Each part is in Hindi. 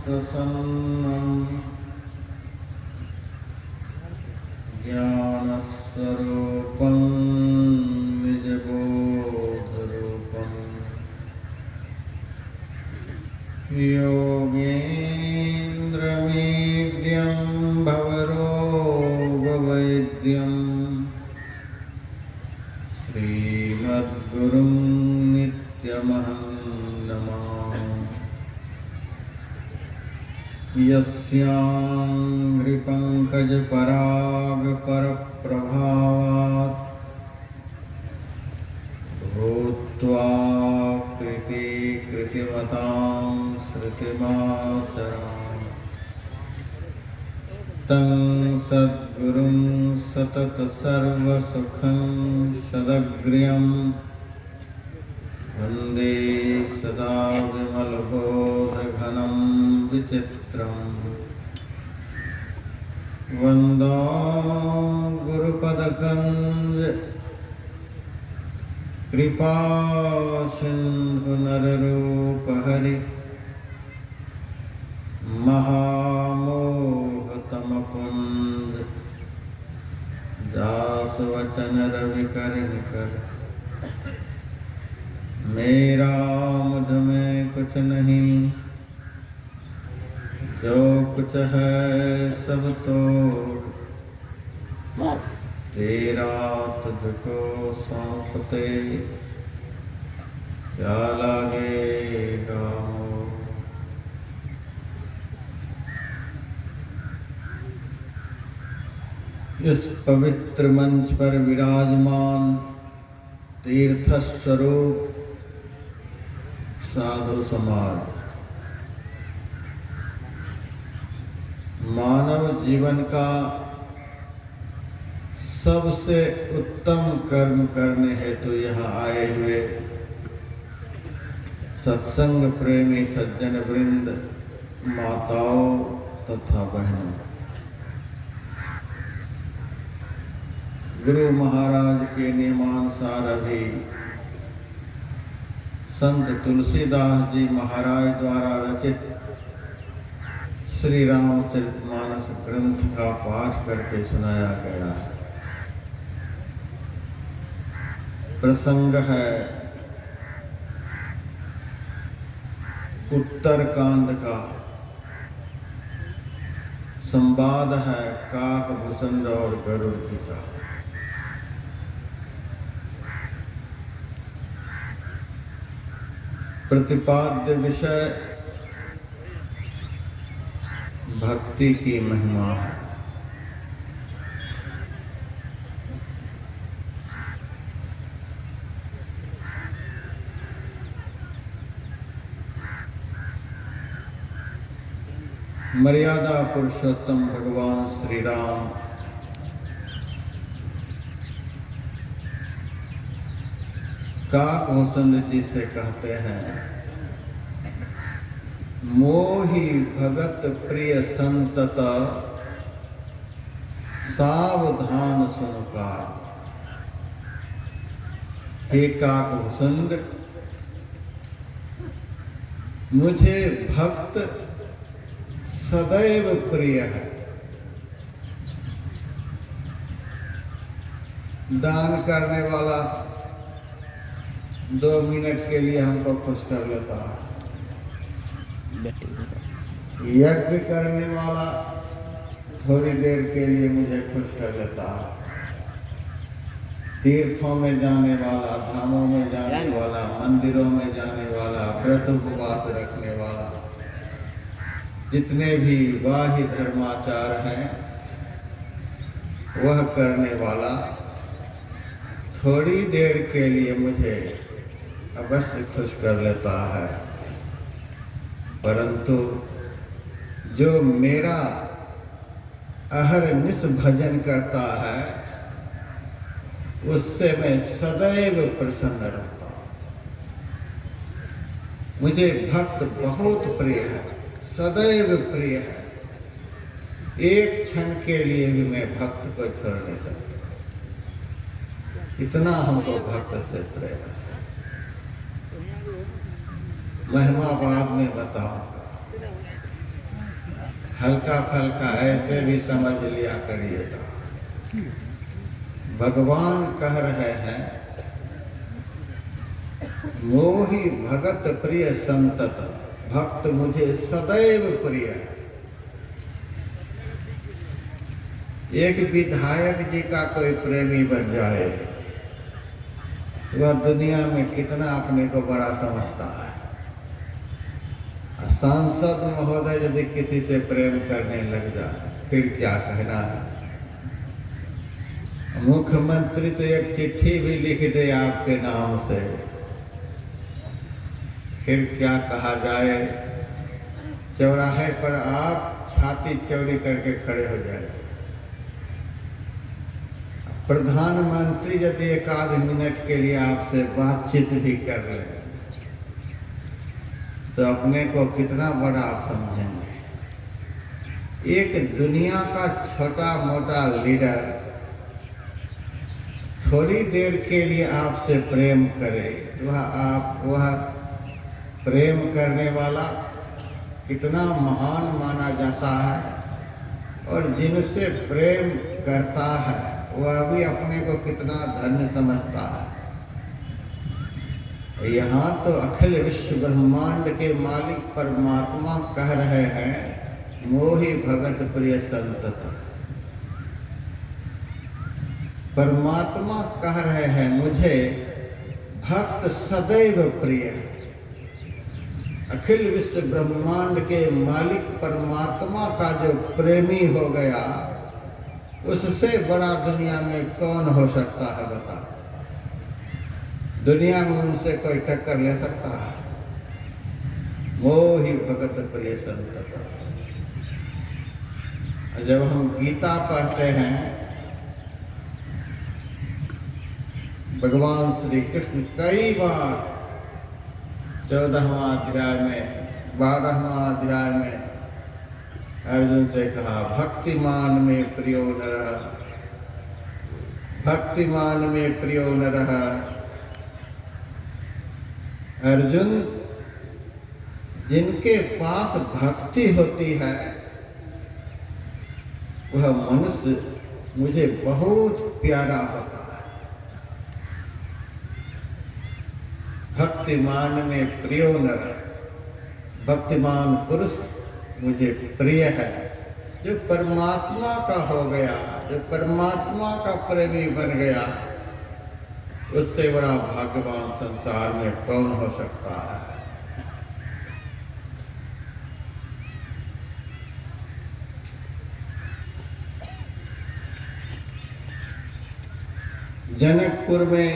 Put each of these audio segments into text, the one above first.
प्रसन्नं ज्ञानस्वरूपं निजबोधरूपं योगेन्द्रमीड्यं भवरोगवैद्यं श्रीमद्गुरुं नित्यमहं नमामि। यस्याङ्घ्रिपङ्कजपरागपरप्रभावात् भूत्वा कृतिमतां श्रुतिमाचरामि तं सद्गुरुं सततसर्वसुखं सदग्र्यं वन्दे सदा विमलबोधघनं विचित्रम् वन्दो गुरुपदकञ्ज कृपासिन्धुनररूपहरि महामोहतमपुञ्ज दासवचनरविकर्णिकर। मेरा मुझ में कुछ नहीं, जो कुछ है सब तोड़ तेरा तुझको सौंपते क्या लागेगा मोह। इस पवित्र मंच पर विराजमान तीर्थ स्वरूप साधु समाज मानव जीवन का सबसे उत्तम कर्म करने हेतु यहाँ आए हुए सत्संग प्रेमी सज्जन वृंद, माताओं तथा बहनों, गुरु महाराज के नियमानुसार अभी संत तुलसीदास जी महाराज द्वारा रचित श्री रामचरितमानस ग्रंथ का पाठ करके सुनाया गया है। प्रसंग है उत्तर कांड का, संवाद है काकभूषण और गरुड़ जी का। प्रतिपाद्य विषय भक्ति की महिमा है। मर्यादा पुरुषोत्तम भगवान श्री राम काकभूषण जी से कहते हैं, मोहि भगत प्रिय संतत सावधान सुनकार। हे काकभूषण, मुझे भक्त सदैव प्रिय है। दान करने वाला 2 मिनट के लिए हमको खुश कर लेता है, यज्ञ करने वाला थोड़ी देर के लिए मुझे खुश कर लेता है, तीर्थों में जाने वाला, धामों में जाने वाला, मंदिरों में जाने वाला, व्रत उपवास रखने वाला, जितने भी बाह्य धर्माचार हैं वह करने वाला थोड़ी देर के लिए मुझे अवश्य खुश कर लेता है, परंतु जो मेरा अहरनिश भजन करता है उससे मैं सदैव प्रसन्न रहता हूँ। मुझे भक्त बहुत प्रिय है, सदैव प्रिय है। एक क्षण के लिए भी मैं भक्त को छोड़ नहीं सकता, इतना हमको भक्त से प्रेम है। महिमा बाद में बताऊंगा। हल्का फल्का ऐसे भी समझ लिया करिएगा। भगवान कह रहे हैं, मोहि भगत प्रिय संतत, भक्त मुझे सदैव प्रिय है। एक विधायक जी का कोई प्रेमी बन जाए, वह दुनिया में कितना अपने को बड़ा समझता है। सांसद महोदय यदि किसी से प्रेम करने लग जाए, फिर क्या कहना है। मुख्यमंत्री तो एक चिट्ठी भी लिख दे आपके नाम से, फिर क्या कहा जाए। चौराहे पर आप छाती चौड़ी करके खड़े हो जाए। प्रधानमंत्री यदि एक आध मिनट के लिए आपसे बातचीत भी कर ले, तो अपने को कितना बड़ा आप समझेंगे। एक दुनिया का छोटा मोटा लीडर थोड़ी देर के लिए आपसे प्रेम करे, वह प्रेम करने वाला कितना महान माना जाता है। और जिनसे प्रेम करता है वह भी अपने को कितना धन्य समझता है। यहाँ तो अखिल विश्व ब्रह्मांड के मालिक परमात्मा कह रहे हैं, मोहि भगत प्रिय संतत। परमात्मा कह रहे हैं, मुझे भक्त सदैव प्रिय है। अखिल विश्व ब्रह्मांड के मालिक परमात्मा का जो प्रेमी हो गया, उससे बड़ा दुनिया में कौन हो सकता है बता। दुनिया में उनसे कोई टक्कर ले सकता है। मोहि भगत प्रिय संतत। जब हम गीता पढ़ते हैं, भगवान श्री कृष्ण कई बार 14वां अध्याय में, 12वां अध्याय में अर्जुन से कहा, भक्तिमान में प्रियो नरः, भक्तिमान में प्रियो नरः। अर्जुन, जिनके पास भक्ति होती है वह मनुष्य मुझे बहुत प्यारा होता है। भक्तिमान में प्रियो नर, भक्तिमान पुरुष मुझे प्रिय है। जो परमात्मा का हो गया, जो परमात्मा का प्रेमी बन गया, उससे बड़ा भाग्यवान संसार में कौन हो सकता है। जनकपुर में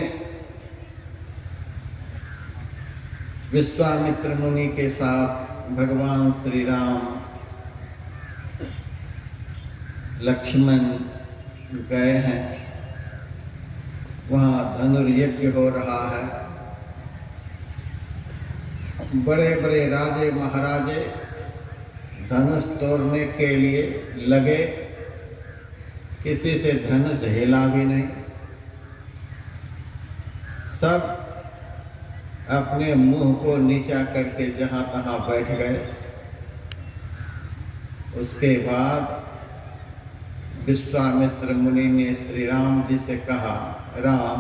विश्वामित्र मुनि के साथ भगवान श्री राम, लक्ष्मण गए हैं। वहाँ धनुर्यज्ञ हो रहा है। बड़े बड़े राजे महाराजे धनुष तोड़ने के लिए लगे, किसी से धनुष हिला भी नहीं। सब अपने मुंह को नीचा करके जहाँ तहाँ बैठ गए। उसके बाद विश्वामित्र मुनि ने श्री राम जी से कहा, राम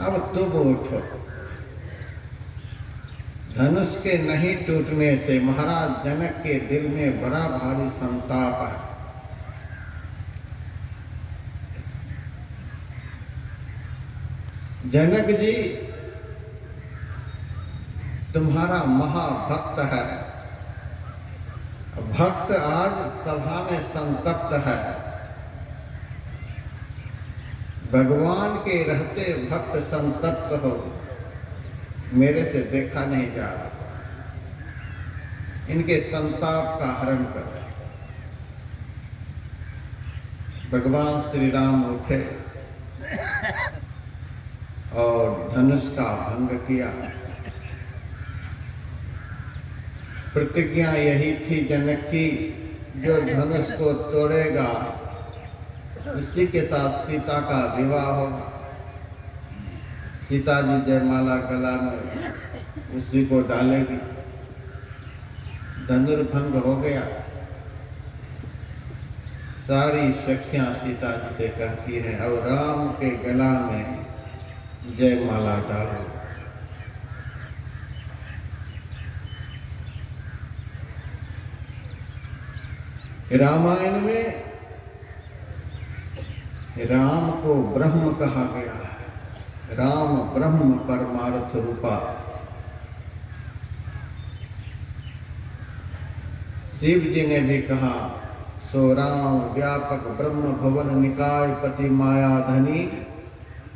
अब तुम उठो। धनुष के नहीं टूटने से महाराज जनक के दिल में बड़ा भारी संताप है। जनक जी तुम्हारा महाभक्त है, भक्त आज सभा में संतप्त है। भगवान के रहते भक्त संतप्त हो, मेरे से देखा नहीं जा रहा। इनके संताप का हरण कर। भगवान श्री राम उठे और धनुष का भंग किया। प्रतिज्ञा यही थी जनक की, जो धनुष को तोड़ेगा उसी के साथ सीता का विवाह होगा। सीता जी जयमाला गला में उसी को डालेगी। धनुर्भंग हो गया। सारी सखियां सीता जी से कहती हैं, अब राम के गला में जयमाला डालो। रामायण में राम को ब्रह्म कहा गया है। राम ब्रह्म परमार्थ रूपा। शिव जी ने भी कहा, सो राम व्यापक ब्रह्म भवन निकाय पति माया धनी,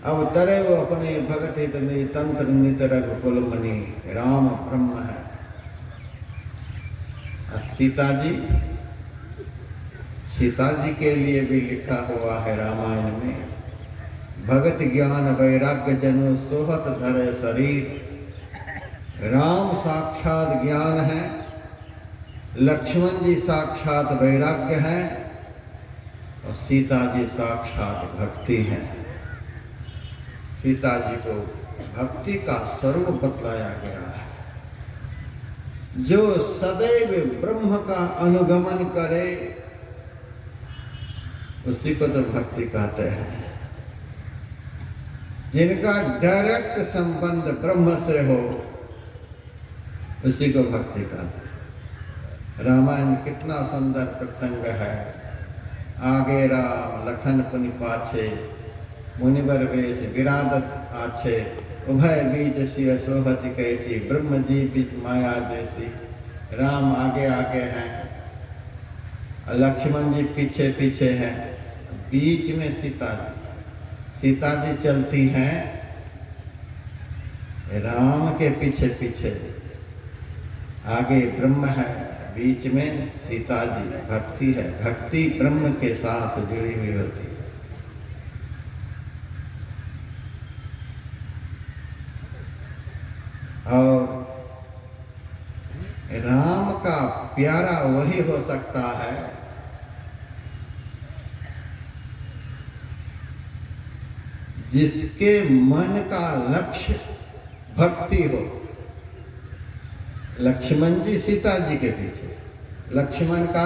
अब तरे वो अपने भगत हित तंत्र नित रघुकुल मणि। राम ब्रह्म है। सीता जी के लिए भी लिखा हुआ है रामायण में, भगत ज्ञान वैराग्य जनु सोहत धरे शरीर। राम साक्षात ज्ञान है, लक्ष्मण जी साक्षात वैराग्य है और सीता जी साक्षात भक्ति है। सीता जी को भक्ति का स्वरूप बतलाया गया है। जो सदैव ब्रह्म का अनुगमन करे उसी को तो भक्ति कहते हैं। जिनका डायरेक्ट संबंध ब्रह्म से हो उसी को भक्ति कहते हैं। रामायण में कितना सुंदर प्रसंग है। आगे राम लखन पुनि पाछे, मुनिवर वेश विरादत आछे, उभय बीच सिय सोहति कैसी, ब्रह्म जी बीच माया जैसी। राम आगे आगे हैं, लक्ष्मण जी पीछे पीछे हैं, बीच में सीता जी चलती हैं राम के पीछे पीछे। आगे ब्रह्म है, बीच में सीता जी। भक्ति है, भक्ति ब्रह्म के साथ जुड़ी हुई होती है। और राम का प्यारा वही हो सकता है जिसके मन का लक्ष्य भक्ति हो। लक्ष्मण जी सीता जी के पीछे, लक्ष्मण का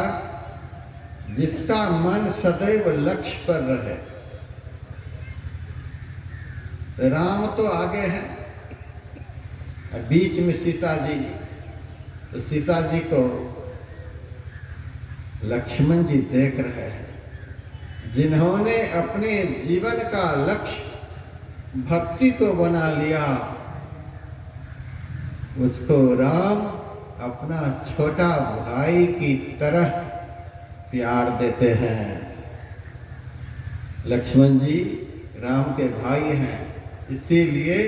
जिसका मन सदैव लक्ष्य पर रहे। राम तो आगे हैं, बीच में सीता जी। तो सीता जी को लक्ष्मण जी देख रहे हैं, जिन्होंने अपने जीवन का लक्ष्य भक्ति को बना लिया। उसको राम अपना छोटा भाई की तरह प्यार देते हैं। लक्ष्मण जी राम के भाई हैं, इसीलिए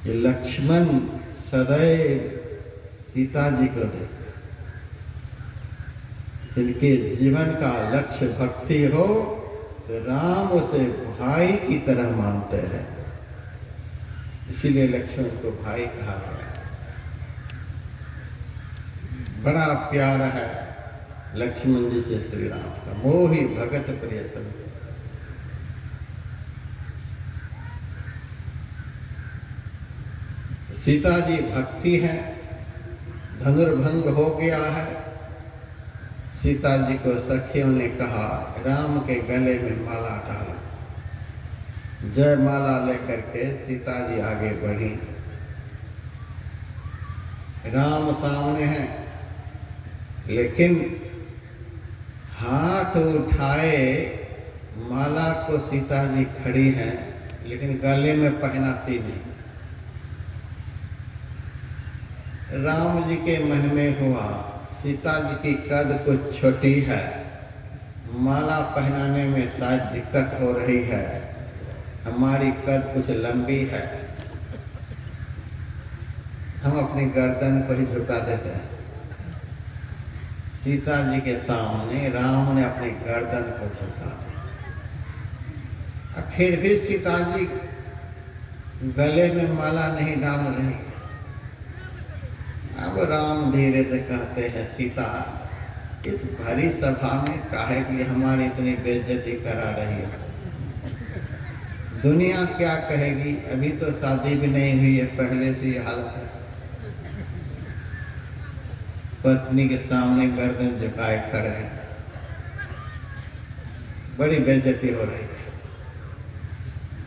ये लक्ष्मण सदैव सीता जी को देखते। जिनके जीवन का लक्ष्य भक्ति हो तो राम उसे भाई की तरह मानते हैं, इसीलिए लक्ष्मण को भाई कहा गया। बड़ा प्यार है लक्ष्मण जी से श्री राम का, मोहि भगत प्रिय सम। सीता जी भक्ति है, धनुर्भंग हो गया है। सीता जी को सखियों ने कहा, राम के गले में माला डालो। जय माला लेकर के सीता जी आगे बढ़ी। राम सामने हैं, लेकिन हाथ उठाए माला को सीता जी खड़ी हैं, लेकिन गले में पहनाती नहीं। राम जी के मन में हुआ, सीता जी की कद कुछ छोटी है, माला पहनाने में शायद दिक्कत हो रही है, हमारी कद कुछ लंबी है, हम अपनी गर्दन को ही झुका देते हैं। सीता जी के सामने राम ने अपनी गर्दन को झुका दिया। फिर भी सीता जी गले में माला नहीं डाल रही। अब राम धीरे से कहते हैं, सीता इस भरी सभा में काहे कि हमारी इतनी बेइज्जती करा रही है। दुनिया क्या कहेगी, अभी तो शादी भी नहीं हुई है, पहले से ये हालत है। पत्नी के सामने गर्दन झुकाए खड़े हैं, बड़ी बेइज्जती हो रही है।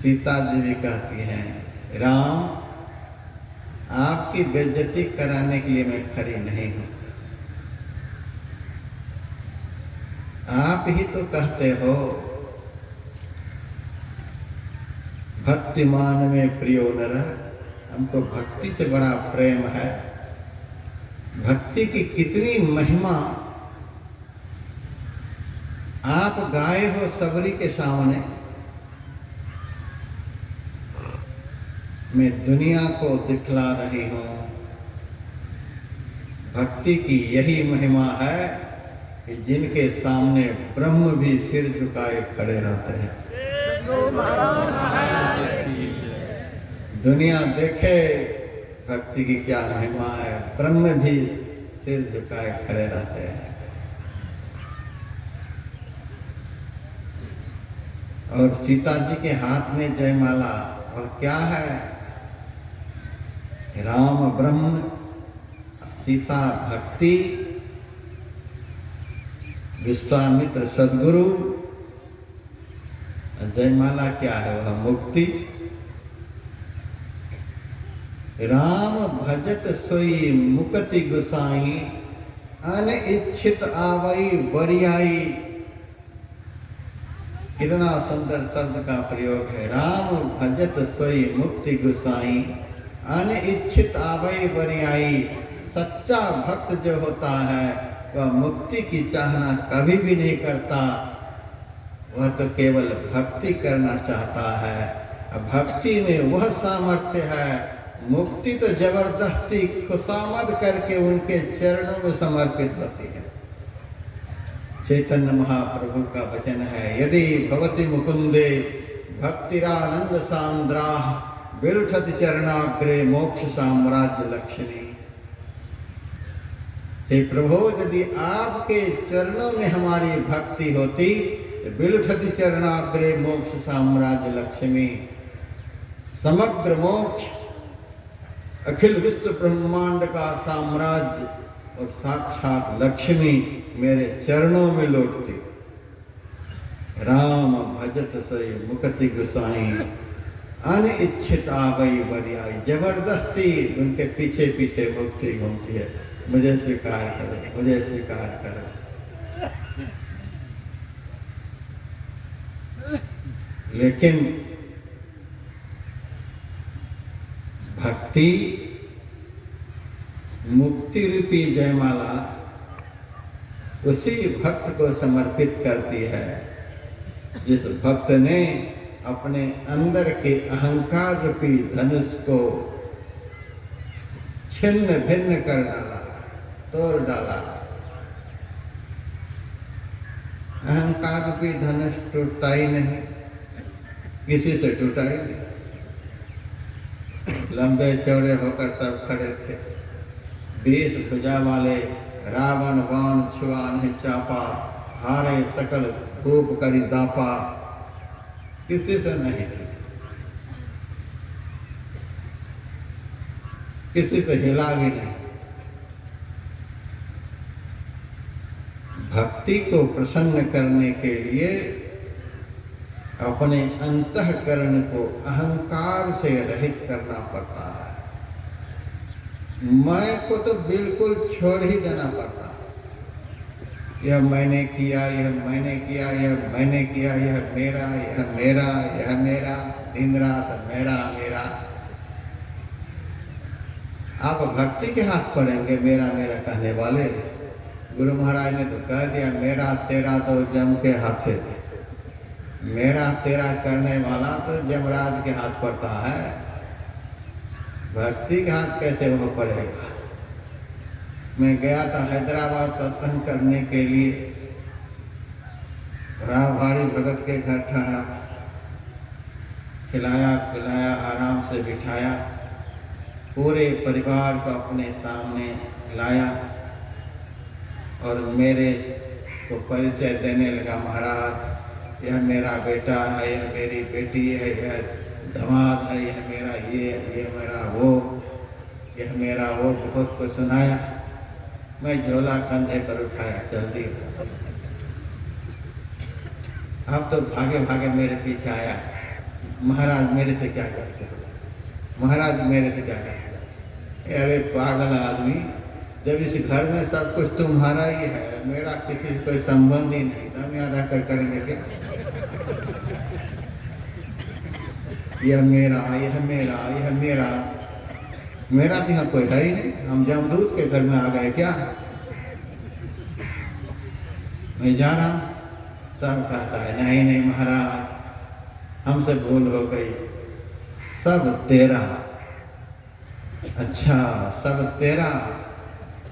सीता जी भी कहती हैं, राम आपकी बेइज्जती कराने के लिए मैं खड़ी नहीं हूं। आप ही तो कहते हो भक्तिमान में प्रियो नर, हमको भक्ति से बड़ा प्रेम है। भक्ति की कितनी महिमा आप गाए हो सबरी के सामने। मैं दुनिया को दिखला रही हूं। भक्ति की यही महिमा है कि जिनके सामने ब्रह्म भी सिर झुकाए खड़े रहते हैं। दुनिया देखे भक्ति की क्या महिमा है, ब्रह्म भी सिर झुकाए खड़े रहते हैं। और सीता जी के हाथ में जयमाला, और क्या है, राम ब्रह्म, सीता भक्ति, विश्वामित्र सद्गुरु, जयमाला क्या है, वह मुक्ति। राम भजत सोई मुक्ति गुसाई, अनिच्छित आवई बरियाई। कितना सुंदर शब्द का प्रयोग है। राम भजत सोई मुक्ति गुसाई, अनिच्छित आवई बरियाई। सच्चा भक्त जो होता है वह मुक्ति की चाहना कभी भी नहीं करता, वह तो केवल भक्ति करना चाहता है। भक्ति में वह सामर्थ्य है, मुक्ति तो जबरदस्ती खुशामद करके उनके चरणों में समर्पित होती है। चैतन्य महाप्रभु का वचन है, यदि भवति मुकुंदे भक्तिरानंद सांद्रा, विलुठति चरणाग्रे मोक्ष साम्राज्य लक्ष्मी। हे प्रभु, यदि आपके चरणों में हमारी भक्ति होती, विलुठति चरणाग्रे मोक्ष साम्राज्य लक्ष्मी। समग्र मोक्ष, अखिल विश्व ब्रह्मांड का साम्राज्य और साक्षात लक्ष्मी मेरे चरणों में लौटती। राम भजत सई मुक्ति गुसाई, अनिच्छित आवई बरियाई। जबरदस्ती उनके पीछे पीछे मुक्ति घूमती है, मुझे स्वीकार करो, मुझे स्वीकार करो। लेकिन भक्ति मुक्ति रूपी जयमाला उसी भक्त को समर्पित करती है जिस भक्त ने अपने अंदर के अहंकार रूपी धनुष को छिन्न भिन्न कर डाला, तोड़ डाला। अहंकार रूपी धनुष टूटता ही नहीं, किसी से टूटा ही नहीं। लंबे चौड़े होकर सब खड़े थे, 20 भुजा वाले रावण बाण छुआ नहीं चापा, हारे सकल खूब करी दापा, किसी से नहीं, किसी से हिला भी नहीं। भक्ति को प्रसन्न करने के लिए अपने अंतःकरण को अहंकार से रहित करना पड़ता है। मैं को तो बिल्कुल छोड़ ही देना पड़ता है। यह मैंने किया, यह मैंने किया, यह मैंने किया, यह मेरा, यह मेरा, यह मेरा, दिन रात मेरा मेरा। आप भक्ति के हाथ पड़ेंगे मेरा मेरा कहने वाले। गुरु महाराज ने तो कह दिया, मेरा तेरा तो जम के हाथे। मेरा तेरा करने वाला तो जमराज के हाथ पड़ता है, भक्ति के हाथ कैसे वो पड़ेगा। मैं गया था हैदराबाद सत्संग करने के लिए, रावभाड़ी भगत के घर ठहरा, खिलाया पिलाया, आराम से बिठाया, पूरे परिवार को अपने सामने लाया और मेरे को परिचय देने लगा। महाराज, यह मेरा बेटा है, यह मेरी बेटी है, यह दामाद है, यह मेरा ये मेरा वो, यह मेरा वो, बहुत कुछ सुनाया। मैं झोला कंधे पर उठाया, चल दिया। अब तो भागे भागे मेरे पीछे आया, महाराज मेरे से क्या करते हो, महाराज मेरे से क्या करते हो। अरे पागल आदमी, जब इस घर में सब कुछ तुम्हारा ही है, मेरा किसी से कोई संबंध ही नहीं, हम यहाँ रहकर करेंगे क्या। यह मेरा, यह मेरा, यह मेरा, मेरा तो यहाँ कोई है ही नहीं, हम जमदूत के घर में आ गए क्या। मैं जा रहा, तब कहता है नहीं नहीं महाराज हमसे भूल हो गई, सब तेरा। अच्छा सब तेरा,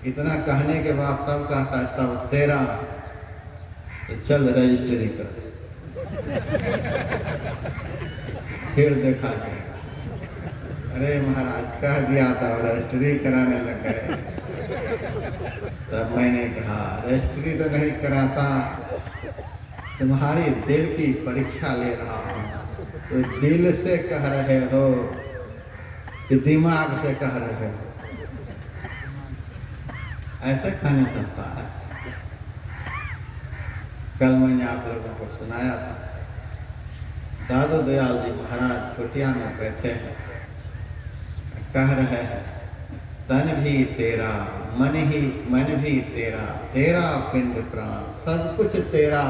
इतना कहने के बाद तब कहता है सब तेरा, तो चल रजिस्ट्री कर, फिर देखा जाएगा। अरे महाराज कह दिया था, रजिस्ट्री कराने लग गए। तब मैंने कहा रजिस्ट्री तो नहीं कराता, तुम्हारी दिल की परीक्षा ले रहा हूँ, तो दिल से कह रहे हो कि दिमाग से कह रहे हो, ऐसे कहना सकता है। कल मैंने आप लोगों को सुनाया था, दादू दयाल जी महाराज कुटिया में बैठे हैं, कह रहे हैं तन भी तेरा, मन भी तेरा, तेरा पिंड प्राण, सब कुछ तेरा।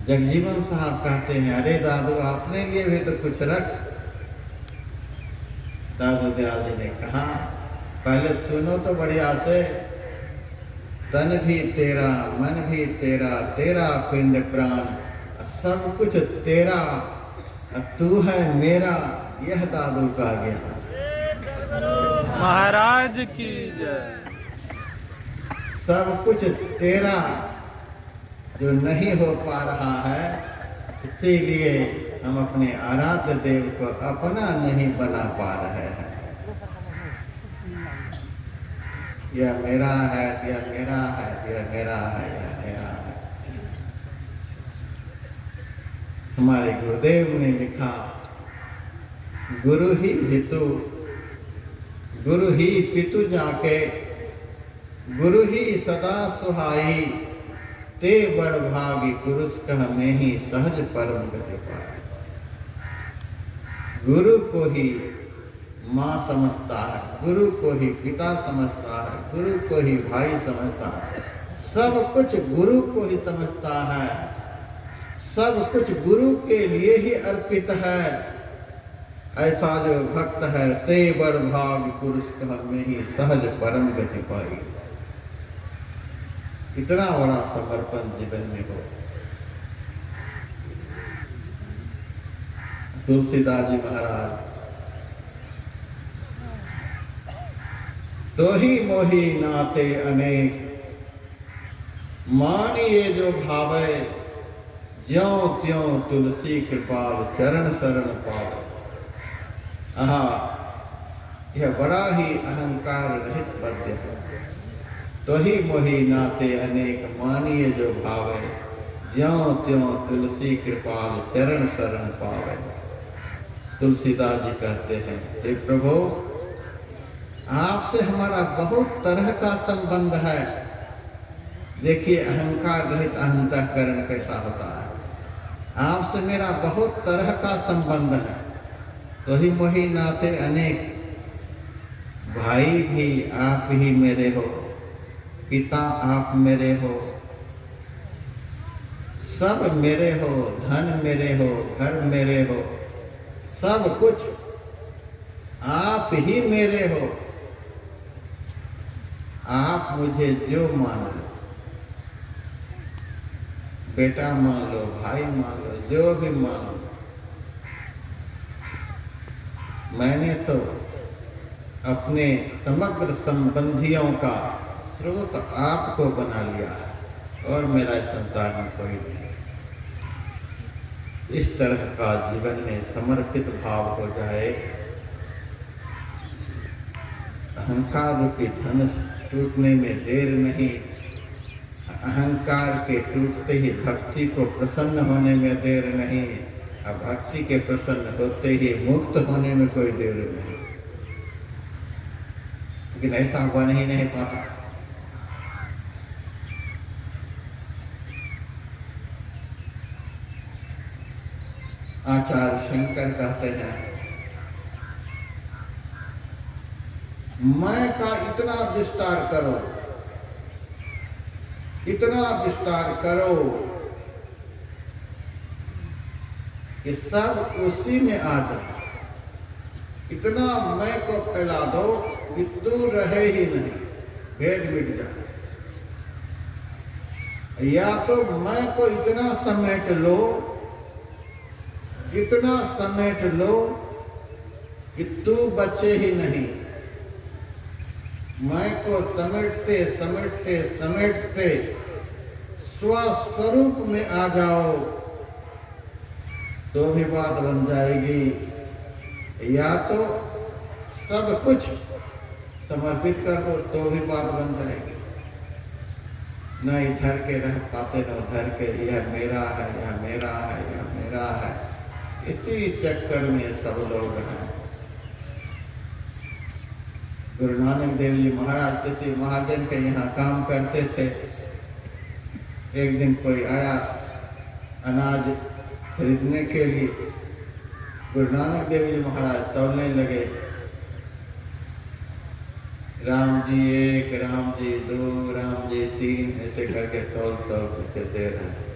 जगजीवन साहब कहते हैं अरे दादू अपने लिए भी तो कुछ रख। दादू दयाल जी ने कहा पहले सुनो तो बढ़िया से, तन भी तेरा, मन भी तेरा, तेरा पिंड प्राण, सब कुछ तेरा, तू है मेरा, यह दादू का ज्ञान। महाराज की जय। सब कुछ तेरा, जो नहीं हो पा रहा है, इसीलिए हम अपने आराध्य देव को अपना नहीं बना पा रहे हैं। यह मेरा है, यह मेरा है, यह मेरा है, यह मेरा है। हमारे गुरुदेव ने लिखा गुरु ही हितु, गुरु ही पितु जाके, गुरु ही सदा सुहाई, ते बड़ भागी पुरुष कह में ही सहज परम गति पाए। गुरु को ही माँ समझता है, गुरु को ही पिता समझता है, गुरु को ही भाई समझता है, सब कुछ गुरु को ही समझता है, सब कुछ गुरु के लिए ही अर्पित है। ऐसा जो भक्त है, ते बड़ भाग पुरुष कह में ही सहज परम गति पाई। इतना बड़ा समर्पण जीवन में हो। तुलसीदास जी महाराज, तो ही मोही नाते अनेक, मानिए जो भावे, ज्यों त्यों तुलसी कृपाल चरण शरण पावे। यह बड़ा ही अहंकार रहित पद्य है। तो ही मोही नाते अनेक, मानिए जो भावे, ज्यों त्यों तुलसी कृपाल चरण शरण पावे। तुलसीदास जी कहते हैं हे प्रभु, आपसे हमारा बहुत तरह का संबंध है। देखिए अहंकार रहित अंतःकरण कैसा होता है। आपसे मेरा बहुत तरह का संबंध है। तो ही मोही नाते अनेक, भाई भी आप ही मेरे हो, पिता आप मेरे हो, सब मेरे हो, धन मेरे हो, घर मेरे हो, सब कुछ आप ही मेरे हो। आप मुझे जो मान लो, बेटा मान लो, भाई मान लो, जो भी मान लो, मैंने तो अपने समग्र संबंधियों का स्रोत आपको बना लिया है और मेरा इस संसार में कोई नहीं। इस तरह का जीवन में समर्पित भाव हो जाए, अहंकार रूपी धनुष टूटने में देर नहीं। अहंकार के टूटते ही भक्ति को प्रसन्न होने में देर नहीं, अब भक्ति के प्रसन्न होते ही मुक्त होने में कोई देर नहीं। लेकिन ऐसा बन ही नहीं पाता। आचार्य शंकर कहते हैं, मैं का इतना विस्तार करो, इतना विस्तार करो कि सब उसी में आ जाए। इतना मैं को फैला दो कि तू रहे ही नहीं, भेद मिट जाए। या तो मैं को इतना समेट लो, इतना समेट लो कि तू बचे ही नहीं। मैं को समेटते समेटते समेटते स्वस्वरूप में आ जाओ तो भी बात बन जाएगी। या तो सब कुछ समर्पित कर दो तो भी बात बन जाएगी। न इधर के रह पाते न उधर के, यह मेरा है, यह मेरा है, यह मेरा है। इसी चक्कर में सब लोग हैं। गुरु नानक देव जी महाराज किसी महाजन के यहाँ काम करते थे। एक दिन कोई आया अनाज खरीदने के लिए। गुरु नानक देव जी महाराज तौलने लगे, राम जी 1, राम जी 2, राम जी 3, ऐसे करके तौल तौल करके दे रहे हैं।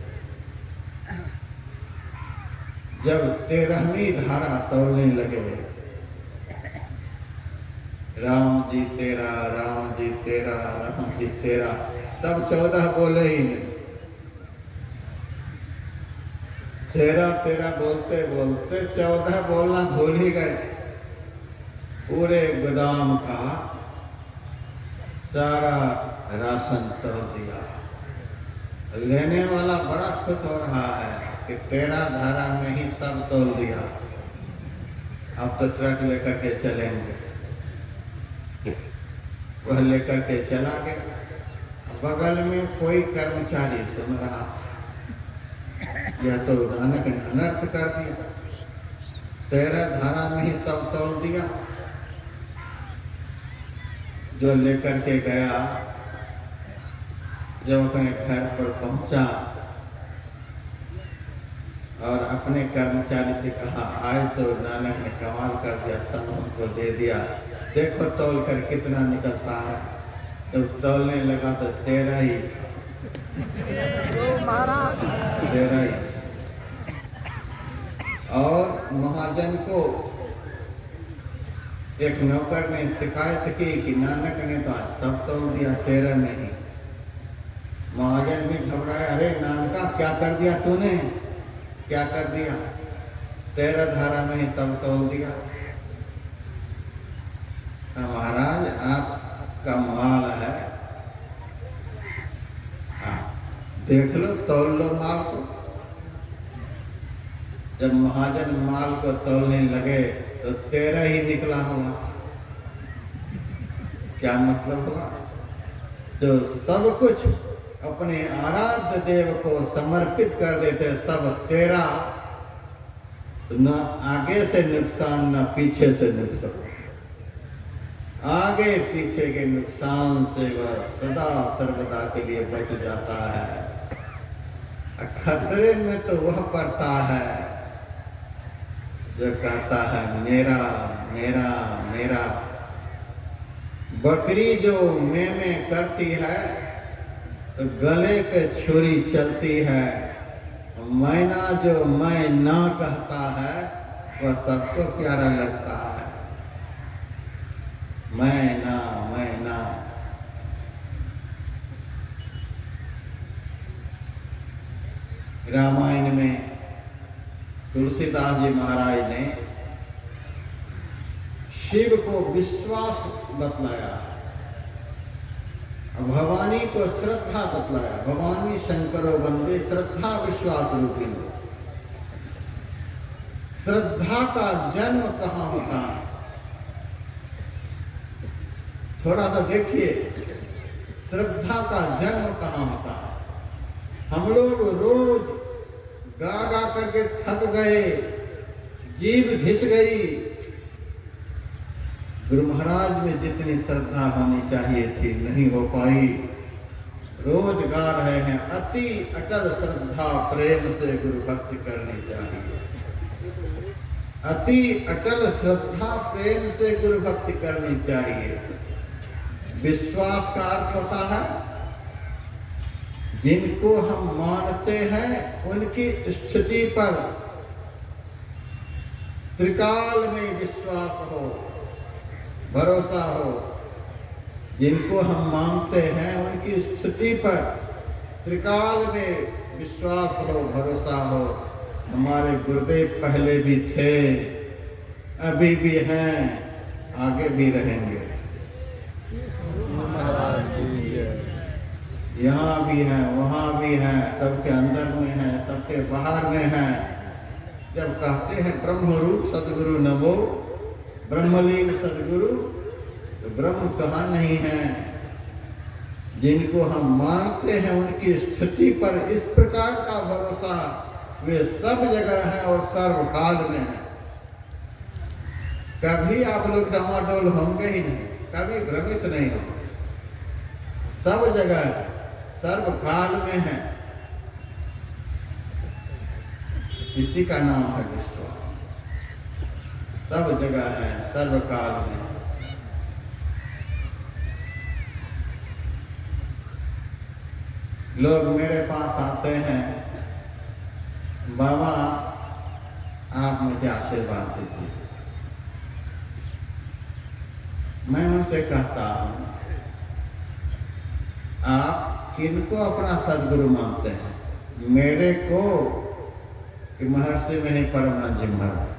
जब 13वीं धारा तौलने लगे, राम जी 13, राम जी 13, राम जी 13, तब 14 बोले ही नहीं। 13 बोलते बोलते 14 बोलना भूल ही गए। पूरे गोदाम का सारा राशन तोल दिया। लेने वाला बड़ा खुश हो रहा है कि 13 धारा में ही सब तोल दिया, अब तो ट्रक लेकर के चलेंगे। वह लेकर के चला गया। बगल में कोई कर्मचारी सुन रहा, यह तो नानक ने अनर्थ कर दिया, 13 धारा में ही सब तोल दिया। जो लेकर के गया, जब अपने घर पर पहुंचा और अपने कर्मचारी से कहा, आज तो नानक ने कमाल कर दिया, सब हमको दे दिया, देखो तौल कर कितना निकलता है। तो तौलने लगा तो 13 ही, 13 ही। और महाजन को एक नौकर ने शिकायत की कि नानक ने तो आज सब तोल दिया, 13 में ही। महाजन भी घबराया, अरे नानका क्या कर दिया तूने, क्या कर दिया? 13 धारा में ही सब तोल दिया। महाराज आपका माल है, देख लो, तौल लो माल को। जब महाजन माल को तौलने लगे तो 13 ही निकला हुआ। क्या मतलब हुआ? जो सब कुछ अपने आराध्य देव को समर्पित कर देते, सब 13, तो न आगे से नुकसान न पीछे से नुकसान। आगे पीछे के नुकसान से वह सदा सर्वदा के लिए बच जाता है। खतरे में तो वह पड़ता है जो कहता है मेरा मेरा मेरा। बकरी जो में करती है तो गले पे छुरी चलती है। मैना जो मैं ना कहता है वह सबको प्यारा लगता है। मैना मैना। रामायण में तुलसीदास जी महाराज ने शिव को विश्वास बतलाया, भवानी को श्रद्धा बतलाया। भवानी शंकरो वंदे श्रद्धा विश्वास रूपिणी। श्रद्धा का जन्म कहाँ होता है? थोड़ा सा देखिए, श्रद्धा का जन्म कहाँ होता है? हम लोग रोज गा गा करके थक गए, जीभ घिस गई। गुरु महाराज में जितनी श्रद्धा होनी चाहिए थी नहीं हो पाई। रोज गा रहे हैं, अति अटल श्रद्धा प्रेम से गुरु भक्ति करनी चाहिए। अति अटल श्रद्धा प्रेम से गुरु भक्ति करनी चाहिए। विश्वास का अर्थ होता है जिनको हम मानते हैं उनकी स्थिति पर त्रिकाल में विश्वास हो, भरोसा हो। जिनको हम मानते हैं उनकी स्थिति पर त्रिकाल में विश्वास हो, भरोसा हो। हमारे गुरुदेव पहले भी थे, अभी भी हैं, आगे भी रहेंगे। महाराज की जय। यहाँ भी हैं, वहाँ भी हैं, सबके अंदर में हैं, सबके बाहर में हैं। जब कहते हैं ब्रह्म रूप सदगुरु नमो, ब्रह्मलीन सदगुरु, तो ब्रह्म कहाँ नहीं है। जिनको हम मानते हैं उनकी स्थिति पर इस प्रकार का भरोसा, वे सब जगह हैं और सर्वकाल में हैं। कभी आप लोग डामाडोल होंगे ही नहीं, कभी भ्रमित नहीं होंगे। सब जगह है, सर्वकाल में है। इसी का नाम है विश्वास। सब जगह है, सर्वकाल में है। लोग मेरे पास आते हैं, बाबा आप मुझे आशीर्वाद दीजिए। मैं उनसे कहता हूं, आप किनको अपना सदगुरु मानते हैं? मेरे को कि महर्षि में ही परमानंद जी महाराज?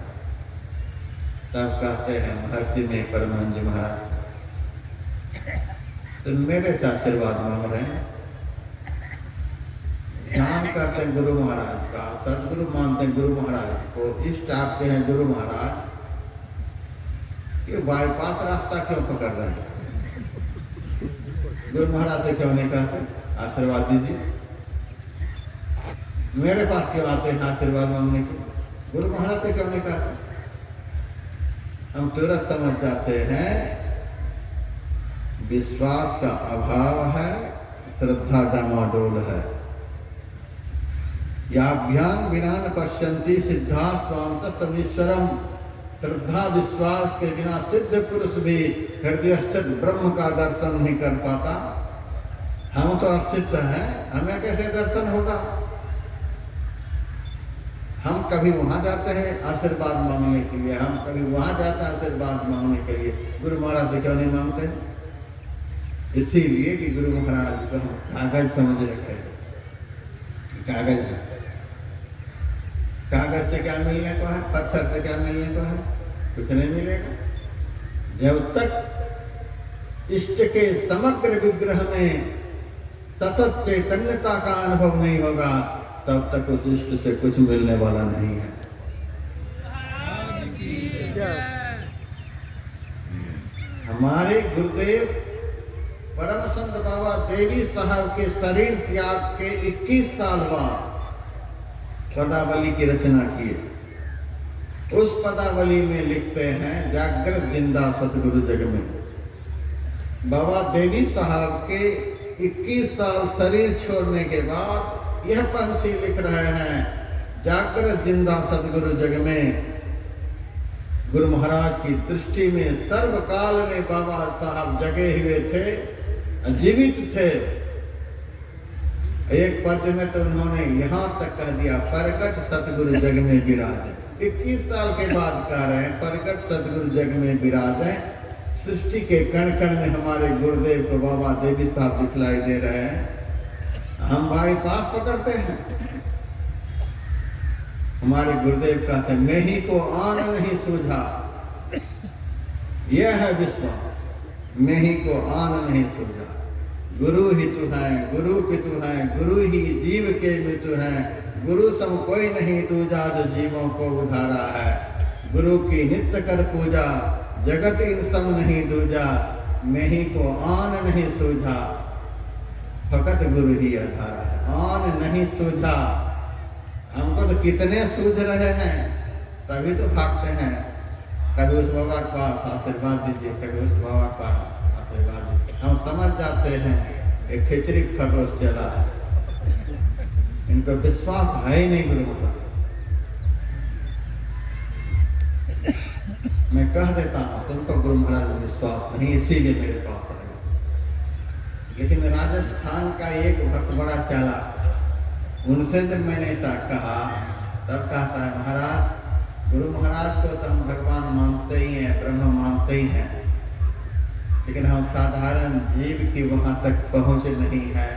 तब कहते हैं महर्षि में ही परमानंद जी महाराज। तो मेरे से आशीर्वाद मांग रहे हैं। ध्यान करते हैं गुरु महाराज का, सदगुरु मानते हैं गुरु महाराज को, इष्ट आपके हैं गुरु महाराज। ये बाईपास रास्ता क्यों पकड़ रहे हैं? गुरु महाराज से क्यों नहीं कहते आशीर्वाद दीजिए? मेरे पास क्यों आते हैं आशीर्वाद मांगने के? गुरु महाराज से क्यों नहीं कहते? हम तुरंत समझ जाते हैं विश्वास का अभाव है, श्रद्धा डामाडोल है। याभ्याम विना न पश्यन्ति सिद्धा स्वांतमीश्वरम। श्रद्धा विश्वास के बिना सिद्ध पुरुष भी हृदयस्थित ब्रह्म का दर्शन नहीं कर पाता। हम तो असिद्ध हैं, हमें कैसे दर्शन होगा? हम कभी वहां जाते हैं आशीर्वाद मांगने के लिए, हम कभी वहां जाते हैं आशीर्वाद मांगने के लिए। गुरु महाराज से क्यों नहीं मांगते? इसीलिए कि गुरु महाराज को हम कागज समझ रखे। कागज है, कागज से क्या मिलने को है? पत्थर से क्या मिलने को है? कुछ नहीं मिलेगा। जब तक इष्ट के समग्र विग्रह में सतत चैतन्यता का अनुभव नहीं होगा, तब तक उस इष्ट से कुछ मिलने वाला नहीं है। हमारे गुरुदेव परम संत बाबा देवी साहब के शरीर त्याग के 21 साल बाद पदावली की रचना किए। उस पदावली में लिखते हैं, जागृत जिंदा सतगुरु जग में। बाबा देवी साहब के 21 साल शरीर छोड़ने के बाद यह पंक्ति लिख रहे हैं, जागृत जिंदा सतगुरु जग में। गुरु महाराज की दृष्टि में सर्वकाल में बाबा साहब जगे हुए थे, जीवित थे। एक पद में तो उन्होंने यहाँ तक कह दिया, प्रकट सतगुरु जग में विराजे। 21 साल के बाद कह रहे हैं, प्रकट सतगुरु जग में विराजे। सृष्टि के कण कण में हमारे गुरुदेव को बाबा देवी साहब दिखलाई दे रहे हैं। हम भाई साफ पकड़ते हैं। हमारे गुरुदेव कहते हैं, मैं ही को आन नहीं सूझा। यह है विश्वास, मैं ही को आन नहीं सूझा। गुरु ही तू है, गुरु की तू है, गुरु ही जीव के मितु है। गुरु सम कोई नहीं दूजा, जो जीवों को उधारा है। गुरु की नित्य कर पूजा, जगत इन सम नहीं दूजा। मैं ही को आन नहीं सूझा, फकत गुरु ही आधारा है। आन नहीं सूझा, हमको तो कितने सूझ रहे हैं, तभी तो भागते हैं। कभी उस बाबा के पास आशीर्वाद दीजिए, कभी उस बाबा के पास आशीर्वाद दीजिए। हम समझ जाते हैं एक खिचड़ी खरगोश चला है, इनको विश्वास है ही नहीं गुरु महाराज। मैं कह देता हूँ तुमको गुरु महाराज में विश्वास नहीं, इसीलिए मेरे पास आए। लेकिन राजस्थान का एक भक्त बड़ा चाला, उनसे जब मैंने ऐसा कहा तब कहता है महाराज गुरु महाराज को तो हम भगवान मानते ही हैं, ब्रह्म मानते ही हैं, लेकिन हम साधारण जीव की वहां तक पहुंच नहीं है।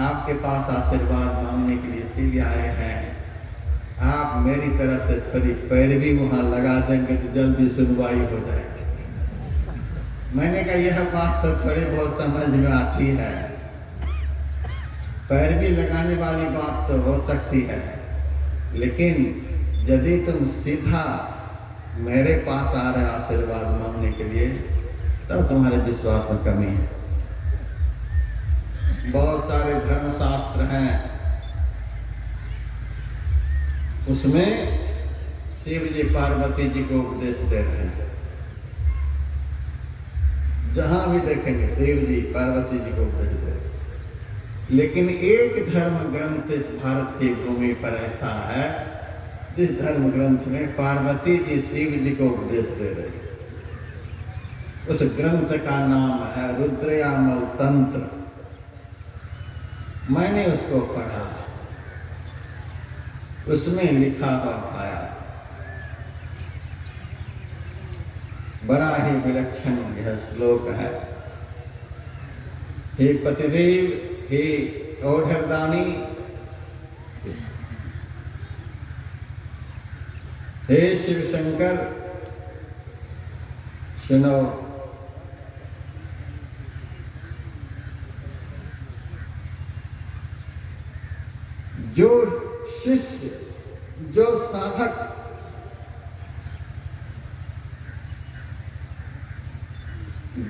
आपके पास आशीर्वाद मांगने के लिए इसीलिए आए हैं। आप मेरी तरफ से थोड़ी पैरवी वहां लगा देंगे तो जल्दी सुनवाई हो जाएगी। मैंने कहा यह बात तो थोड़ी बहुत समझ में आती है, पैरवी लगाने वाली बात तो हो सकती है, लेकिन यदि तुम सीधा मेरे पास आ रहे आशीर्वाद मांगने के लिए तब तुम्हारे विश्वास में कमी है। बहुत सारे धर्मशास्त्र हैं, उसमें शिव जी पार्वती जी को उपदेश दे रहे हैं। जहां भी देखेंगे शिव जी पार्वती जी को उपदेश दे रहे हैं। लेकिन एक धर्म ग्रंथ इस भारत की भूमि पर ऐसा है जिस धर्म ग्रंथ में पार्वती जी शिव जी को उपदेश दे रही है। उस ग्रंथ का नाम है रुद्रयामल तंत्र। मैंने उसको पढ़ा, उसमें लिखा हुआ पाया, बड़ा ही विलक्षण यह श्लोक है। हे पतिदेव, हे औढ़रदानी, हे शिव शंकर, सुनो। जो शिष्य, जो साधक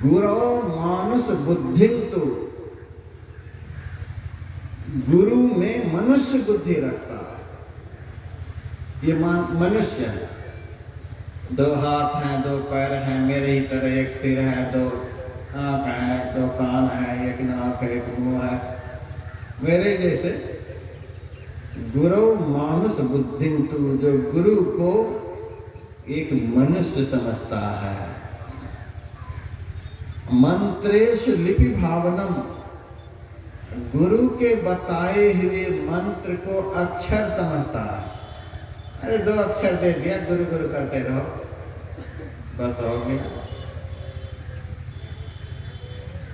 गुरु मानुष बुद्धिंतु, गुरु में मनुष्य बुद्धि रखता है। ये मनुष्य है, दो हाथ हैं, दो पैर हैं, मेरे ही तरह एक सिर है, दो आंख है, दो कान है, एक नाक है, एक मुंह है, मेरे जैसे। गुरु मानुष बुद्धिंतु, जो गुरु को एक मनुष्य समझता है। मंत्रेषु लिपि भावनम, गुरु के बताए हुए मंत्र को अक्षर समझता है। अरे दो अक्षर दे दिया, गुरु गुरु करते रहो, बस हो गया।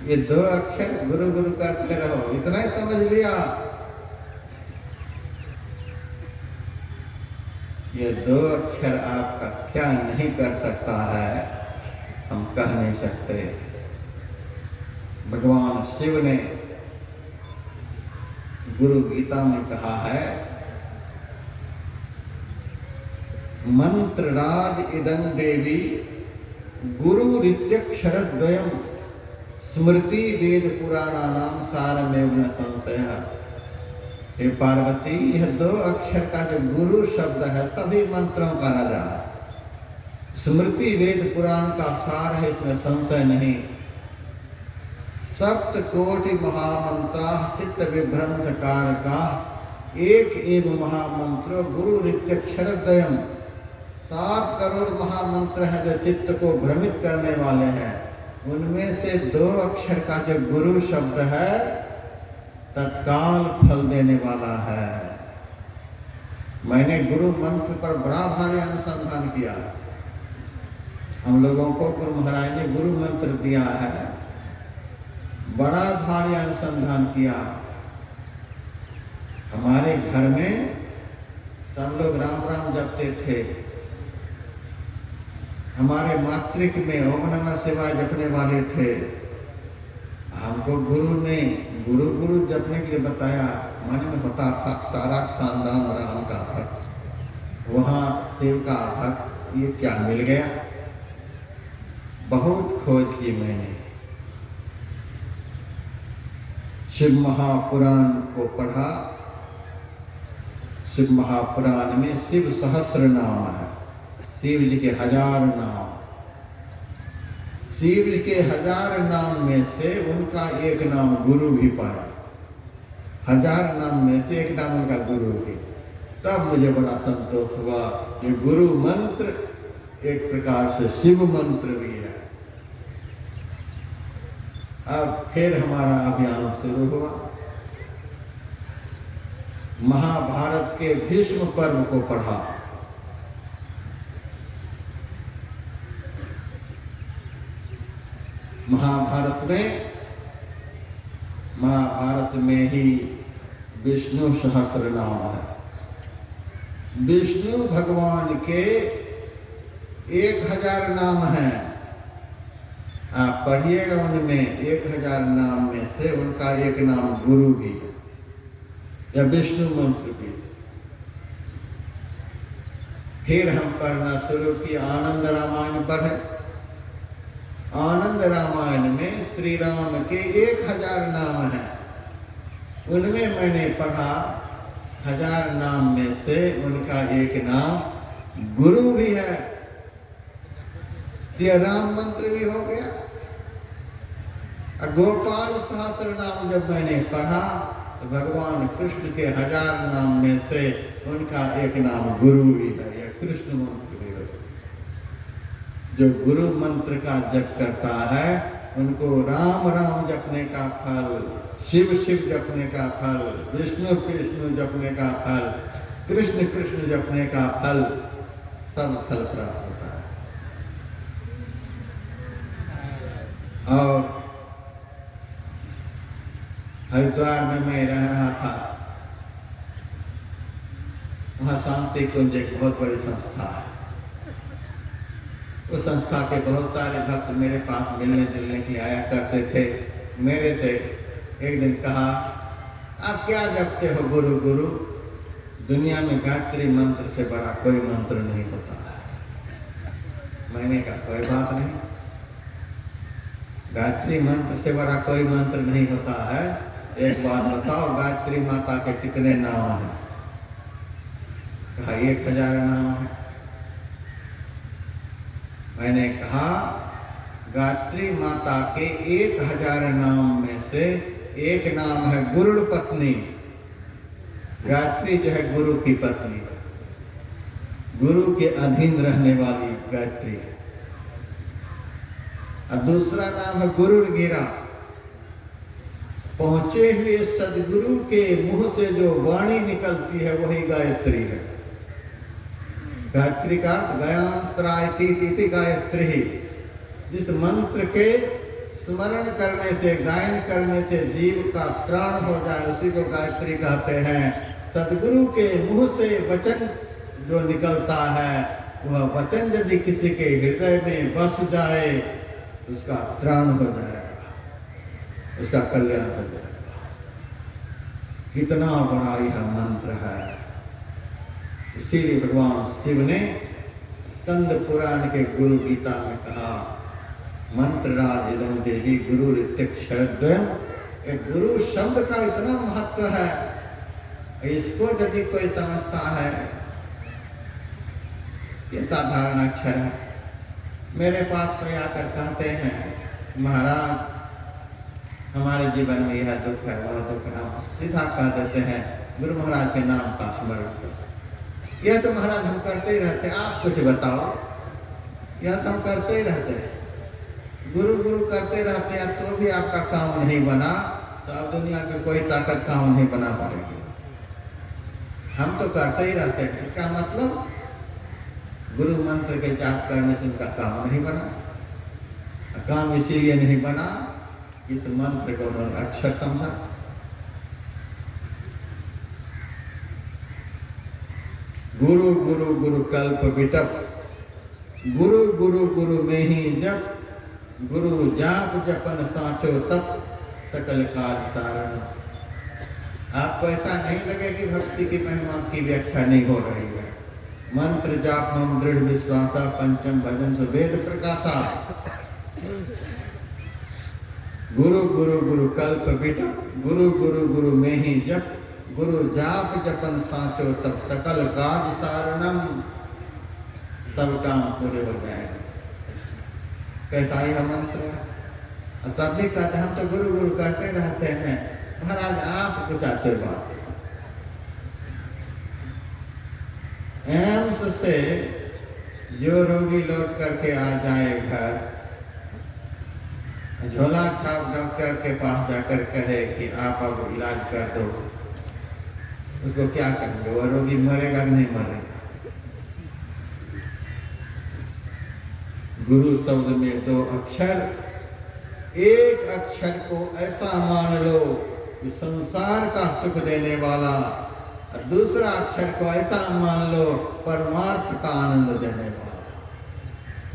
ये दो अक्षर गुरु गुरु करते रहो, इतना ही समझ लिया। ये दो अक्षर आपका क्या नहीं कर सकता है, हम कह नहीं सकते। भगवान शिव ने गुरु गीता में कहा है, मंत्रराज इदं देवी गुरु रित्यक्षरद्वयम् स्मृति वेद पुराणानां सारमेव न संशयः। हे पार्वती, यह दो अक्षर का जो गुरु शब्द है सभी मंत्रों का राजा है। स्मृति वेद पुराण का सार है, इसमें संशय नहीं। सप्त कोटि महामंत्रा चित्त विभ्रंशकार का एक एव महामंत्र गुरु रित्यक्षरद्वयम्। 7 करोड़ महामंत्र है जो चित्त को भ्रमित करने वाले हैं, उनमें से दो अक्षर का जो गुरु शब्द है तत्काल फल देने वाला है। मैंने गुरु मंत्र पर बड़ा भारी अनुसंधान किया। हम लोगों को गुरु महाराज ने गुरु मंत्र दिया है, बड़ा भारी अनुसंधान किया। हमारे घर में सब लोग राम राम जपते थे। हमारे मातृक में ओम नमः शिवाय जपने वाले थे। हमको गुरु ने गुरु गुरु जपने के लिए बताया। मन में होता था सारा खानदान राम का भक्त, वहाँ शिव का भक्त, ये क्या मिल गया। बहुत खोज की मैंने, शिव महापुराण को पढ़ा। शिव महापुराण में शिव सहस्र नाम है, शिव जी के 1000 नाम। शिव जी के 1000 नाम में से उनका एक नाम गुरु भी पाया। 1000 नाम में से एक नाम उनका गुरु भी। तब मुझे बड़ा संतोष हुआ। ये गुरु मंत्र एक प्रकार से शिव मंत्र भी है। अब फिर हमारा अभियान शुरू हुआ। महाभारत के भीष्म पर्व को पढ़ा। महाभारत में ही विष्णु सहस्र नाम है। विष्णु भगवान के 1000 नाम हैं। आप पढ़िएगा, उनमें 1000 नाम में से उनका एक नाम गुरु भी है या विष्णु मंत्र भी। फिर हम पढ़ना शुरू किया, आनंद रामायण पढ़े। आनंद रामायण में श्री राम के 1000 नाम हैं। उनमें मैंने पढ़ा 1000 नाम में से उनका एक नाम गुरु भी है। यह राम मंत्र भी हो गया। गोपाल सहस्र नाम जब मैंने पढ़ा तो भगवान कृष्ण के 1000 नाम में से उनका एक नाम गुरु भी है, यह कृष्ण मंत्र भी है। जो गुरु मंत्र का जप करता है उनको राम राम जपने का फल, शिव शिव जपने का फल, विष्णु विष्णु जपने का फल, कृष्ण कृष्ण जपने का फल, सब फल प्राप्त होता है। और हरिद्वार में मैं रह रहा था। वहाँ शांति कुंज एक बहुत बड़ी संस्था है। उस संस्था के बहुत सारे भक्त मेरे पास मिलने जुलने के लिए आया करते थे। मेरे से एक दिन कहा, आप क्या जपते हो गुरु गुरु? दुनिया में गायत्री मंत्र से बड़ा कोई मंत्र नहीं होता है। मैंने कहा कोई बात नहीं, गायत्री मंत्र से बड़ा कोई मंत्र नहीं होता है। एक बात बताओ, गायत्री माता के कितने नाम हैं? कहा 1000 नाम है। मैंने कहा गायत्री माता के 1000 नाम में से एक नाम है गुरुड़ पत्नी। गायत्री जो है गुरु की पत्नी, गुरु के अधीन रहने वाली गायत्री है। और दूसरा नाम है गुरुड़ गिरा। पहुंचे हुए सदगुरु के मुंह से जो वाणी निकलती है वही गायत्री है। गायत्री का अर्थ गायंत्रायती गायत्री ही। जिस मंत्र के स्मरण करने से, गायन करने से जीव का त्राण हो जाए उसी को गायत्री कहते हैं। सदगुरु के मुंह से वचन जो निकलता है वह वचन यदि किसी के हृदय में बस जाए तो उसका त्राण हो जाएगा, उसका कल्याण हो जाएगा। कितना बड़ा यह मंत्र है। इसीलिए भगवान शिव ने स्कंद पुराण के गुरु गीता में कहा, मंत्र राज इदं देवी गुरु ऋत्यक्षरद्वयम्। गुरु शब्द का इतना महत्व है, इसको यदि कोई समझता है, ये साधारण अक्षर है। मेरे पास कोई आकर कहते हैं महाराज हमारे जीवन में यह दुख है वह दुख है, हम सीधा कह देते हैं गुरु महाराज के नाम का स्मरण करो। यह तो महाराज हम करते ही रहते हैं, आप कुछ बताओ। यह तो हम करते ही रहते हैं, गुरु गुरु करते रहते हैं, तो भी आपका काम नहीं बना तो अब दुनिया की कोई ताकत काम नहीं बना पाएगी। हम तो करते ही रहते हैं, इसका मतलब गुरु मंत्र के जाप करने से उनका काम नहीं बना। काम इसीलिए नहीं बना, इस मंत्र को उन्होंने अक्षर समझा। गुरु गुरु गुरु कल्प विटप, गुरु गुरु गुरु में ही जप, गुरु जाप जपन साचो तप, सकल काज सारण। आपको ऐसा नहीं लगे कि भक्ति की महिमा की व्याख्या नहीं हो रही है। मंत्र जाप मम दृढ़ विश्वासा, पंचम भजन सुवेद प्रकाशा। गुरु गुरु गुरु कल्प विटप, गुरु गुरु गुरु में ही जप, गुरु जाप जपन साचो तप, सकल काज सारणम। सब काम पूरे हो जाएंगे। कैसा यह मंत्र है? तब भी कहते हम तो गुरु गुरु करते रहते हैं, महाराज आप कुछ आशीर्वाद। एम्स से जो रोगी लौट करके आ जाए घर, झोला छाप डॉक्टर के पास जाकर कहे कि आप अब इलाज कर दो, उसको क्या कहेंगे? वह रोगी मरेगा कि नहीं मरेगा? गुरु शब्द में दो अक्षर, एक अक्षर को ऐसा मान लो कि संसार का सुख देने वाला, और दूसरा अक्षर को ऐसा मान लो परमार्थ का आनंद देने वाला।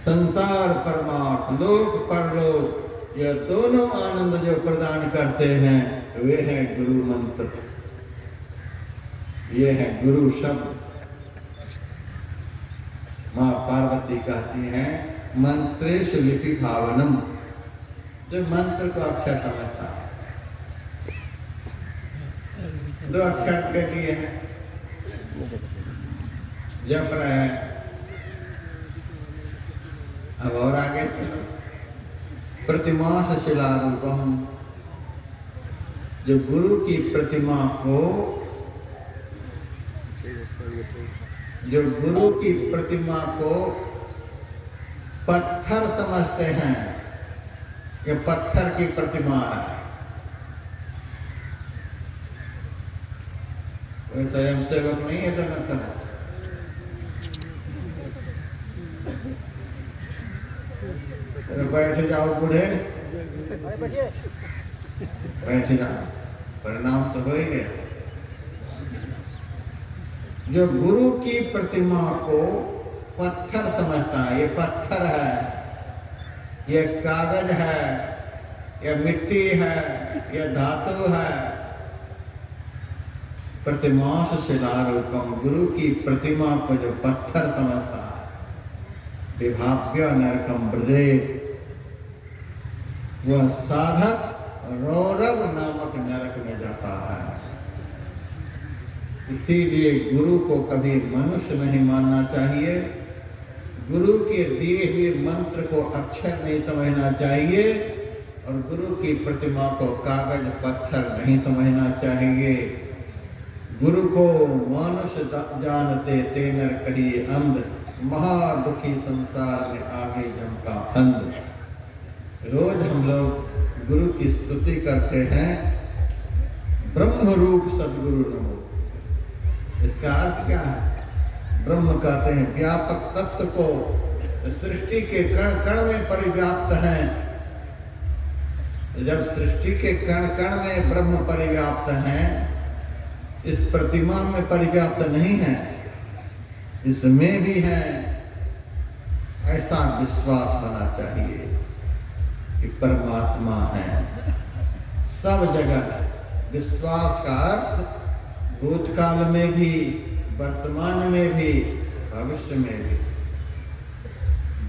संसार परमार्थ, लोक परलोक, यह दोनों आनंद जो प्रदान करते हैं वे हैं गुरु मंत्र, ये है गुरु शब्द। माँ पार्वती कहती हैं मंत्रेषु लिपि भावनम, जो मंत्र को अक्षर समझता है। दो अक्षर के दिए हैं, जप रहे हैं। अब और आगे चलो, प्रतिमास शिलारूपम, जो गुरु की प्रतिमा को, जो गुरु की प्रतिमा को पत्थर समझते हैं, ये पत्थर की प्रतिमा है। कोई स्वयं सेवक नहीं है जगत का, बैठ जाओ बूढ़े, बैठ जाओ, परिणाम तो हो ही गया। जो गुरु की प्रतिमा को पत्थर समझता है, ये पत्थर है, ये कागज है, ये मिट्टी है, ये धातु है। प्रतिमास शिलारूपम, गुरु की प्रतिमा को जो पत्थर समझता है, विभाव्य नरकम ब्रजे, वह साधक रौरव नामक नरक में जाता है। इसीलिए गुरु को कभी मनुष्य नहीं मानना चाहिए, गुरु के दिए हुए मंत्र को अक्षर नहीं समझना चाहिए, और गुरु की प्रतिमा को कागज पत्थर नहीं समझना चाहिए। गुरु को मनुष्य जानते ते नर करिए अंध, महादुखी संसार में आगे जम का फंद। रोज हम लोग गुरु की स्तुति करते हैं, ब्रह्म रूप सदगुरु नमो। इसका अर्थ क्या है? ब्रह्म कहते हैं व्यापक तत्व को, सृष्टि के कण कण में परिव्याप्त है। जब सृष्टि के कण कण में ब्रह्म परिव्याप्त है, इस प्रतिमा में परिव्याप्त नहीं है, इसमें भी है, ऐसा विश्वास होना चाहिए कि परमात्मा है सब जगह। विश्वास का अर्थ भूतकाल में भी, वर्तमान में भी, भविष्य में भी।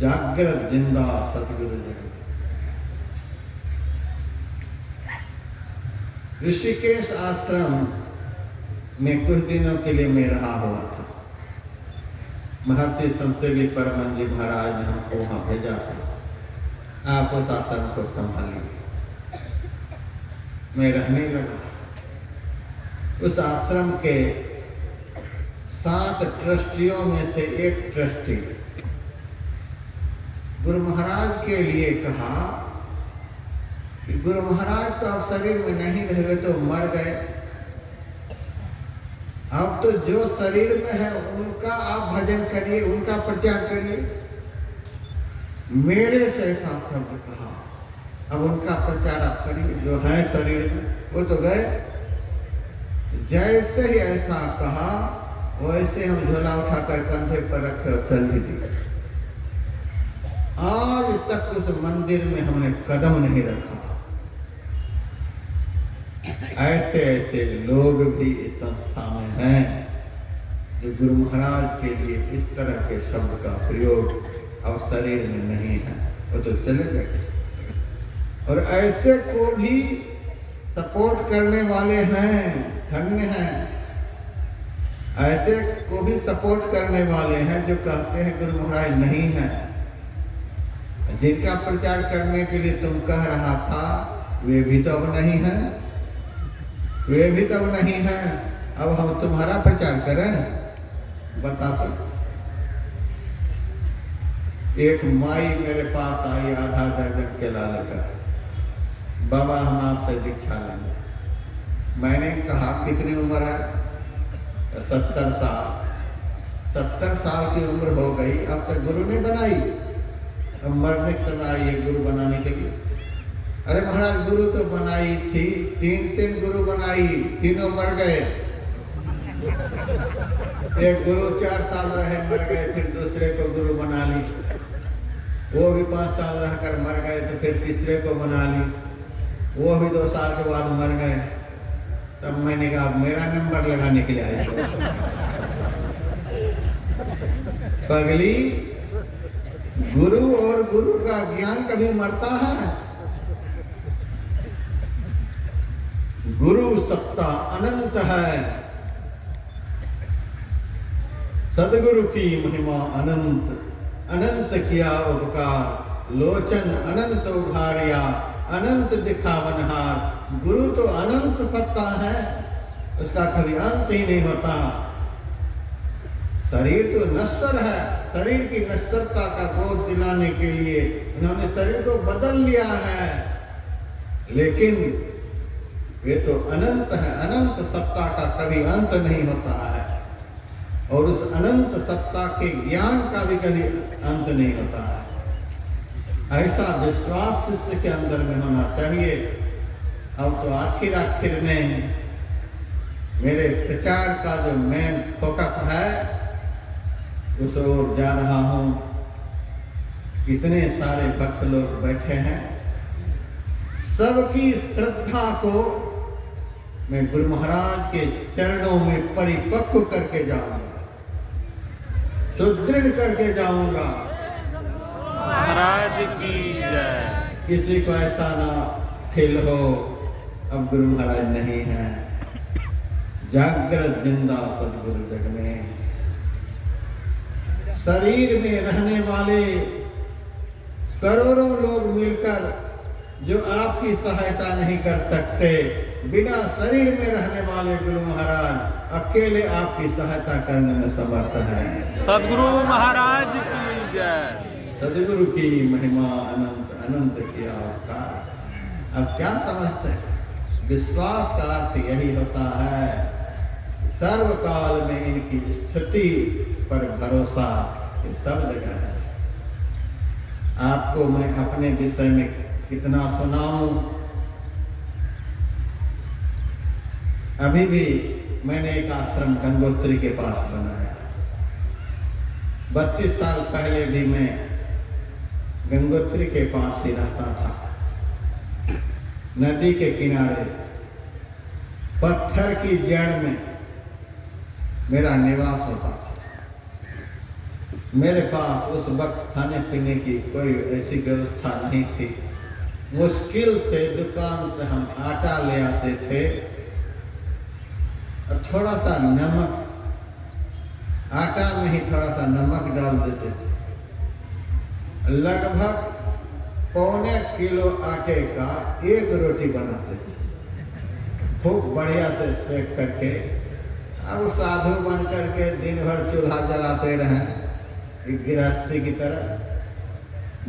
जागृत जिंदा सतगुरु जगत। ऋषिकेश आश्रम में कुछ दिनों के लिए मैं रहा हुआ था। महर्षि संसेवी परमहंस महाराज ने हमको वहां भेजा था, आप उस आश्रम को संभालिए। मैं रहने लगा। उस आश्रम के 7 ट्रस्टियों में से एक ट्रस्टी गुरु महाराज के लिए कहा कि गुरु महाराज तो अब शरीर में नहीं रहे, तो मर गए, अब तो जो शरीर में है उनका आप भजन करिए, उनका प्रचार करिए। मेरे से ऐसा शब्द कहा, अब उनका प्रचार आप करिए, जो है शरीर में वो तो गए। जैसे ही ऐसा कहा, वैसे हम झोला उठाकर कंधे पर रखे और चल ही दिए। आज तक उस मंदिर में हमने कदम नहीं रखा। ऐसे ऐसे लोग भी इस संस्था में हैं जो गुरु महाराज के लिए इस तरह के शब्द का प्रयोग अब शरीर में नहीं है, वो तो चले गए। और ऐसे को भी सपोर्ट करने वाले हैं, धन्य हैं। ऐसे को भी सपोर्ट करने वाले हैं जो कहते हैं गुरु महाराज नहीं है। जिनका प्रचार करने के लिए तुम कह रहा था, वे भी तो अब नहीं है, वे भी तो अब नहीं है। अब हम तुम्हारा प्रचार करें? बता तो। एक माई मेरे पास आई आधा दर्जन केला लेकर, बाबा हम आपसे दीक्षा लेंगे। मैंने कहा कितनी उम्र है? 70 साल। 70 साल की उम्र हो गई, अब तक गुरु नहीं बनाई, अब मरने के समय आई है गुरु बनाने के लिए। अरे महाराज गुरु तो बनाई थी, 3 गुरु बनाई, तीनों मर गए। एक गुरु 4 साल रहे मर गए, फिर दूसरे को गुरु बना ली। वो भी 5 साल रहकर मर गए, तो फिर तीसरे को बना ली। वो भी 2 साल के बाद मर गए। तब मैंने कहा मेरा नंबर लगाने के लिए आई तो। पगली, गुरु और गुरु का ज्ञान कभी मरता है? गुरु सत्ता अनंत है, सदगुरु की महिमा अनंत। अनंत किया उपकार, लोचन अनंत उघारिया, अनंत दिखावनहार। गुरु तो अनंत सत्ता है, उसका कभी अंत ही नहीं होता। शरीर तो नश्वर है, शरीर की नश्वरता का बोध दिलाने के लिए उन्होंने शरीर को बदल लिया है, लेकिन वे तो अनंत है। अनंत सत्ता का कभी अंत नहीं होता है, और उस अनंत सत्ता के ज्ञान का भी कभी अंत नहीं होता है। ऐसा विश्वास शिष्य के अंदर में होना चाहिए। अब तो आखिर में मेरे प्रचार का जो मेन फोकस है उस ओर जा रहा हूँ। इतने सारे भक्त लोग बैठे हैं, सबकी श्रद्धा को मैं गुरु महाराज के चरणों में परिपक्व करके जाऊंगा, सुदृढ़ करके जाऊंगा। महाराज की जय। किसी को ऐसा ना फील हो अब गुरु महाराज नहीं है। जागृत जिंदा सदगुरु जग में। शरीर में रहने वाले करोड़ों लोग मिलकर जो आपकी सहायता नहीं कर सकते, बिना शरीर में रहने वाले गुरु महाराज अकेले आपकी सहायता करने में समर्थ है। सदगुरु महाराज की जय। सदगुरु की महिमा अनंत अनंत किया उपकार। अब क्या समझते हैं? विश्वास का अर्थ यही होता है, सर्वकाल में इनकी स्थिति पर भरोसा। ये सब जगह है। आपको मैं अपने विषय में कितना सुनाऊं। अभी भी मैंने एक आश्रम गंगोत्री के पास बनाया। 32 साल पहले भी मैं गंगोत्री के पास ही रहता था। नदी के किनारे पत्थर की जड़ में मेरा निवास होता था। मेरे पास उस वक्त खाने पीने की कोई ऐसी व्यवस्था नहीं थी। मुश्किल से दुकान से हम आटा ले आते थे और थोड़ा सा नमक, आटा में ही थोड़ा सा नमक डाल देते थे। लगभग 1.25 किलो आटे का 1 रोटी बनाते थे, खूब बढ़िया से सेक करके। अब साधु बन करके दिन भर चूल्हा जलाते रहें, एक गृहस्थी की तरह।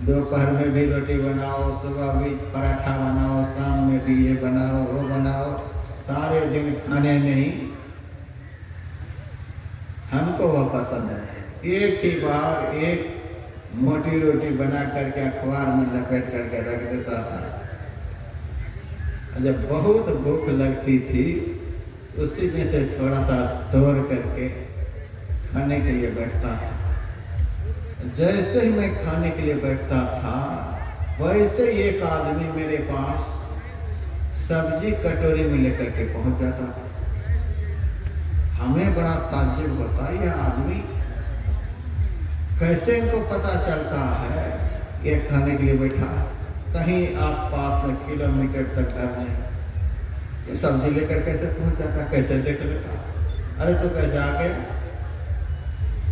दोपहर में भी रोटी बनाओ, सुबह भी पराठा बनाओ, शाम में भी ये बनाओ वो बनाओ, सारे दिन खाने में ही। हमको वह पसंद है। एक ही बार एक मोटी रोटी बना करके अखबार में लपेट करके रख देता था। जब बहुत भूख लगती थी उसी में से थोड़ा सा तोड़ करके खाने के लिए बैठता था। जैसे ही मैं खाने के लिए बैठता था वैसे ही एक आदमी मेरे पास सब्जी कटोरी में लेकर के पहुंच जाता था। हमें बड़ा ताज्जुब होता, यह आदमी कैसे इनको पता चलता है ये खाने के लिए बैठा है। कहीं आसपास में किलोमीटर तक घर में ये सब्जी लेकर कैसे पहुंच जाता, कैसे देख लेता। अरे तो कैसे आ गया?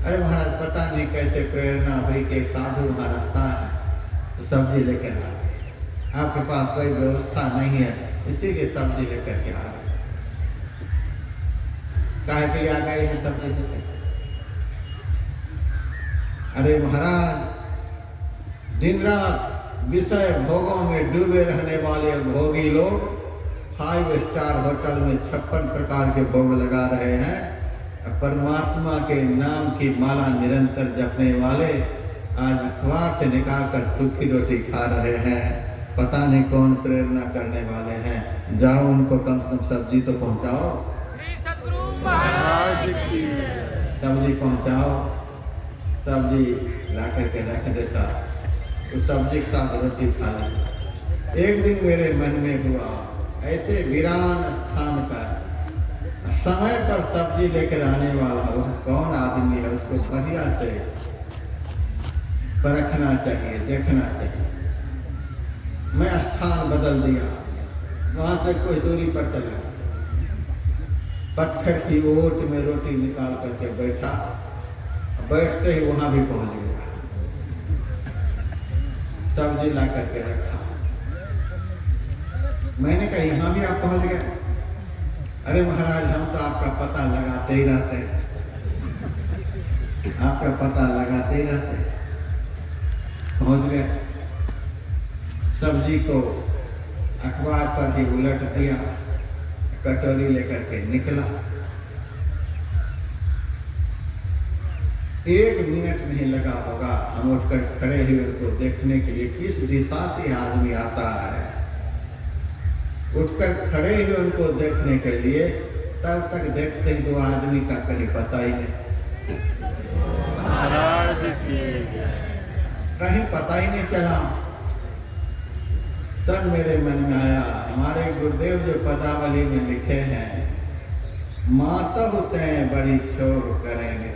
अरे महाराज पता नहीं कैसे प्रेरणा हुई कि एक साधु वहाँ रहता है तो सब्जी लेकर आ गए। आपके पास कोई व्यवस्था नहीं है इसीलिए सब्जी लेकर के आ गए। काहे के लिए आ गए हैं सब्जी लेकर? अरे महाराज, दिन रात विषय भोगों में डूबे रहने वाले भोगी लोग 5 स्टार होटल में 56 प्रकार के भोग लगा रहे हैं। परमात्मा के नाम की माला निरंतर जपने वाले आज अखबार से निकाल कर सूखी रोटी खा रहे हैं। पता नहीं कौन प्रेरणा करने वाले हैं। जाओ उनको कम से कम सब्जी तो पहुंचाओ। श्री सद्गुरु महाराज की सब्जी पहुंचाओ। सब्जी ला करके रख देता, उस सब्जी के साथ रोटी खा लेता। एक दिन मेरे मन में हुआ, ऐसे वीरान स्थान पर समय पर सब्जी लेकर आने वाला वह कौन आदमी है, उसको बढ़िया से परखना चाहिए, देखना चाहिए। मैं स्थान बदल दिया, वहां से कुछ दूरी पर चला, पत्थर की ओट में रोटी निकाल करके बैठा। बैठते ही वहां भी पहुंच गया, सब्जी ला करके रखा। मैंने कहा यहां भी आप पहुंच गए? अरे महाराज, हम तो आपका पता लगाते ही रहते हैं, आपका पता लगाते ही रहते हैं। पहुंच गए, सब्जी को अखबार पर ही उलट दिया, कटोरी लेकर के निकला। 1 मिनट नहीं लगा होगा, हम उठकर खड़े ही उनको देखने के लिए, किस दिशा से आदमी आता है। उठकर खड़े ही उनको देखने के लिए, तब तक देखते हैं 2 आदमी का कहीं पता ही नहीं, महाराज की कहीं पता ही नहीं चला। तब मेरे मन में आया, हमारे गुरुदेव जो पदावली में लिखे हैं, माता होते बड़ी छोर करेंगे,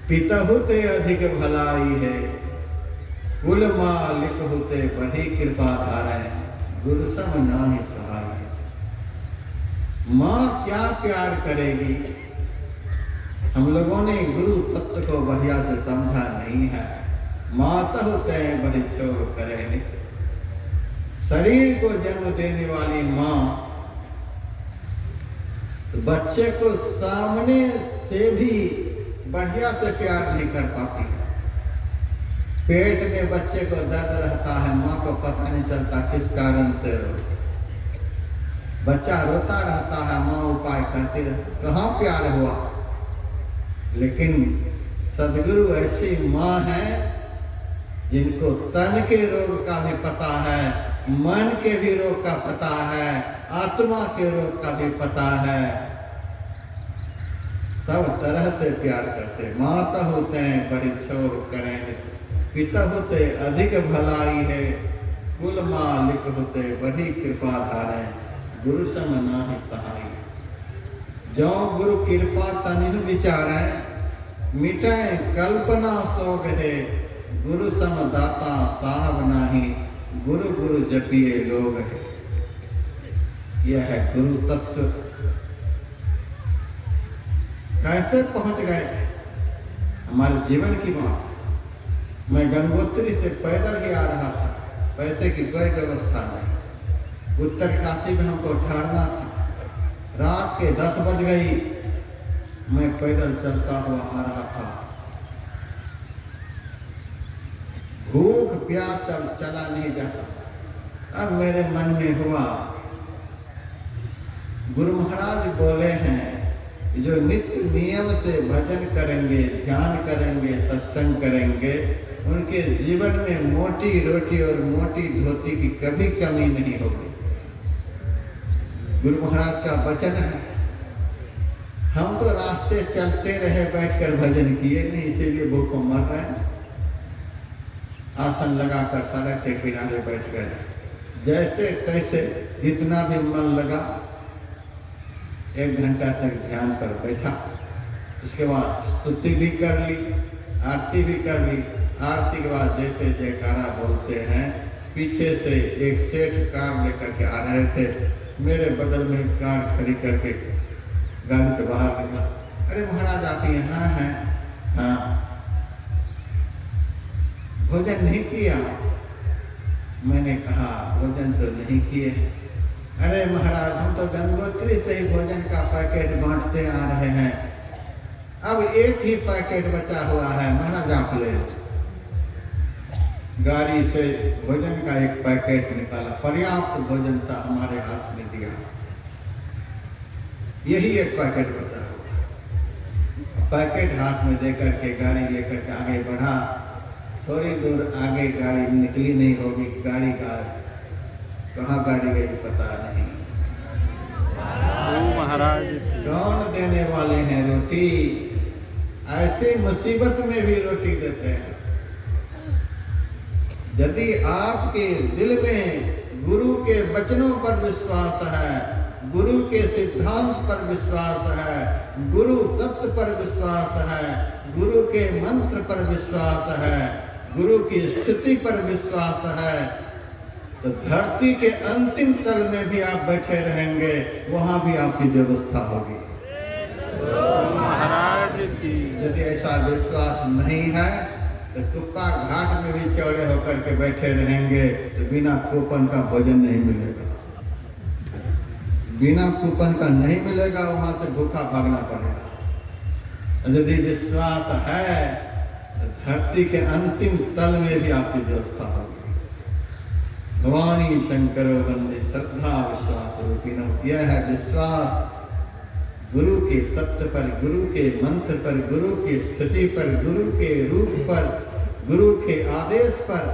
पिता होते अधिक भलाई है, कुल मालिक होते बड़ी कृपा धारे, गुरु सम नाहि सहाय। माँ क्या प्यार करेगी। हम लोगों ने गुरु तत्व को बढ़िया से समझा नहीं है। माता होते हैं बड़ी छोर करेंगे। शरीर को जन्म देने वाली माँ तो बच्चे को सामने से भी बढ़िया से प्यार नहीं कर पाती है। पेट में बच्चे को दर्द रहता है, माँ को पता नहीं चलता किस कारण से बच्चा रोता रहता है, माँ उपाय करती रहती, कहाँ प्यार हुआ। लेकिन सदगुरु ऐसी माँ है जिनको तन के रोग का भी पता है, मन के भी रोग का पता है, आत्मा के रोग का भी पता है। सब तरह से प्यार करते। माता होते हैं बड़ी छोर करेंगे, पिता होते अधिक भलाई है, कुल मालिक होते बड़ी कृपा धारे, गुरु सम नाहि सहाय। जो गुरु कृपा तनिह विचारे, मिटे कल्पना सोग है, गुरु सम दाता साहब नाही, गुरु गुरु जपिए लोग है। यह है गुरु तत्व। कैसे पहुंच गए हमारे जीवन की बात। मैं गंगोत्री से पैदल ही आ रहा था, पैसे की कोई व्यवस्था नहीं। उत्तर काशी में हमको ठहरना था। रात के 10 बज गई, मैं पैदल चलता हुआ आ रहा था। भूख प्यास अब चला नहीं जाता। अब मेरे मन में हुआ, गुरु महाराज बोले हैं जो नित्य नियम से भजन करेंगे, ध्यान करेंगे, सत्संग करेंगे, उनके जीवन में मोटी रोटी और मोटी धोती की कभी कमी नहीं होगी। गुरु महाराज का वचन है। हम तो रास्ते चलते रहे, बैठकर भजन किए नहीं, इसीलिए भूखों मर रहे हैं। आसन लगाकर सड़क के किनारे बैठ गए, जैसे तैसे जितना भी मन लगा 1 घंटा तक ध्यान पर बैठा। उसके बाद स्तुति भी कर ली, आरती भी कर ली। आरती के बाद जैसे जयकारा बोलते हैं, पीछे से एक सेठ कार लेकर के आ रहे थे। मेरे बगल में कार खड़ी करके गाड़ी से बाहर निकला। अरे महाराज आप यहाँ हैं? हाँ। भोजन नहीं किया? मैंने कहा भोजन तो नहीं किए। अरे महाराज हम तो गंगोत्री से ही भोजन का पैकेट बांटते आ रहे हैं। अब एक ही पैकेट बचा हुआ है, महाराज आप ले लो। गाड़ी से भोजन का एक पैकेट निकाला, पर्याप्त भोजन था, हमारे हाथ में दिया, यही एक पैकेट बचा हुआ। पैकेट हाथ में देकर के गाड़ी लेकर के आगे बढ़ा। थोड़ी दूर आगे गाड़ी निकली नहीं होगी, गाड़ी का कहाँ गाड़ी गई पता नहीं। प्रभु महाराज की कौन देने वाले हैं रोटी? ऐसी मुसीबत में भी रोटी देते हैं। यदि आपके दिल में गुरु के वचनों पर विश्वास है, गुरु के सिद्धांत पर विश्वास है, गुरु तत्व पर विश्वास है, गुरु के मंत्र पर विश्वास है, गुरु की स्थिति पर विश्वास है, तो धरती के अंतिम तल में भी आप बैठे रहेंगे, वहां भी आपकी व्यवस्था होगी। महाराज की यदि ऐसा विश्वास नहीं है तो टुक्का घाट में भी चौड़े होकर के बैठे रहेंगे, तो बिना कूपन का भोजन नहीं मिलेगा, बिना कूपन का नहीं मिलेगा, वहां से भूखा भागना पड़ेगा। यदि विश्वास है तो धरती के अंतिम तल में भी आपकी व्यवस्था होगी। भवानी शंकर वंदे श्रद्धा विश्वास रूपिणो। यह है विश्वास गुरु के तत्व पर, गुरु के मंत्र पर, गुरु की स्थिति पर, गुरु के रूप पर, गुरु के आदेश पर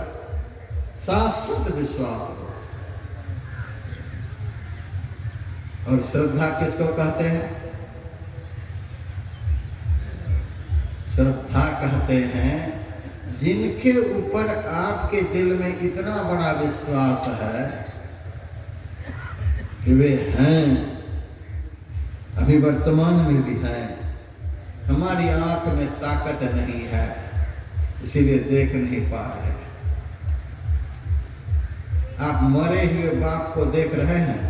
शाश्वत विश्वास हो। और श्रद्धा किसको कहते हैं? श्रद्धा कहते हैं जिनके ऊपर आपके दिल में इतना बड़ा विश्वास है कि वे हैं, अभी वर्तमान में भी हैं, हमारी आंख में ताकत नहीं है इसीलिए देख नहीं पा रहे। आप मरे हुए बाप को देख रहे हैं,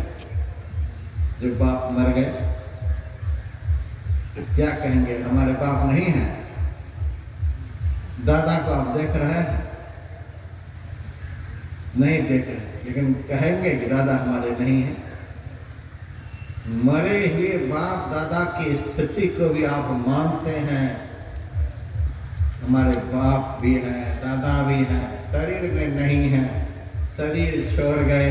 जो बाप मर गए तो क्या कहेंगे? हमारे बाप नहीं है। दादा को आप देख रहे हैं? नहीं देख रहे, लेकिन कहेंगे कि दादा हमारे नहीं है। मरे हुए बाप दादा की स्थिति को भी आप मानते हैं, हमारे बाप भी हैं, दादा भी हैं, शरीर में नहीं है, शरीर छोड़ गए।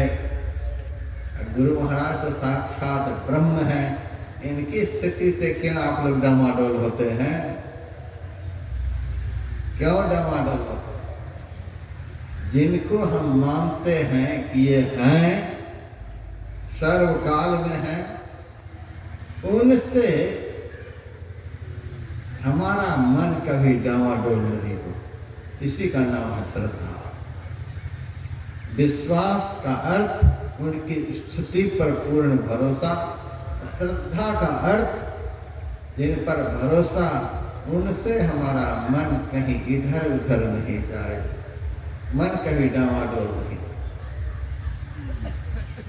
गुरु महाराज तो साक्षात ब्रह्म है, इनकी स्थिति से क्या आप लोग डामाडोल होते हैं? क्यों डामाडोल होते हैं? जिनको हम मानते हैं कि ये हैं, सर्वकाल में हैं, उनसे हमारा मन कभी डामाडोल नहीं हो। इसी का नाम है श्रद्धा। विश्वास का अर्थ उनकी स्थिति पर पूर्ण भरोसा, श्रद्धा का अर्थ जिन पर भरोसा, उनसे हमारा मन कहीं इधर उधर नहीं जाए, मन कभी डामाडोल नहीं।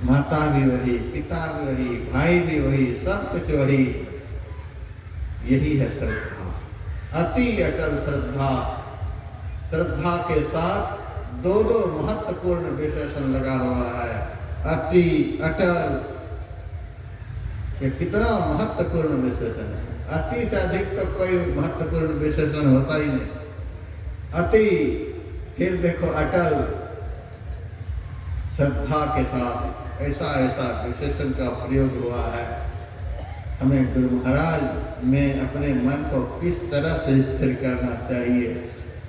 माता भी वही, पिता भी वही, भाई भी वही, सब कुछ वही। यही है श्रद्धा, अति अटल श्रद्धा। श्रद्धा के साथ दो महत्वपूर्ण विशेषण लगा हुआ है। अति अटल, ये कितना महत्वपूर्ण विशेषण है। अति से अधिक तो कोई महत्वपूर्ण विशेषण होता ही नहीं। अति, फिर देखो अटल। श्रद्धा के साथ ऐसा विशेषण का प्रयोग हुआ है। हमें गुरु महाराज में अपने मन को किस तरह से स्थिर करना चाहिए।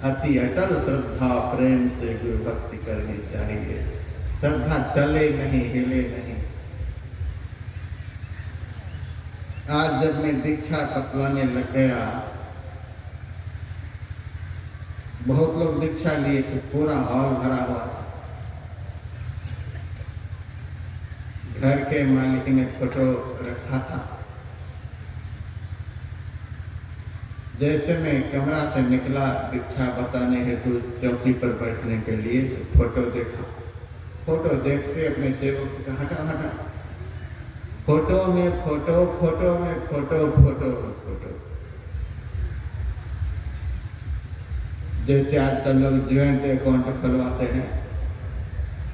अति अटल श्रद्धा प्रेम से गुरु भक्ति करनी चाहिए। श्रद्धा टले नहीं, हिले नहीं। आज जब मैं दीक्षा बतलाने लग गया, बहुत लोग दीक्षा लिए तो पूरा हॉल भरा हुआ था। घर के मालिक ने फोटो रखा था। जैसे मैं कमरा से निकला दीक्षा बताने हेतु चौकी पर बैठने के लिए, तो फोटो देखा। फोटो देखते अपने सेवक से कहा, हटा हटा, फोटो में फोटो, फोटो में फोटो, फोटो में फोटो। जैसे आजकल लोग ज्वाइंट अकाउंट खुलवाते हैं,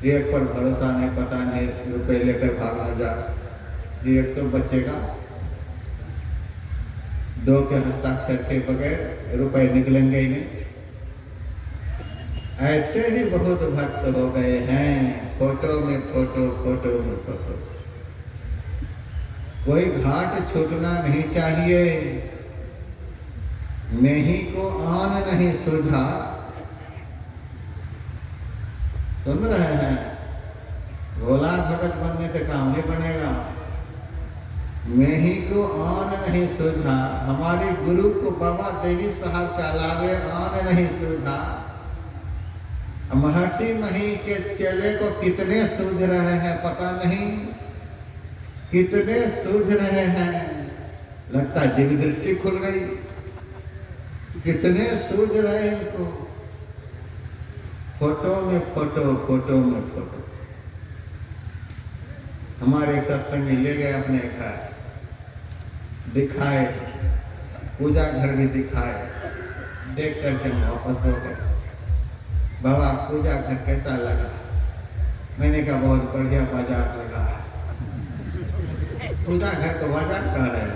एक पर भरोसा नहीं, पता नहीं रुपए लेकर भागना जा, एक तो बचेगा। दो के हस्ताक्षर के बगैर रुपए निकलेंगे ही नहीं। ऐसे ही बहुत भक्त हो गए हैं, फोटो में फोटो, फोटो में फोटो। कोई घाट छूटना नहीं चाहिए। नहीं को आन नहीं सुझा। सुन रहे हैं? भोला भगत बनने से काम नहीं बनेगा। मैं ही को आन नहीं सुझा। हमारे गुरु को बाबा देवी साहब चलावे आन नहीं सुझा। महर्षि मही के चेले को कितने सूझ रहे हैं पता नहीं, कितने सूझ रहे हैं। लगता है दिव्य दृष्टि खुल गई। कितने सूझ रहे हैं इनको। फोटो में फोटो, फोटो में फोटो। हमारे सत्संगी ले गए अपने घर, दिखाए, पूजा घर भी दिखाए। देख करके हम वापस हो गए। बाबा पूजा घर कैसा लगा? मैंने कहा बहुत बढ़िया बाजार लगा है। पूजा घर को बाजार कह रहे हैं?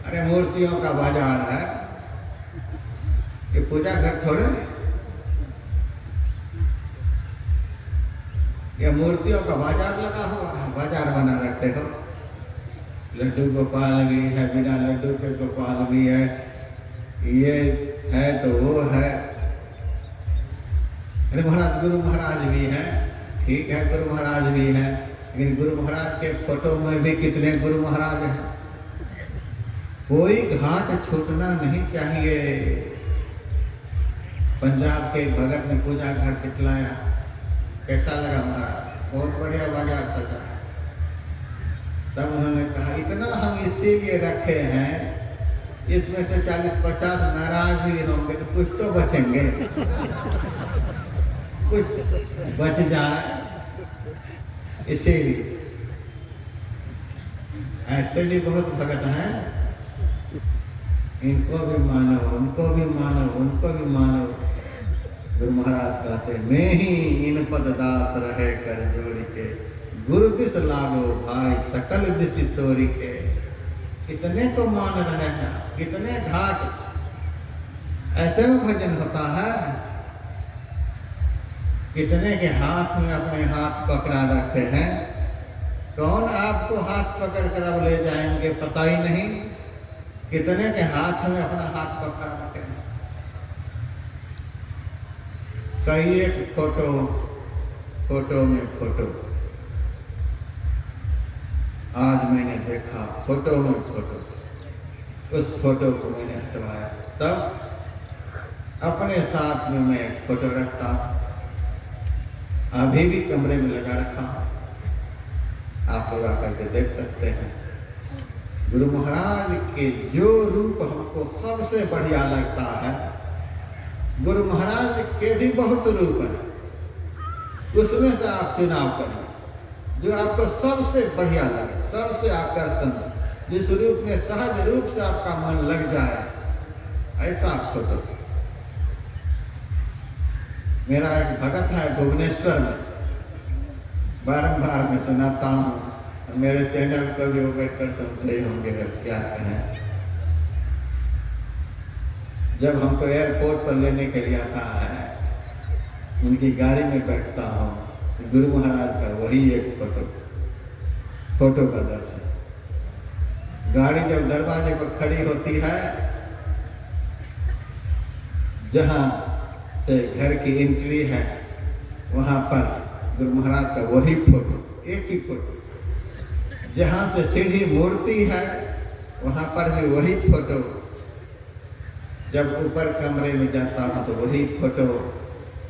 अरे मूर्तियों का बाजार है ये, पूजा घर थोड़े। ये मूर्तियों का बाजार लगा हुआ है, बाजार बना रखते हो। लड्डू गोपाल भी है, बिना लड्डू के गोपाल भी है, ये है तो वो है। अरे महाराज गुरु महाराज भी है, ठीक है गुरु महाराज भी है, लेकिन गुरु महाराज के फोटो में भी कितने गुरु महाराज हैं। कोई घाट छूटना नहीं चाहिए। पंजाब के भगत ने पूजा घर दिखलाया, कैसा लगा महाराज? बहुत बढ़िया बाजार सजा। तब उन्होंने कहा इतना हम इसीलिए रखे हैं, इसमें से 40-50 नाराज भी होंगे तो कुछ तो बचेंगे, कुछ बच जाए, इसीलिए। ऐसे भी बहुत भगत हैं, इनको भी मानो, उनको भी मानो, उनको भी मानो। गुरु महाराज कहते मैं ही इन पद दास रहे कर जोड़ी के, गुरु दिस लागो भाई सकल दिस तोरी के। कितने को मान रहे हैं, कितने घाट। ऐसे में भजन होता है। कितने के हाथ में अपने हाथ पकड़ा रखे हैं। कौन आपको हाथ पकड़ कर अब ले जाएंगे पता ही नहीं। कितने के हाथ में अपना हाथ पकड़ा रखे हैं। कई एक फोटो, फोटो में फोटो। आज मैंने देखा फोटो में फोटो, उस फोटो को मैंने हटवाया। तब अपने साथ में मैं एक फोटो रखता, अभी भी कमरे में लगा रखा, आप लोग आकर के देख सकते हैं। गुरु महाराज के जो रूप हमको सबसे बढ़िया लगता है, गुरु महाराज के भी बहुत रूप है, उसमें से आप चुनाव करें जो आपको सबसे बढ़िया लगे, सबसे आकर्षण, जिस रूप में सहज रूप से आपका मन लग जाए, ऐसा फोटो। मेरा एक भगत है भुवनेश्वर में, बारंबार मैं सुनाता हूँ, मेरे चैनल पर भी वो बैठकर सुनते ही होंगे। क्या कहें, जब हमको एयरपोर्ट पर लेने के लिए आता है, उनकी गाड़ी में बैठता हूँ, गुरु महाराज का वही एक फोटो का दर्शन। गाड़ी जब दरवाजे पर खड़ी होती है, जहाँ से घर की एंट्री है, वहाँ पर गुरु महाराज का वही फोटो, एक ही फोटो। जहाँ से सीढ़ी मूर्ति है, वहाँ पर भी वही फोटो। जब ऊपर कमरे में जाता हूँ तो वही फोटो,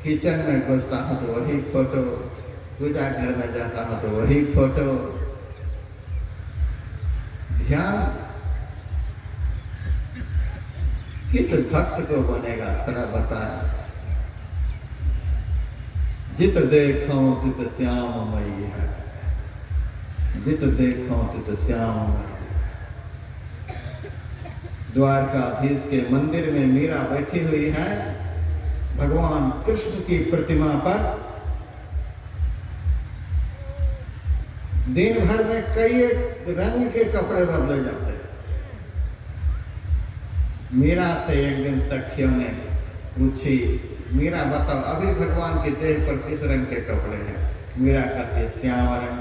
किचन में घुसता हूँ तो वही फोटो, पूजा घर में जाता हूँ तो वही फोटो। ध्यान किस भक्त को बनेगा थोड़ा बताएं। जित देखो तित श्याममयी है, जित देखो तित श्याममयी। द्वारकाधीश के मंदिर में मीरा बैठी हुई है, भगवान कृष्ण की प्रतिमा पर दिन भर में कई रंग के कपड़े बदले जाते हैं। मीरा से एक दिन सखियों ने पूछी, मीरा बताओ अभी भगवान के देह पर किस रंग के कपड़े हैं? मीरा कहती है श्याम रंग।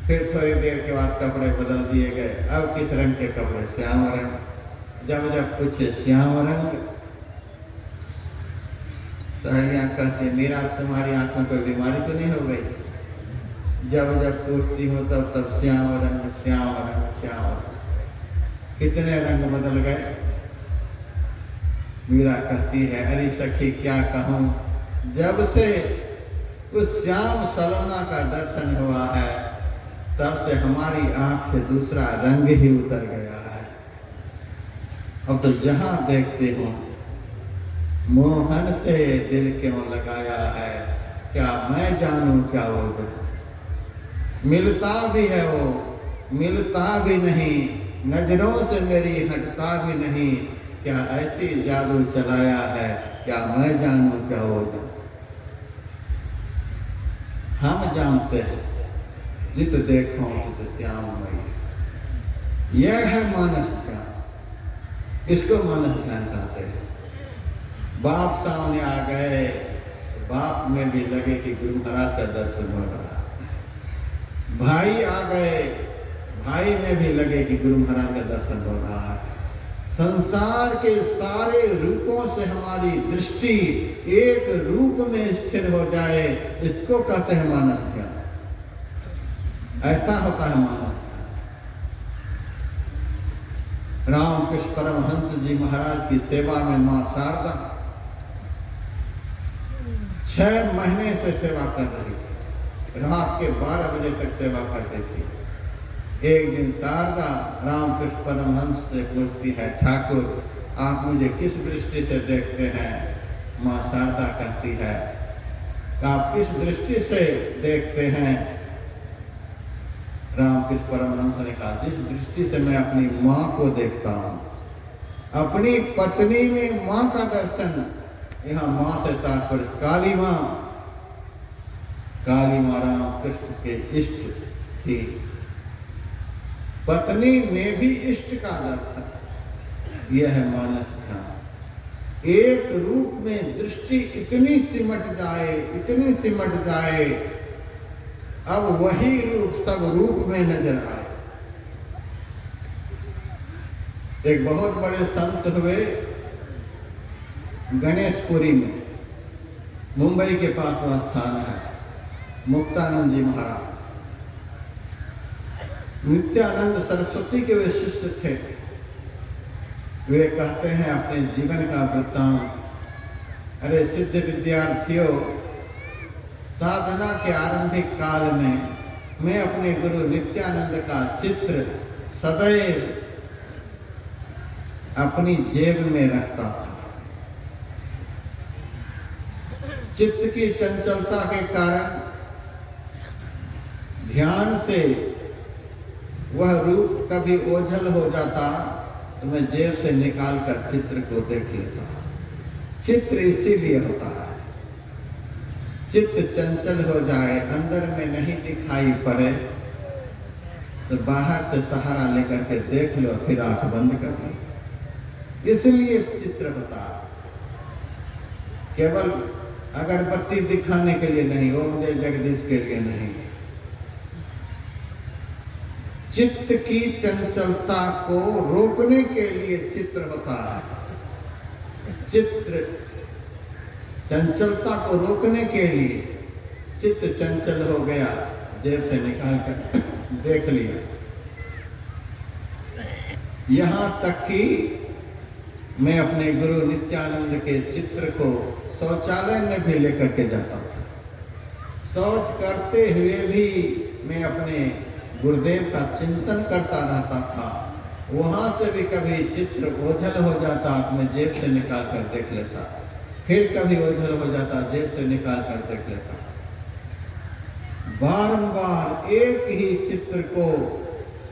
फिर थोड़ी देर के बाद कपड़े बदल दिए गए, अब किस रंग के कपड़े? श्याम रंग। जब जब पूछे श्याम रंग, सहेलियां कहती है मीरा तुम्हारी आंख में कोई बीमारी तो नहीं हो गई? जब जब पूछती हो तब तब श्याम रंग श्याम रंग श्याम रंग। कितने रंग बदल गए? मीरा कहती है अरे सखी क्या कहूँ, जब से उस श्याम सलोना का दर्शन हुआ है तब से हमारी आंख से दूसरा रंग ही उतर गया है। अब तो जहां देखते हो मोहन से दिल क्यों लगाया है, क्या मैं जानूं क्या वो मिलता भी है वो मिलता भी नहीं, नजरों से मेरी हटता भी नहीं, क्या ऐसी जादू चलाया है, क्या मैं जानूं क्या वो हम जानते हैं जित देखो जित श्याममयी। यह है मानस ज्ञान, इसको मानस ज्ञान कहते हैं। बाप सामने आ गए, बाप में भी लगे कि गुरु महाराज का दर्शन हो रहा। भाई आ गए, भाई में भी लगे कि गुरु महाराज का दर्शन हो रहा है। संसार के सारे रूपों से हमारी दृष्टि एक रूप में स्थिर हो जाए, इसको कहते हैं मानस ज्ञान। ऐसा होता है मानस। रामकृष्ण परमहंस जी महाराज की सेवा में मां शारदा 6 महीने से सेवा कर रही थी, रात के 12 बजे तक सेवा करती थी। एक दिन शारदा रामकृष्ण परमहंस से पूछती है, ठाकुर आप मुझे किस दृष्टि से देखते हैं? मां शारदा कहती है आप किस दृष्टि से देखते हैं? रामकृष्ण परमहंस ने कहा जिस दृष्टि से मैं अपनी मां को देखता हूं, अपनी पत्नी में मां का दर्शन। यहाँ मां से तात्पर्य काली मां, काली मां रामकृष्ण के इष्ट थी, पत्नी में भी इष्ट का दर्शन। यह है मानस ज्ञान। एक रूप में दृष्टि इतनी सिमट जाए, इतनी सिमट जाए, अब वही रूप सब रूप में नजर आए। एक बहुत बड़े संत हुए गणेशपुरी में, मुंबई के पास वह स्थान है, मुक्तानंद जी महाराज। नित्यानंद सरस्वती के वे शिष्य थे। वे कहते हैं अपने जीवन का वृत्तांत, अरे सिद्ध विद्यार्थियों, साधना के आरंभिक काल में मैं अपने गुरु नित्यानंद का चित्र सदैव अपनी जेब में रखता था। चित्त की चंचलता के कारण ध्यान से वह रूप कभी ओझल हो जाता तो मैं जेब से निकाल कर चित्र को देख लेता। चित्र इसीलिए होता है, चित्त चंचल हो जाए, अंदर में नहीं दिखाई पड़े तो बाहर से सहारा लेकर के देख लो, फिर आंख बंद कर लो। इसलिए चित्र होता है, केवल अगरबत्ती दिखाने के लिए नहीं, ओम जय जगदीश के लिए नहीं। चित्त की चंचलता को रोकने के लिए चित्र होता है। चित्र चंचलता को रोकने के लिए, चित्त चंचल हो गया, जेब से निकाल कर देख लिया। यहां तक कि मैं अपने गुरु नित्यानंद के चित्र को शौचालय में भी लेकर के जाता था। शौच करते हुए भी मैं अपने गुरुदेव का चिंतन करता रहता था। वहां से भी कभी चित्र ओझल हो जाता तो मैं जेब से निकाल कर देख लेता, फिर कभी ओझल हो जाता, जेब से निकाल कर देख लेता। बारंबार एक ही चित्र को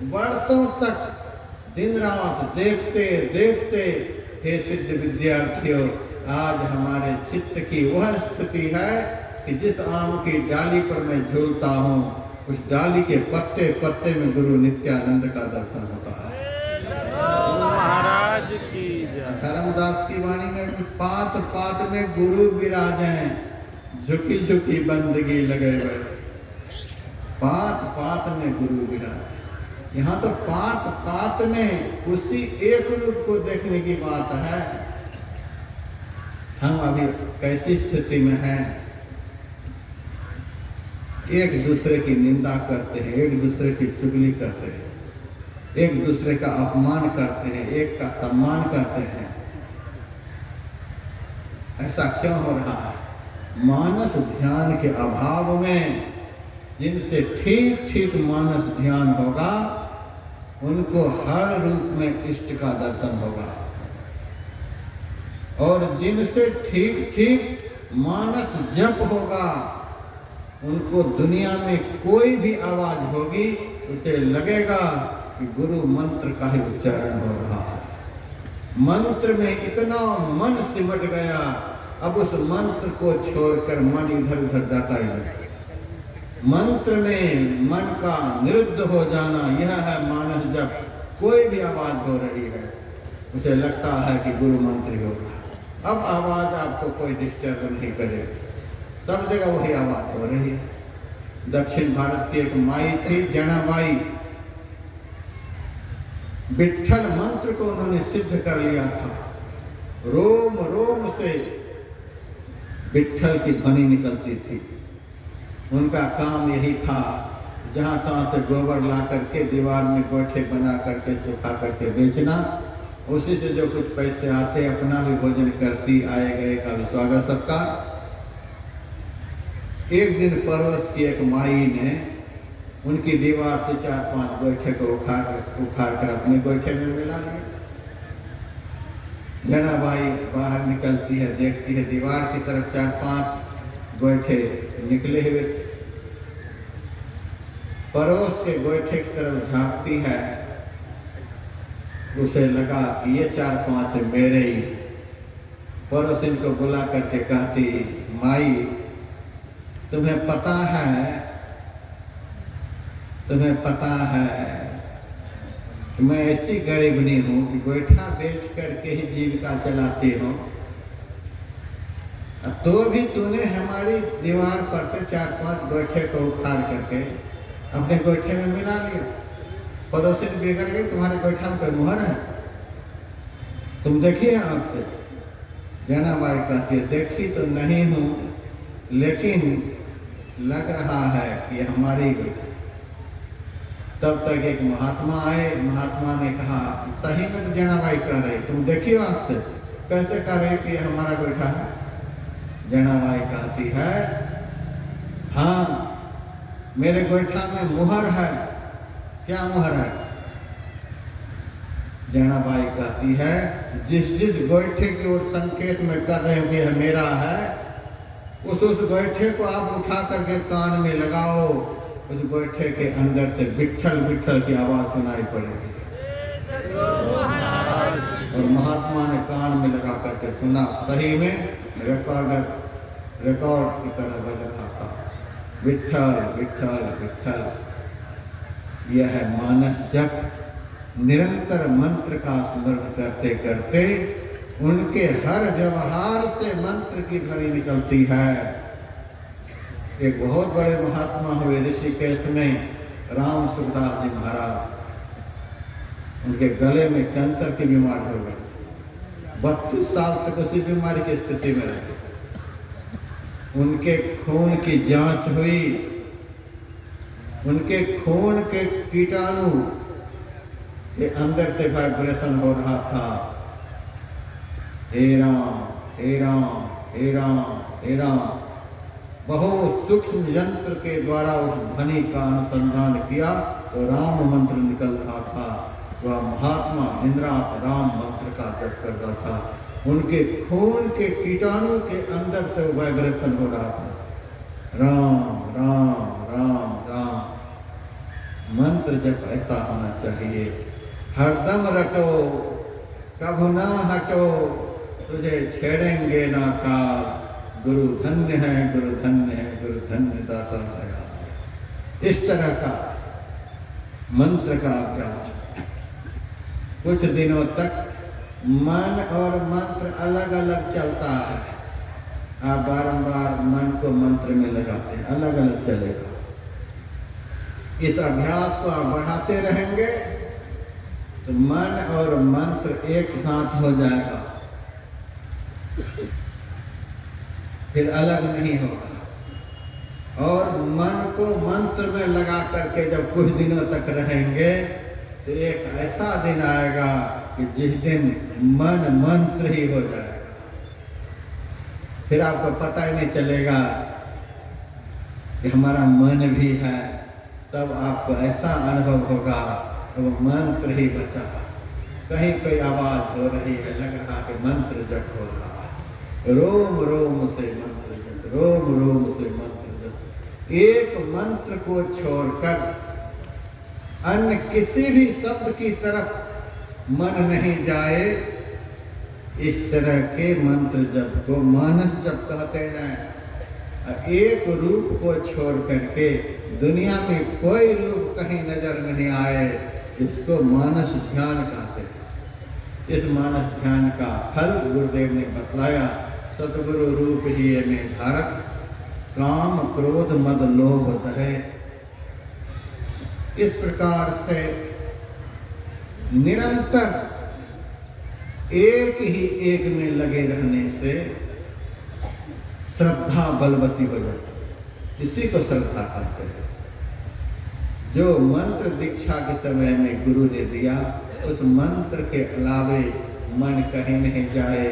वर्षों तक दिन रात देखते देखते, हे सिद्ध विद्यार्थियों, आज हमारे चित्त की वह स्थिति है कि जिस आम की डाली पर मैं झूलता हूँ, उस डाली के पत्ते पत्ते में गुरु नित्यानंद का दर्शन होता है। महाराज रामदास की वाणी में पात पात में गुरु विराजे, झुकी झुकी बंदगी लगे हुए। पात पात में गुरु विराजे। यहाँ तो पात पात में उसी एक रूप को देखने की बात है। हम अभी कैसी स्थिति में हैं? एक दूसरे की निंदा करते हैं, एक दूसरे की चुगली करते हैं, एक दूसरे का अपमान करते हैं, एक का सम्मान करते हैं। ऐसा क्यों हो रहा है? मानस ध्यान के अभाव में जिनसे ठीक ठीक मानस ध्यान होगा उनको हर रूप में इष्ट का दर्शन होगा, और जिनसे ठीक ठीक मानस जप होगा उनको दुनिया में कोई भी आवाज होगी उसे लगेगा कि गुरु मंत्र का ही उच्चारण हो रहा है। मंत्र में इतना मन सिमट गया, अब उस मंत्र को छोड़कर मन इधर उधर जाता ही नहीं। मंत्र में मन का निरुद्ध हो जाना, यह है मानस जप। कोई भी आवाज हो रही है उसे लगता है कि गुरु मंत्र ही होगा। अब आवाज आपको कोई डिस्टर्ब नहीं करेगी, सब जगह वही आवाज हो रही है। दक्षिण भारत की एक माई थी जनाबाई, विट्ठल मंत्र को उन्होंने सिद्ध कर लिया था। रोम रोम से विट्ठल की ध्वनि निकलती थी। उनका काम यही था, जहाँ तहाँ से गोबर ला करके दीवार में गोइठे बना करके सुखा करके बेचना, उसी से जो कुछ पैसे आते अपना भी भोजन करती, आए गए का भी स्वागत सत्कार। एक दिन पड़ोस की एक माई ने उनकी दीवार से 4-5 गोइठे को उखाड़ कर अपने गोइठे में मिला लिया। जनाबाई बाहर निकलती है, देखती है दीवार की तरफ 4-5 गोइठे निकले हुए। पड़ोस के गोइठे की तरफ झांकती है, उसे लगा कि ये 4-5 मेरे ही। पड़ोसिन को बुला करके कहती, माई तुम्हें पता है कि मैं ऐसी गरीबनी हूँ कि गोइठा बेच करके ही जीविका चलाती हूँ, तो भी तूने हमारी दीवार पर से 4-5 गोइठे को उखाड़ करके अपने गोइठे में मिला लिया। पड़ोसी बिगड़ गई, तुम्हारे गोइठा में कोई मुहर है? तुम देखिए आंख से। जनाबाई कहती है, देखी तो नहीं हूँ, लेकिन लग रहा है कि हमारी गोइठा। तब तक एक महात्मा आए। महात्मा ने कहा, सही में तो जनाबाई कह रही, तुम देखियो आंख से, कैसे कह रही कि हमारा गोइठा है? जनाबाई कहती है, हाँ मेरे गोइठा में मुहर है। क्या मुहर है? जनाबाई कहती है, जिस जिस गोइठे की ओर संकेत में कर रहे हो कि यह मेरा है, उस गोइठे को आप उठा करके कान में लगाओ, उस गोइठे के अंदर से विट्ठल विट्ठल की आवाज सुनाई पड़ेगी। और महात्मा ने कान में लगा करके सुना, सही में रिकॉर्ड की तरह बज रहा था, विट्ठल विट्ठल विट्ठल। यह है मानस जप। निरंतर मंत्र का स्मरण करते करते उनके हर व्यवहार से मंत्र की ध्वनि निकलती है। एक बहुत बड़े महात्मा हुए ऋषिकेश में, राम सुखदास जी महाराज। उनके गले में कैंसर की बीमारी हो गई। 32 साल तक उसी बीमारी की स्थिति में रहे। उनके खून की जांच हुई, उनके खून के कीटाणु के अंदर से वाइब्रेशन हो रहा था, हे राम हे राम हे राम हे राम। बहुत सूक्ष्म यंत्र के द्वारा उस ध्वनि का अनुसंधान किया तो राम मंत्र निकल रहा था। वह महात्मा दिन रात राम मंत्र का जप करता था। उनके खून के कीटाणु के अंदर से वाइब्रेशन हो रहा था, राम राम राम राम। मंत्र जप ऐसा होना चाहिए, हरदम रटो, कभू ना हटो, तुझे छेड़ेंगे ना काल। गुरु धन्य है, गुरु धन्य है, गुरु धन्य दाता दयाल। इस तरह का मंत्र का अभ्यास कुछ दिनों तक मन और मंत्र अलग अलग चलता है। आप बारंबार मन को मंत्र में लगाते हैं, अलग अलग चलेगा। इस अभ्यास को आप बढ़ाते रहेंगे तो मन और मंत्र एक साथ हो जाएगा, फिर अलग नहीं होगा। और मन को मंत्र में लगा करके जब कुछ दिनों तक रहेंगे तो एक ऐसा दिन आएगा कि जिस दिन मन मंत्र ही हो जाएगा। फिर आपको पता ही नहीं चलेगा कि हमारा मन भी है। तब आपको ऐसा अनुभव होगा कि वो मंत्र ही बचा। कहीं कोई आवाज हो रही है, लग रहा कि मंत्र जप हो रहा है। रोम रोम से मंत्र जप, रोम रोम से मंत्र जप। एक मंत्र को छोड़कर अन्य किसी भी शब्द की तरफ मन नहीं जाए, इस तरह के मंत्र जप को मानस जप कहते हैं। एक रूप को छोड़ करके दुनिया में कोई रूप कहीं नजर नहीं आए, इसको मानस ध्यान कहते हैं। इस मानस ध्यान का फल गुरुदेव ने बतलाया, सतगुरु रूप ही में धारक, काम क्रोध मद लोभ दहे। इस प्रकार से निरंतर एक ही एक में लगे रहने से श्रद्धा बलवती हो जाती है। इसी को श्रद्धा कहते हैं। जो मंत्र दीक्षा के समय में गुरु ने दिया, उस मंत्र के अलावे मन कहीं नहीं जाए।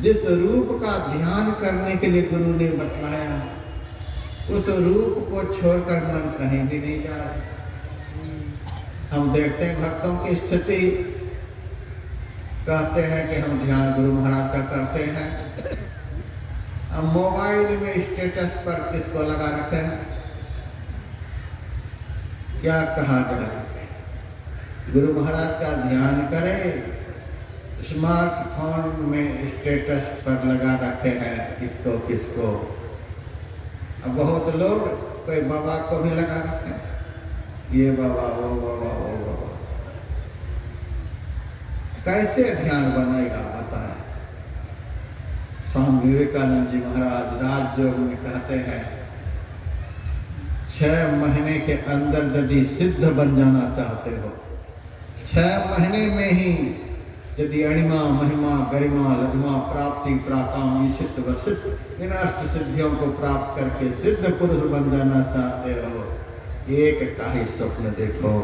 जिस रूप का ध्यान करने के लिए गुरु ने बतलाया, उस रूप को छोड़कर मन कहीं भी नहीं जाए। हम देखते हैं भक्तों की स्थिति, कहते हैं कि हम ध्यान गुरु महाराज का करते हैं। अब मोबाइल में स्टेटस पर किसको लगा रखे हैं, क्या कहा जाए? गुरु महाराज का ध्यान करें, स्मार्टफोन में स्टेटस पर लगा रखे हैं किसको किसको। अब बहुत लोग कोई बाबा को भी लगा रखे हैं, ये बाबा वो बाबा वो बाबा। कैसे ध्यान बनेगा बताएं? स्वामी विवेकानंद जी महाराज राजयोग में कहते हैं, 6 महीने के अंदर यदि सिद्ध बन जाना चाहते हो, 6 महीने में ही यदि अणिमा महिमा गरिमा लघिमा प्राप्ति प्राकाम ईशित वसित इन अष्ट सिद्धियों को प्राप्त करके सिद्ध पुरुष बन जाना चाहते हो, एक का ही स्वप्न देखो,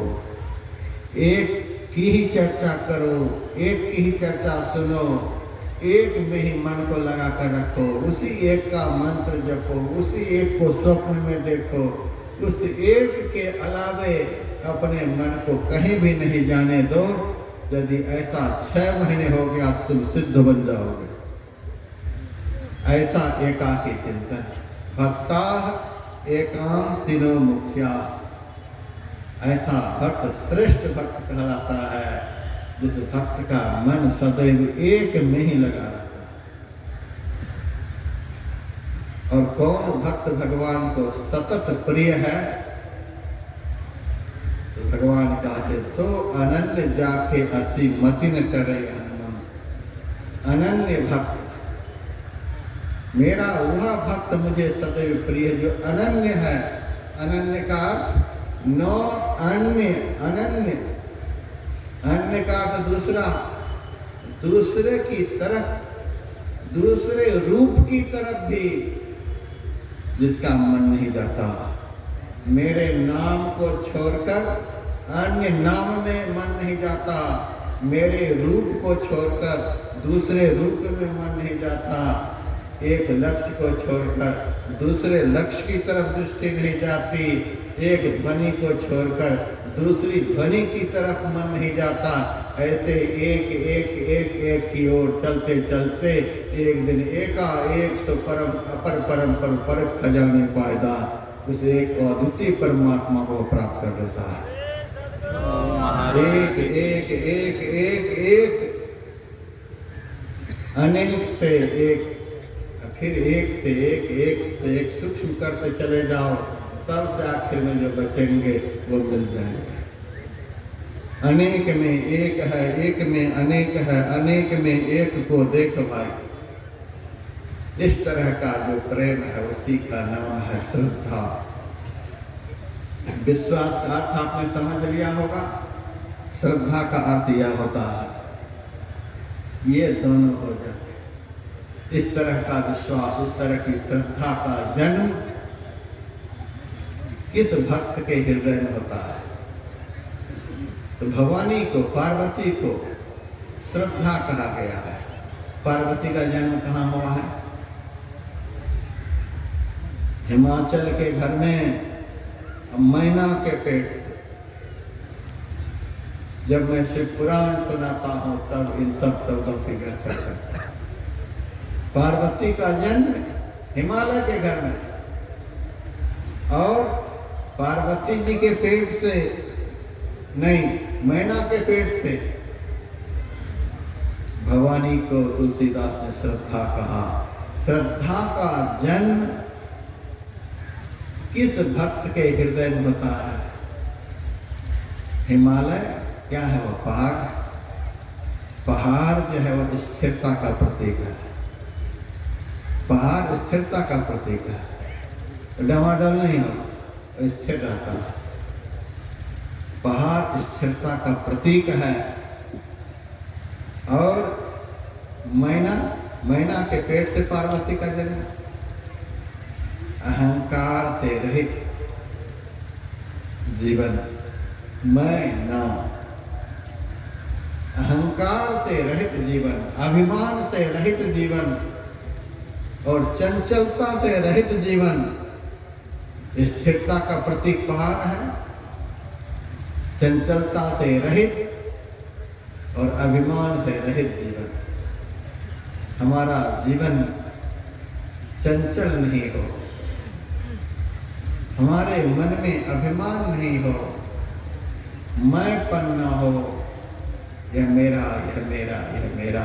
एक की ही चर्चा करो, एक की ही चर्चा सुनो, एक में ही मन को लगा कर रखो, उसी एक का मंत्र जपो, उसी एक को स्वप्न में देखो, उस एक के अलावे अपने मन को कहीं भी नहीं जाने दो। यदि ऐसा 6 महीने हो गया तुम सिद्ध बन जाओगे। ऐसा एकाकी चिंतन, भक्ता एकांतिनो मुख्या, ऐसा भक्त श्रेष्ठ भक्त कहलाता है जिस भक्त का मन सदैव एक में ही लगा रहता है। और कौन भक्त भगवान को सतत प्रिय है? तो भगवान कहते, सो अनन्य जाके असी मति न करे हनुमान। अनन्य भक्त, मेरा वह भक्त मुझे सदैव प्रिय जो अनन्य है। अनन्य का अर्थ नो अन्य, अनन्य, अन्य का अर्थ दूसरा, दूसरे की तरफ, दूसरे रूप की तरफ भी जिसका मन नहीं जाता। मेरे नाम को छोड़कर अन्य नाम में मन नहीं जाता, मेरे रूप को छोड़कर दूसरे रूप में मन नहीं जाता, एक लक्ष्य को छोड़कर दूसरे लक्ष्य की तरफ दृष्टि नहीं जाती, एक ध्वनि को छोड़कर दूसरी ध्वनि की तरफ मन नहीं जाता। ऐसे एक एक एक एक की ओर चलते चलते एक दिन एकाएक सो परम अपर परम पर पर खजाने पायदा उस एक अद्वितीय परमात्मा को प्राप्त कर देता है। एक एक एक एक एक अनेक से एक, फिर एक से एक सूक्ष्म करते चले जाओ, सबसे आखिर में जो बचेंगे वो मिल जाएंगे। अनेक में एक है, एक में अनेक है, अनेक में एक को देख भाई। इस तरह का जो प्रेम है उसी का नाम है श्रद्धा। विश्वास का अर्थ आपने समझ लिया होगा, श्रद्धा का अर्थ यह होता है ये दोनों हो जाते। इस तरह का विश्वास, इस तरह की श्रद्धा का जन्म किस भक्त के हृदय में होता है? तो भवानी को, पार्वती को श्रद्धा कहा गया है। पार्वती का जन्म कहाँ हुआ है? हिमाचल के घर में मैना के पेट। जब मैं शिव पुराण सुनाता हूं तब इन सब शब्दों की व्याख्या करता हूं। पार्वती का जन्म हिमालय के घर में, और पार्वती जी के पेट से नहीं, मैना के पेट से भवानी को तुलसीदास ने श्रद्धा कहा। श्रद्धा का जन्म किस भक्त के हृदय में होता है? हिमालय क्या है? वो पहाड़। पहाड़ जो है वो स्थिरता का प्रतीक है। पहाड़ स्थिरता का प्रतीक है, डमाडोल नहीं हो, स्थिर रहता है। पहाड़ स्थिरता का प्रतीक है। और मैना के पेट से पार्वती का जन्म। अहंकार से रहित जीवन, मैना। अहंकार से रहित जीवन, अभिमान से रहित जीवन और चंचलता से रहित जीवन। स्थिरता का प्रतीक पहाड़ है। चंचलता से रहित और अभिमान से रहित जीवन। हमारा जीवन चंचल नहीं हो, हमारे मन में अभिमान नहीं हो, मैंपन न हो, यह मेरा, यह मेरा, यह मेरा।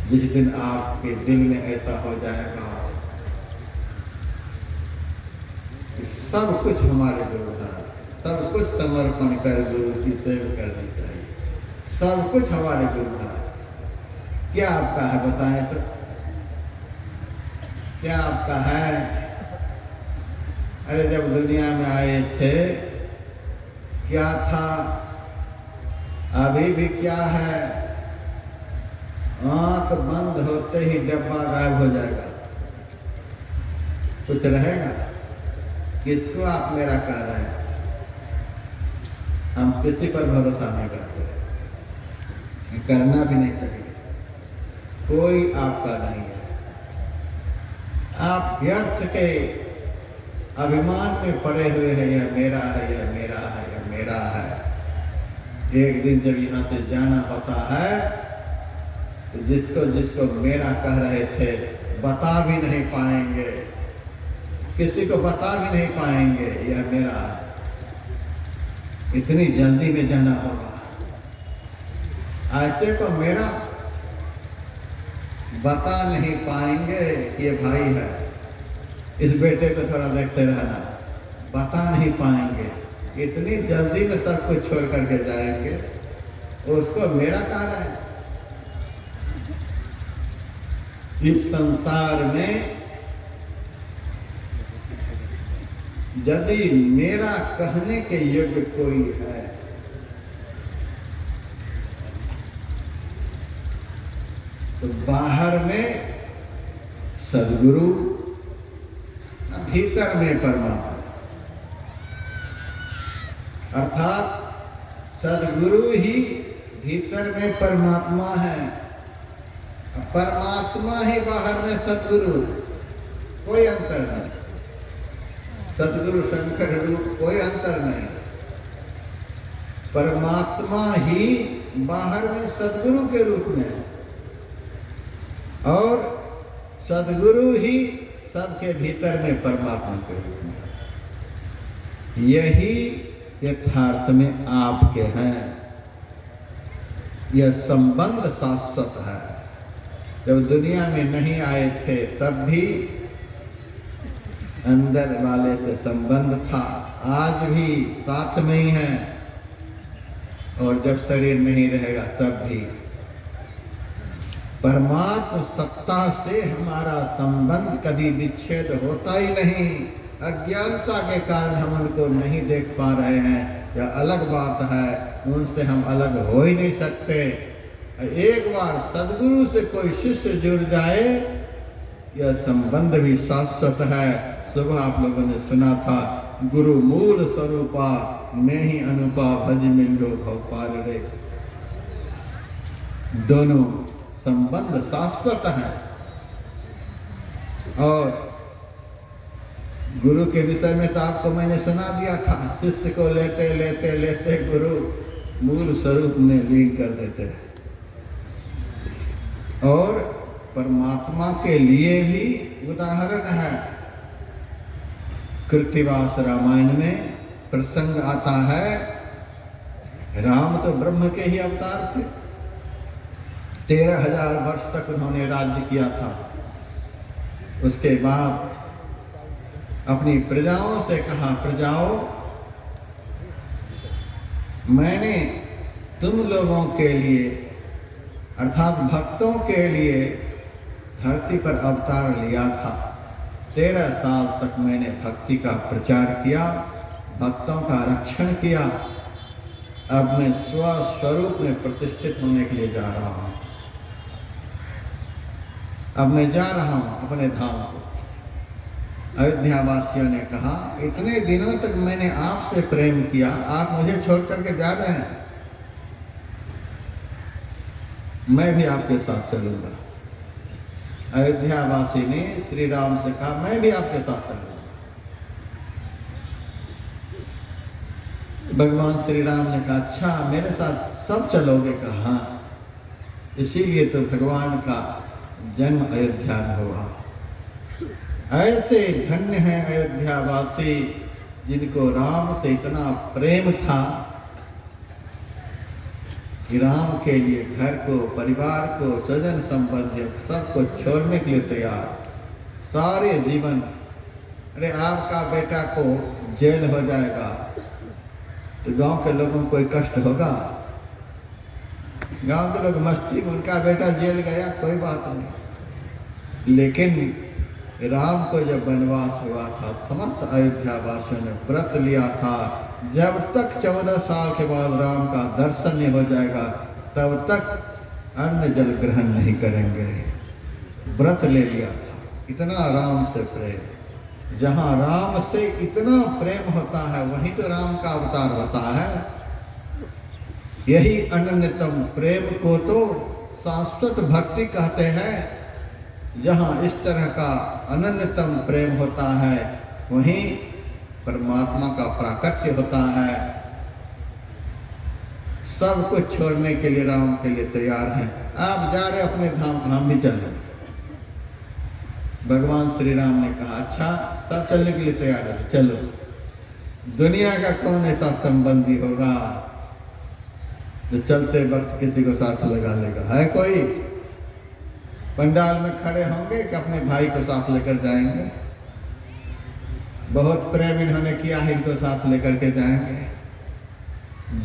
जिस दिन आपके दिल में ऐसा हो जाएगा कि सब कुछ हमारे गुरु है, सब कुछ समर्पण कर गुरु की सेवा करनी चाहिए, सब कुछ हमारे गुरु है। क्या आपका है बताएं तो? क्या आपका है? अरे जब दुनिया में आए थे क्या था, अभी भी क्या है? आंख बंद होते ही डब्बा गायब हो जाएगा, कुछ रहेगा? किसको आप मेरा कह रहे हैं? हम किसी पर भरोसा नहीं करते, करना भी नहीं चाहिए। कोई आपका नहीं है। आप व्यर्थ के अभिमान में पड़े हुए हैं, यह मेरा है, यह मेरा है, यह मेरा है। एक दिन जब यहाँ से जाना होता है तो जिसको जिसको मेरा कह रहे थे बता भी नहीं पाएंगे, किसी को बता भी नहीं पाएंगे यह मेरा है। इतनी जल्दी में जाना होगा। ऐसे को मेरा बता नहीं पाएंगे कि ये भाई है, इस बेटे को थोड़ा देखते रहना, बता नहीं पाएंगे। इतनी जल्दी में सब कुछ छोड़ करके जाएंगे, उसको मेरा कह रहा है। इस संसार में यदि मेरा कहने के योग्य कोई है तो बाहर में सद्गुरु, भीतर में परमात्मा। अर्थात सद्गुरु ही भीतर में परमात्मा है, परमात्मा ही बाहर में सद्गुरु है। कोई अंतर नहीं। सद्गुरु शंकर रूप कोई अंतर नहीं। परमात्मा ही बाहर में सद्गुरु के रूप में है और सद्गुरु ही सबके भीतर में परमात्मा के रूप में है। यही यथार्थ में आपके हैं। यह संबंध शाश्वत है। जब दुनिया में नहीं आए थे तब भी अंदर वाले से संबंध था, आज भी साथ में ही है। और जब शरीर नहीं रहेगा तब भी। परमात्मा सत्ता से हमारा संबंध कभी विच्छेद होता ही नहीं। अज्ञानता के कारण हम उनको नहीं देख पा रहे हैं, यह अलग बात है, उनसे हम अलग हो ही नहीं सकते। एक बार सद्गुरु से कोई शिष्य जुड़ जाए, यह संबंध भी शाश्वत है। सुबह आप लोगों ने सुना था, गुरु मूल स्वरूपा में ही अनुपा भज मिलो भव पार रे। दोनों संबंध शाश्वत है। और गुरु के विषय में तो आपको मैंने सुना दिया था, शिष्य को लेते लेते लेते गुरु मूल स्वरूप में लीन कर देते हैं। और परमात्मा के लिए भी उदाहरण है। कृत्तिवास रामायण में प्रसंग आता है, राम तो ब्रह्म के ही अवतार थे। 13,000 वर्ष तक उन्होंने राज्य किया था। उसके बाद अपनी प्रजाओं से कहा, प्रजाओं, मैंने तुम लोगों के लिए अर्थात भक्तों के लिए धरती पर अवतार लिया था। 13 साल तक मैंने भक्ति का प्रचार किया, भक्तों का रक्षण किया। अब मैं स्वस्वरूप में प्रतिष्ठित होने के लिए जा रहा हूं। अब मैं जा रहा हूं अपने धाम को। अयोध्या वासियों ने कहा, इतने दिनों तक मैंने आपसे प्रेम किया, आप मुझे छोड़ करके जा रहे हैं। मैं भी आपके साथ चलूंगा। अयोध्या वासी ने श्री राम से कहा, मैं भी आपके साथ चलूंगा। भगवान श्री राम ने कहा, अच्छा मेरे साथ सब चलोगे? कहा हाँ, इसीलिए तो भगवान का जन्म अयोध्या में हुआ। ऐसे धन्य हैं अयोध्या वासी जिनको राम से इतना प्रेम था कि राम के लिए घर को, परिवार को, स्वजन संबंधियों सबको छोड़ने के लिए तैयार, सारे जीवन। अरे आपका बेटा को जेल हो जाएगा तो गांव के लोगों को कोई कष्ट होगा? गांव के लोग मस्ती में, उनका बेटा जेल गया कोई बात नहीं। लेकिन राम को जब वनवास हुआ था, समस्त अयोध्या वासियों ने व्रत लिया था, जब तक 14 साल के बाद राम का दर्शन नहीं हो जाएगा तब तक अन्न जल ग्रहण नहीं करेंगे। व्रत ले लिया था। इतना राम से प्रेम, जहाँ राम से इतना प्रेम होता है वहीं तो राम का अवतार होता है। यही अनन्यतम प्रेम को तो शाश्वत भक्ति कहते हैं। जहाँ इस तरह का अनन्यतम प्रेम होता है वहीं परमात्मा का प्राकट्य होता है। सब कुछ छोड़ने के लिए राम के लिए तैयार हैं। आप जा रहे अपने धाम, हम भी चल रहे। भगवान श्री राम ने कहा, अच्छा सब चलने के लिए तैयार है, चलो। दुनिया का कौन ऐसा संबंधी होगा जो चलते वक्त किसी को साथ लगा लेगा? है कोई? पंडाल में खड़े होंगे कि अपने भाई को साथ लेकर जाएंगे? बहुत प्रेम इन्होंने किया है, इनको साथ लेकर के जाएंगे।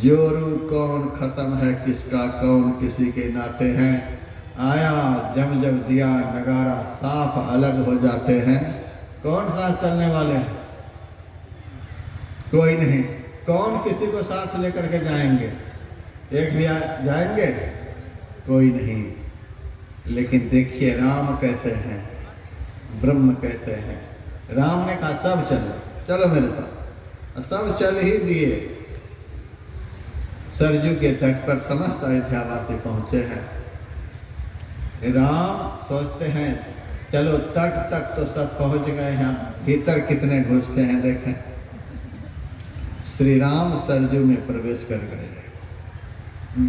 जोरू कौन खसम है किसका, कौन किसी के नाते हैं। आया जम जब दिया नगारा, साफ अलग हो जाते हैं। कौन साथ चलने वाले हैं? कोई नहीं। कौन किसी को साथ लेकर के जाएंगे? एक भी जाएंगे? कोई नहीं। लेकिन देखिए राम कैसे हैं, ब्रह्म कैसे हैं। राम ने कहा सब चलो, चलो मेरे साथ। सब चल ही दिए। सरजू के तट पर समस्त अयोध्यावासी पहुंचे हैं। राम सोचते हैं चलो तट तक तो सब पहुंच गए हैं, भीतर कितने घुसते हैं देखें। श्री राम सरजू में प्रवेश कर गए।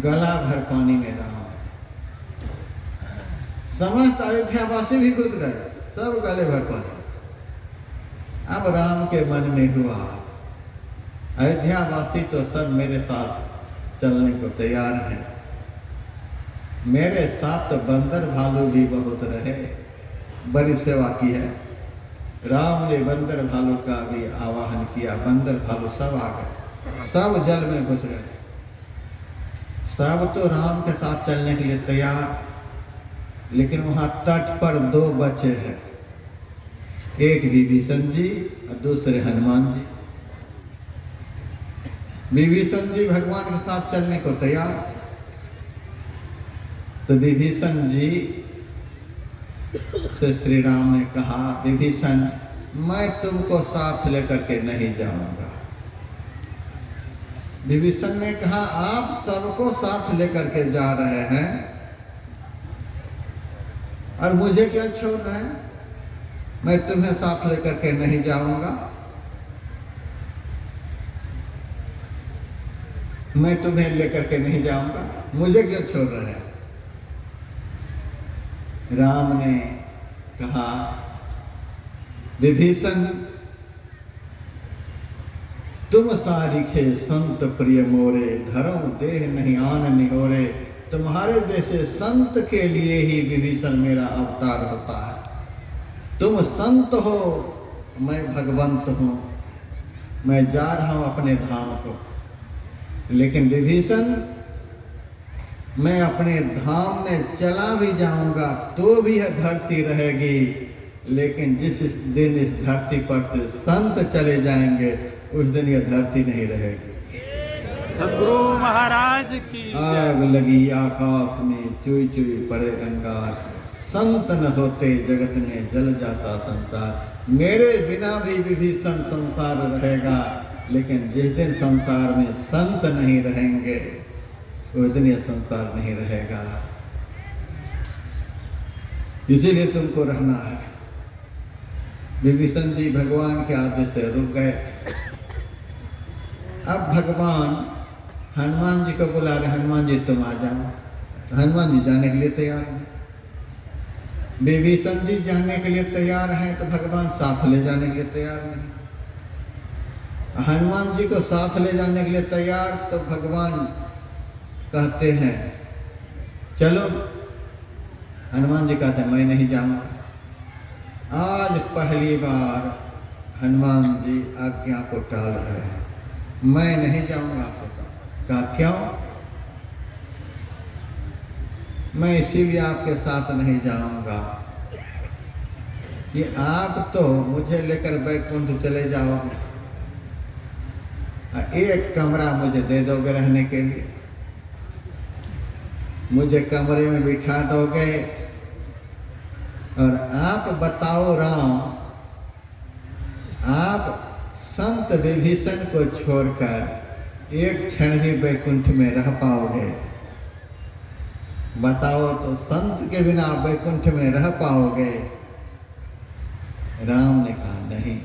गला भर पानी में राम, समस्त अयोध्यावासी भी घुस गए, सब गले भर पानी। अब राम के मन में हुआ, अयोध्यावासी तो सब मेरे साथ चलने को तैयार हैं। मेरे साथ तो बंदर भालू भी बहुत रहे, बड़ी सेवा की है। राम ने बंदर भालू का भी आवाहन किया, बंदर भालू सब आ गए, सब जल में घुस गए। सब तो राम के साथ चलने के लिए तैयार, लेकिन वहां तट पर दो बचे हैं, एक विभीषण जी और दूसरे हनुमान जी। विभीषण जी भगवान के साथ चलने को तैयार, तो विभीषण जी से श्री राम ने कहा, विभीषण मैं तुमको साथ लेकर के नहीं जाऊंगा। विभीषण ने कहा, आप सबको साथ लेकर के जा रहे हैं और मुझे क्या छोड़ रहे हैं? मैं तुम्हें साथ लेकर के नहीं जाऊंगा, मैं तुम्हें लेकर के नहीं जाऊंगा, मुझे क्यों छोड़ रहे हैं? राम ने कहा, विभीषण तुम सारिखे संत प्रिय मोरे, धरो देह नहीं आन निहोरे। तुम्हारे जैसे संत के लिए ही विभीषण मेरा अवतार होता है। तुम संत हो, मैं भगवंत हूँ, मैं जा रहा हूँ अपने धाम को। लेकिन विभीषण मैं अपने धाम में चला भी जाऊंगा तो भी यह धरती रहेगी, लेकिन जिस दिन इस धरती पर से संत चले जाएंगे उस दिन यह धरती नहीं रहेगी। सदगुरु महाराज की आग लगी आकाश में, चुई चुई पड़े अंगार, संत न होते जगत में जल जाता संसार। मेरे बिना भी विभीषण संसार रहेगा, लेकिन जिस दिन संसार में संत नहीं रहेंगे उस दिन यह संसार नहीं रहेगा। इसीलिए तुमको रहना है। विभीषण जी भगवान के आदेश से रुक गए। अब भगवान हनुमान जी को बुला रहे, हनुमान जी तुम आ जाओ। हनुमान जी जाने के लिए तैयार हैं। विभीषण जी जाने के लिए तैयार हैं तो भगवान साथ ले जाने के लिए तैयार नहीं। हनुमान जी को साथ ले जाने के लिए तैयार, तो भगवान कहते हैं चलो। हनुमान जी कहते हैं मैं नहीं जाऊंगा। आज पहली बार हनुमान जी आज्ञा को टाल रहे हैं, मैं नहीं जाऊंगा आपके साथ। कहा क्यों? मैं इसीलिए आपके साथ नहीं जाऊंगा कि आप तो मुझे लेकर बैकुंठ चले जाओगे, एक कमरा मुझे दे दोगे रहने के लिए, मुझे कमरे में बिठा दोगे और आप बताओ राम, आप संत विभीषण को छोड़कर एक क्षण भी बैकुंठ में रह पाओगे? बताओ तो संत के बिना बैकुंठ में रह पाओगे? राम ने कहा नहीं।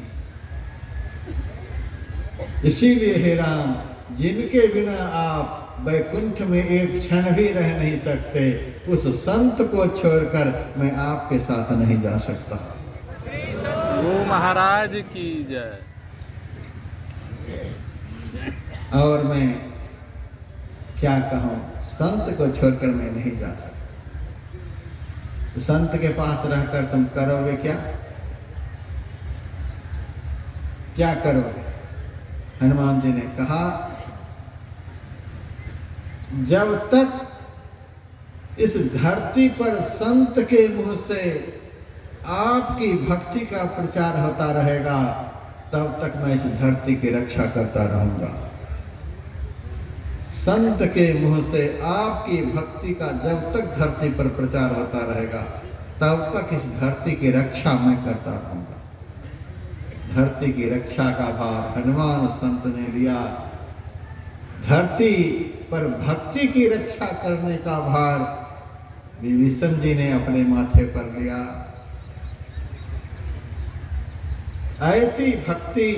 इसीलिए हे राम, जिनके बिना आप बैकुंठ में एक क्षण भी रह नहीं सकते, उस संत को छोड़कर मैं आपके साथ नहीं जा सकता। गुरु महाराज की जय। और मैं क्या कहूँ, संत को छोड़कर मैं नहीं जा सकता। संत के पास रहकर तुम करोगे क्या? क्या करोगे? हनुमान जी ने कहा, जब तक इस धरती पर संत के मुंह से आपकी भक्ति का प्रचार होता रहेगा, तब तक मैं इस धरती की रक्षा करता रहूंगा। संत के मुंह से आपकी भक्ति का जब तक धरती पर प्रचार होता रहेगा, तब तक इस धरती की रक्षा मैं करता रहूंगा। धरती की रक्षा का भार हनुमान संत ने लिया। धरती पर भक्ति की रक्षा करने का भार विभीषण जी ने अपने माथे पर लिया। ऐसी भक्ति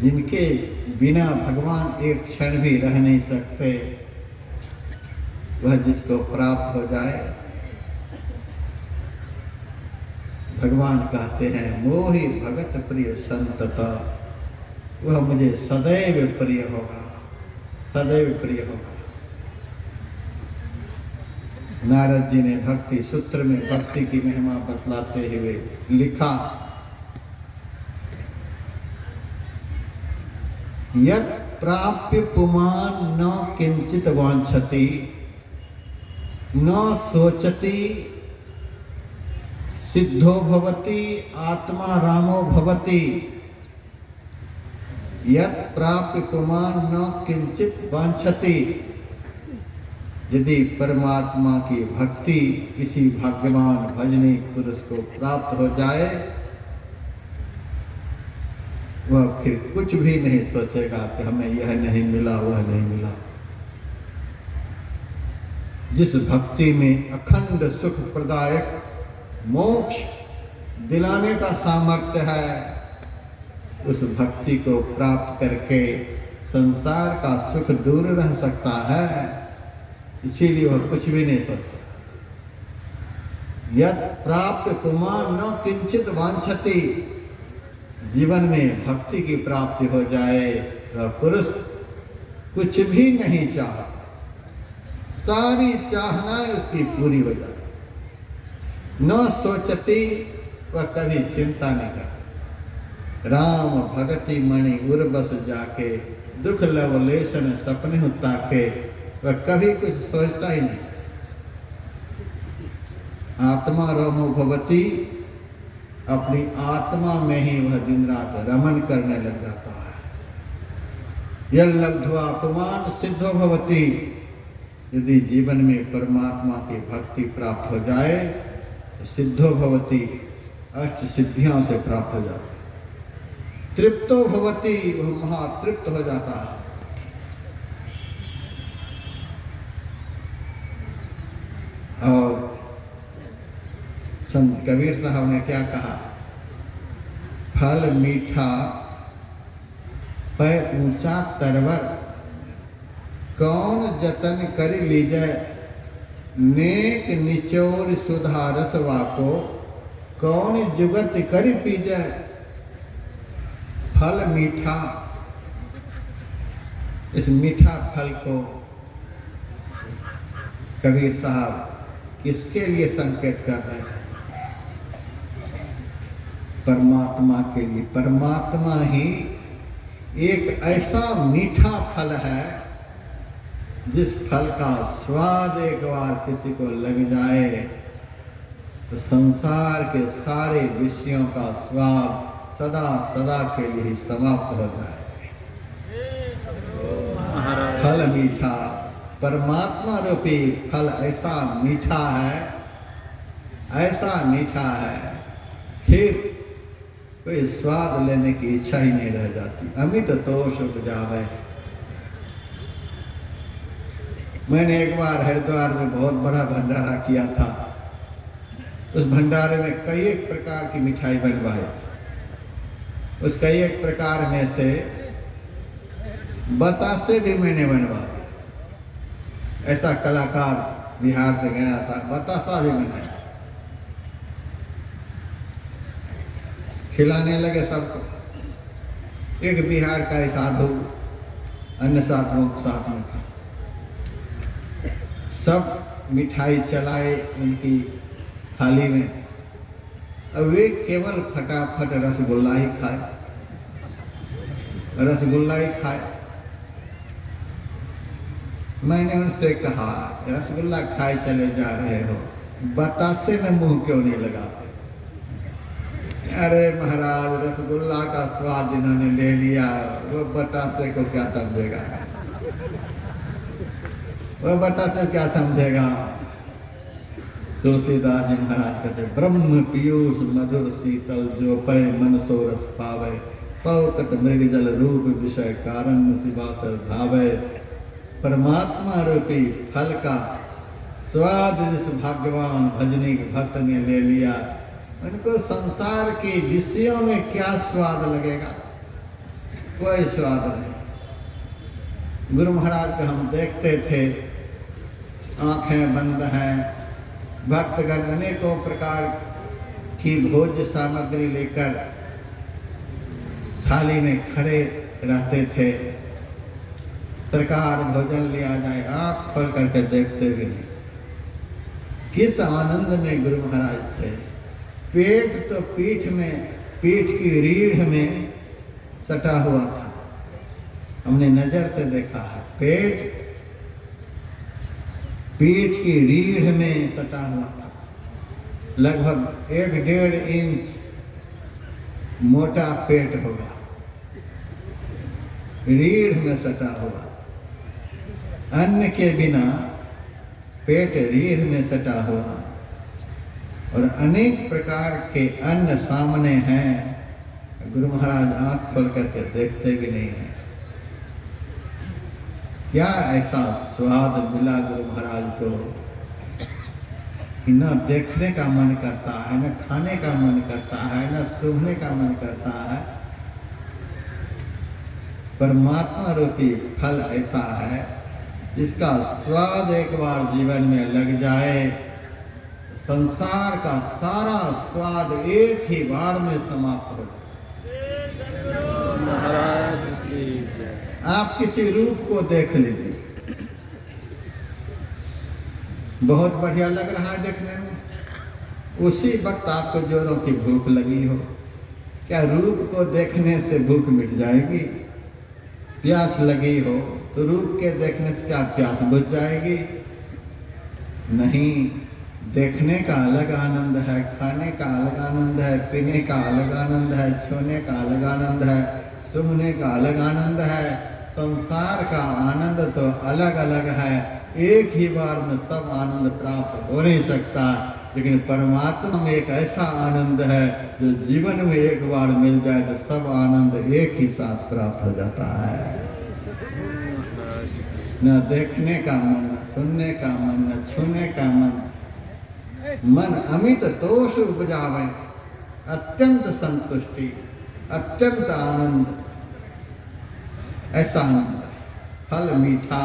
जिनके बिना भगवान एक क्षण भी रह नहीं सकते, वह जिसको प्राप्त हो जाए, भगवान कहते हैं मोहि भगत प्रिय संतता, वह मुझे सदैव प्रिय होगा, सदैव प्रिय होगा। नारद जी ने भक्ति सूत्र में भक्ति की महिमा बतलाते हुए लिखा, यत् प्राप्य पुमान न किंचित वांछति न सोचति सिद्धो भवति आत्मा रामो भवति। यत् प्राप्य पुमान न किंचित वांछति। यदि परमात्मा की भक्ति किसी भाग्यवान भजनी पुरुष को प्राप्त हो जाए, वह फिर कुछ भी नहीं सोचेगा कि हमें यह नहीं मिला, वह नहीं मिला। जिस भक्ति में अखंड सुख प्रदायक मोक्ष दिलाने का सामर्थ्य है, उस भक्ति को प्राप्त करके संसार का सुख दूर रह सकता है। इसीलिए वह कुछ भी नहीं सोचता। यत् प्राप्त पुमान न किंचित वांछति। जीवन में भक्ति की प्राप्ति हो जाए, वह पुरुष कुछ भी नहीं चाहता। सारी चाहनाएं उसकी पूरी हो जाए। न सोचती, वह कभी चिंता नहीं करता। राम भगति मणि उर्बस जाके, दुख लवलेशन सपने होता के, वह कभी कुछ सोचता ही नहीं। आत्मा रोमो भवती। अपनी आत्मा में ही वह दिन रात रमन करने लग जाता है। यह लब्ध्वा पुमान सिद्धो भवती। यदि जीवन में परमात्मा की भक्ति प्राप्त हो जाए तो सिद्धो भवती, अष्ट सिद्धियों से प्राप्त हो जाती। तृप्तो भवती, वह महातृप्त हो जाता है। और संत कबीर साहब ने क्या कहा? फल मीठा पै ऊंचा तरवर, कौन जतन कर लीजै, नेक निचोर सुधा रसवा को, कौन जुगत कर पीजै। फल मीठा, इस मीठा फल को कबीर साहब किसके लिए संकेत कर रहे हैं? परमात्मा के लिए। परमात्मा ही एक ऐसा मीठा फल है, जिस फल का स्वाद एक बार किसी को लग जाए तो संसार के सारे विषयों का स्वाद सदा सदा के लिए समाप्त हो जाए। फल मीठा, परमात्मा रूपी फल ऐसा मीठा है, ऐसा मीठा है, फिर कोई स्वाद लेने की इच्छा ही नहीं रह जाती। अमित तोष उपजावे। मैंने एक बार हरिद्वार में बहुत बड़ा भंडारा किया था। उस भंडारे में कई एक प्रकार की मिठाई बनवाई। उस कई एक प्रकार में से बतासे भी मैंने बनवाए। ऐसा कलाकार बिहार से गया था, बतासा भी बनाया। खिलाने लगे सबको। एक बिहार का ही साधु अन्य साधुओं के साथ में था। सब मिठाई चलाए उनकी थाली में, और वे केवल फटाफट रसगुल्ला ही खाए, रसगुल्ला ही खाए। मैंने उनसे कहा, रसगुल्ला खाए चले जा रहे हो, बतासे में मुंह क्यों नहीं लगाते? अरे महाराज, रसगुल्ला का स्वाद जिन्होंने ले लिया, वो बतासे को क्या समझेगा? वो बतासे क्या समझेगा? तुलसीदास जी महाराज कहते, ब्रह्म पीयूष मधुर शीतल, जो पै मन सो रस पावे, पौकत मृग जल रूप विषय कारण शिवासर धावे। परमात्मा रूपी फल का स्वाद जिस भाग्यवान भजनी भक्त ने ले लिया, उनको संसार के विषयों में क्या स्वाद लगेगा? कोई स्वाद नहीं। गुरु महाराज को हम देखते थे, आंखें बंद हैं, भक्तगण अनेकों प्रकार की भोज्य सामग्री लेकर थाली में खड़े रहते थे। सरकार भोजन लिया जाए, आँख खोल करके देखते भी नहीं। किस आनंद में गुरु महाराज थे। पेट तो पीठ में, पीठ की रीढ़ में सटा हुआ था, हमने नजर से देखा है, पीठ की रीढ़ में सटा हुआ था, लगभग 1-1.5 इंच मोटा पेट होगा, रीढ़ में सटा हुआ। अन्न के बिना पेट रीढ़ में सटा हुआ और अनेक प्रकार के अन्न सामने हैं, गुरु महाराज आंख खोल करके देखते भी नहीं है। क्या ऐसा स्वाद मिला गुरु महाराज को, न देखने का मन करता है, न खाने का मन करता है, न सूंघने का मन करता है। परमात्मा रूपी फल ऐसा है जिसका स्वाद एक बार जीवन में लग जाए, संसार का सारा स्वाद एक ही बार में समाप्त हो जाए। महाराज की जय। आप किसी रूप को देख लीजिए, बहुत बढ़िया लग रहा है देखने में, उसी वक्त आपको जोरों की भूख लगी हो। क्या रूप को देखने से भूख मिट जाएगी? प्यास लगी हो तो रूप के देखने से क्या प्यास बुझ जाएगी? नहीं, देखने का अलग आनंद है, खाने का अलग आनंद है, पीने का अलग आनंद है, छूने का अलग आनंद है, सूंघने का अलग आनंद है। संसार का आनंद तो अलग अलग है, एक ही बार में सब आनंद प्राप्त हो नहीं सकता, लेकिन परमात्मा में एक ऐसा आनंद है जो जीवन में एक बार मिल जाए तो सब आनंद एक ही साथ प्राप्त हो जाता है। न देखने का मन, न सुनने का मन, न छूने का मन, मन अमित तोष उपजावे, अत्यंत संतुष्टि, अत्यंत आनंद, ऐसा आनंद। फल मीठा,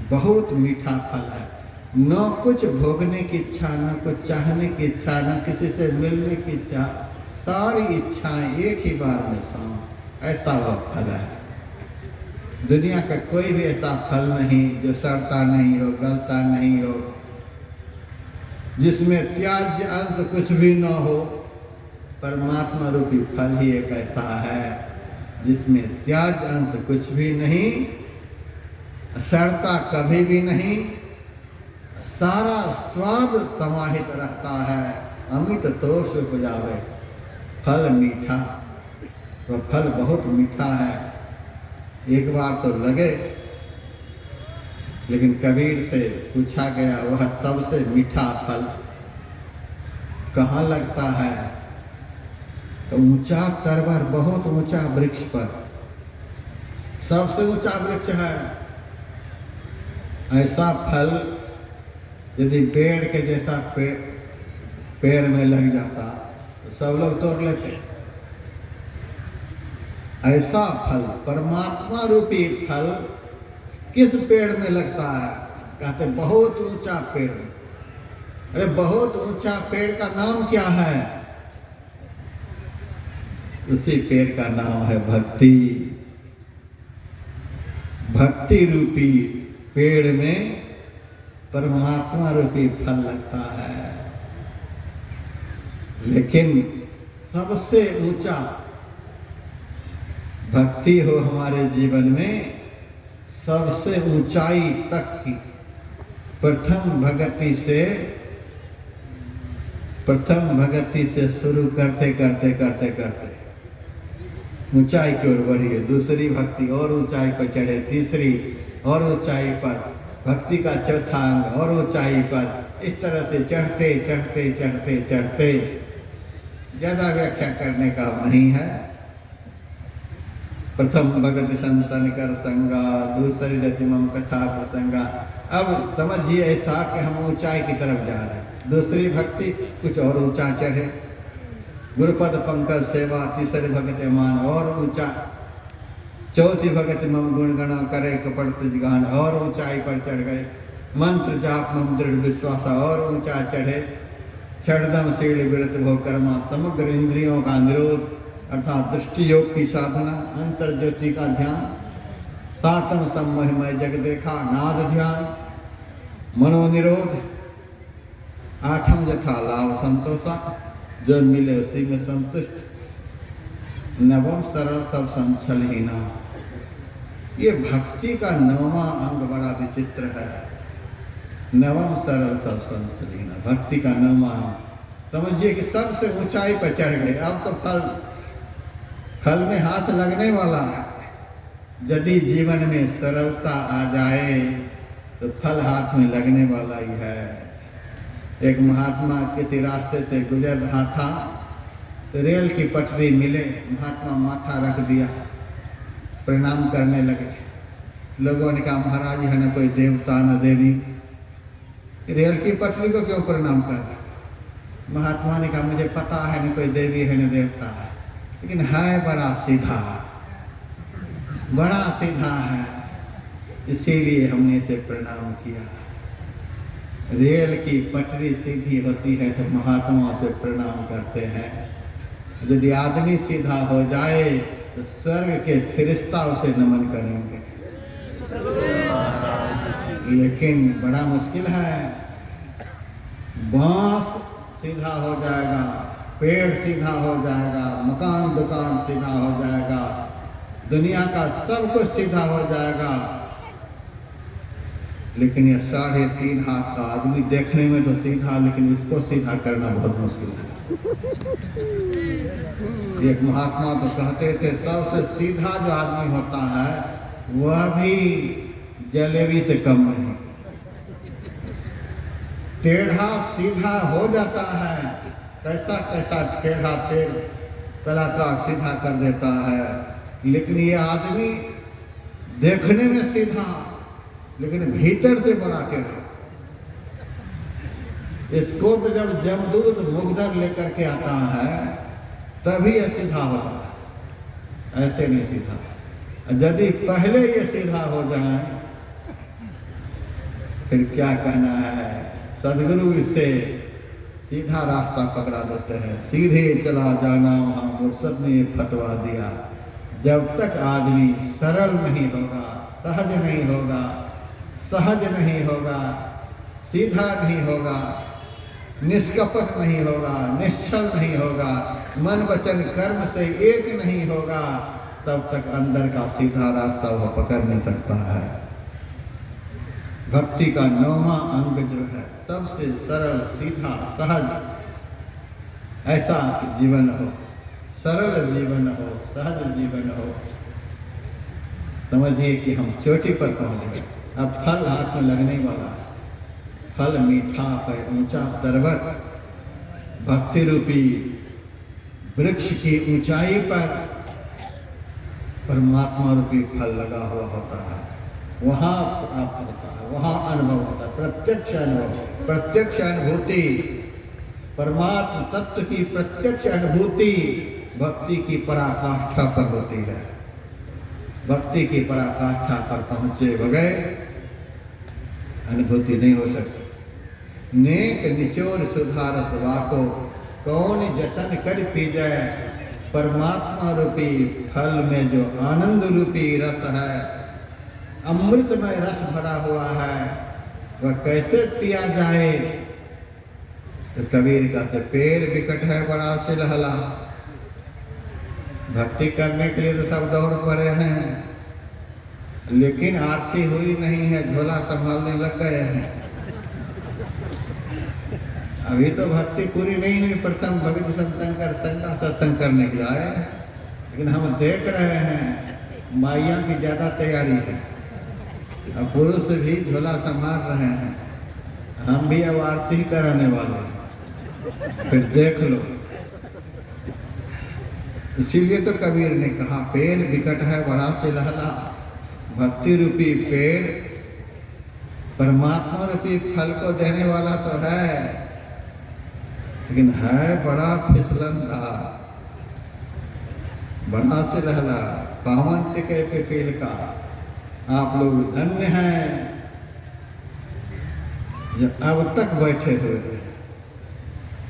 बहुत मीठा फल है, न कुछ भोगने की इच्छा, न कुछ चाहने की इच्छा, न किसी से मिलने की इच्छा, सारी इच्छाएं एक ही बार में शांत, ऐसा वह फल है। दुनिया का कोई भी ऐसा फल नहीं जो सड़ता नहीं हो, गलता नहीं हो, जिसमें त्याज्य अंश कुछ भी न हो। परमात्मा रूपी फल ही एक ऐसा है जिसमें त्याज्य अंश कुछ भी नहीं, सड़ता कभी भी नहीं, सारा स्वाद समाहित रहता है, अमित तोष उपजावे। फल मीठा, वह फल बहुत मीठा है, एक बार तो लगे, लेकिन कबीर से पूछा गया वह सबसे मीठा फल कहाँ लगता है? तो ऊंचा तरवर, बहुत ऊंचा वृक्ष पर, सबसे ऊंचा वृक्ष है। ऐसा फल यदि पेड़ के जैसा पेड़ में लग जाता तो सब लोग तोड़ लेते। ऐसा फल, परमात्मा रूपी फल किस पेड़ में लगता है? कहते बहुत ऊंचा पेड़। अरे बहुत ऊंचा पेड़ का नाम क्या है? उसी पेड़ का नाम है भक्ति। भक्ति रूपी पेड़ में परमात्मा रूपी फल लगता है। लेकिन सबसे ऊंचा भक्ति हो हमारे जीवन में, सबसे ऊंचाई तक की प्रथम भक्ति से शुरू करते करते करते करते ऊंचाई की ओर बढ़िए, दूसरी भक्ति और ऊंचाई पर चढ़े, तीसरी और ऊंचाई पर, भक्ति का चौथा अंग और ऊंचाई पर, इस तरह से चढ़ते चढ़ते चढ़ते चढ़ते, ज्यादा व्याख्या करने का नहीं है। प्रथम भगति संतन कर संगा, दूसरी रति मम कथा प्रसंगा। अब समझिए ऐसा कि हम ऊंचाई की तरफ जा रहे हैं, दूसरी भक्ति कुछ और ऊंचा चढ़े, गुरुपद पंकज सेवा, तीसरी भगति मान और ऊंचा, चौथी भगति मम गुणगणा करे कपट गान और ऊंचाई पर चढ़ गए, मंत्र जाप मम दृढ़ विश्वास और ऊंचा चढ़े, छड़दम शील विरत भो कर्मा, समग्र इंद्रियों का निरोध अर्थात दृष्टि योग की साधना, अंतर ज्योति का ध्यान, सातम सम्मोहमय जग देखा, नाद ध्यान, मनोनिरोध, आठम यथा लाभ संतोषा, जो मिले उसी में संतुष्ट, नवम सरल सब संचल हीना। ये भक्ति का नौवां अंग बड़ा विचित्र है। नवम सरल सब संचल हीना, भक्ति का नौवां अंग। समझिए कि सबसे ऊंचाई पर चढ़ गए। अब तो फल में हाथ लगने वाला है। यदि जीवन में सरलता आ जाए तो फल हाथ में लगने वाला ही है। एक महात्मा किसी रास्ते से गुजर रहा था तो रेल की पटरी मिले, महात्मा माथा रख दिया, प्रणाम करने लगे। लोगों ने कहा महाराज है न कोई देवता न देवी, रेल की पटरी को क्यों प्रणाम कर रहे? महात्मा ने कहा मुझे पता है न कोई देवी है न देवता है, लेकिन है बड़ा सीधा, बड़ा सीधा है, इसीलिए हमने इसे प्रणाम किया। रेल की पटरी सीधी होती है तो महात्मा से प्रणाम करते हैं। यदि आदमी सीधा हो जाए तो स्वर्ग के फरिश्ता उसे नमन करेंगे, लेकिन बड़ा मुश्किल है। बांस सीधा हो जाएगा, पेड़ सीधा हो जाएगा, मकान दुकान सीधा हो जाएगा, दुनिया का सब कुछ सीधा हो जाएगा, लेकिन ये 3.5 हाथ का आदमी देखने में तो सीधा, लेकिन इसको सीधा करना बहुत मुश्किल है। एक महात्मा तो कहते थे सबसे सीधा जो आदमी होता है वह भी जलेबी से कम नहीं। टेढ़ा सीधा हो जाता है, कैसा कैसा टेढ़ा टेढ़ कलाकार सीधा कर देता है, लेकिन ये आदमी देखने में सीधा लेकिन भीतर से बड़ा टेढ़ा। इसको तो जब जमदूत मुगदर लेकर के आता है तभी ये सीधा होता है, ऐसे नहीं सीधा। यदि पहले ये सीधा हो जाए फिर क्या कहना है। सदगुरु इसे सीधा रास्ता पकड़ा देते हैं, सीधे चला जाना वहां मुर्शद ने फतवा दिया। जब तक आदमी सरल नहीं होगा, सहज नहीं होगा, सहज नहीं होगा, सीधा नहीं होगा, निष्कपट नहीं होगा, निश्चल नहीं होगा, मन वचन कर्म से एक नहीं होगा, तब तक अंदर का सीधा रास्ता वह पकड़ नहीं सकता है। भक्ति का 9वां अंग जो है सबसे सरल, सीधा, सहज, ऐसा जीवन हो, सरल जीवन हो, सहज जीवन हो। समझिए कि हम चोटी पर पहुंच गए। अब फल हाथ में लगने वाला, फल मीठा पर ऊंचा पर्वत, भक्ति रूपी वृक्ष की ऊंचाई पर परमात्मा रूपी फल लगा हुआ होता है। वहां प्राप्त होता है, वहां अनुभव होता है, प्रत्यक्ष अनुभव, प्रत्यक्ष अनुभूति, परमात्मा तत्व की प्रत्यक्ष अनुभूति भक्ति की पराकाष्ठा पर होती है। भक्ति की पराकाष्ठा पर पहुंचे बगैर अनुभूति नहीं हो सकती। नेक निचोर सुधार वाको कौन जतन कर पी जाए। परमात्मा रूपी फल में जो आनंद रूपी रस है, अमृतमय रस भरा हुआ है, वह कैसे पिया जाए। तो कबीर कहते पेड़ विकट है बड़ा सिलहला। भक्ति करने के लिए तो सब दौड़ पड़े हैं, लेकिन आरती हुई नहीं है, झोला संभालने लग गए हैं। अभी तो भक्ति पूरी नहीं हुई, प्रथम भगत संतन कर संगा सत्संग करने के लिए आए, लेकिन हम देख रहे हैं माइया की ज्यादा तैयारी है। अब पुरुष भी झोला संभाल रहे हैं, हम भी अब आरती कराने वाले हैं, फिर देख लो। इसीलिए तो कबीर ने कहा पेड़ विकट है बड़ा सिलहला। भक्ति रूपी पेड़ परमात्मा रूपी फल को देने वाला तो है, लेकिन है बड़ा फिसलनदार, बड़ा सिलहला, पावन टिके पे पेड़ का। आप लोग धन्य हैं जो अब तक बैठे हुए हैं,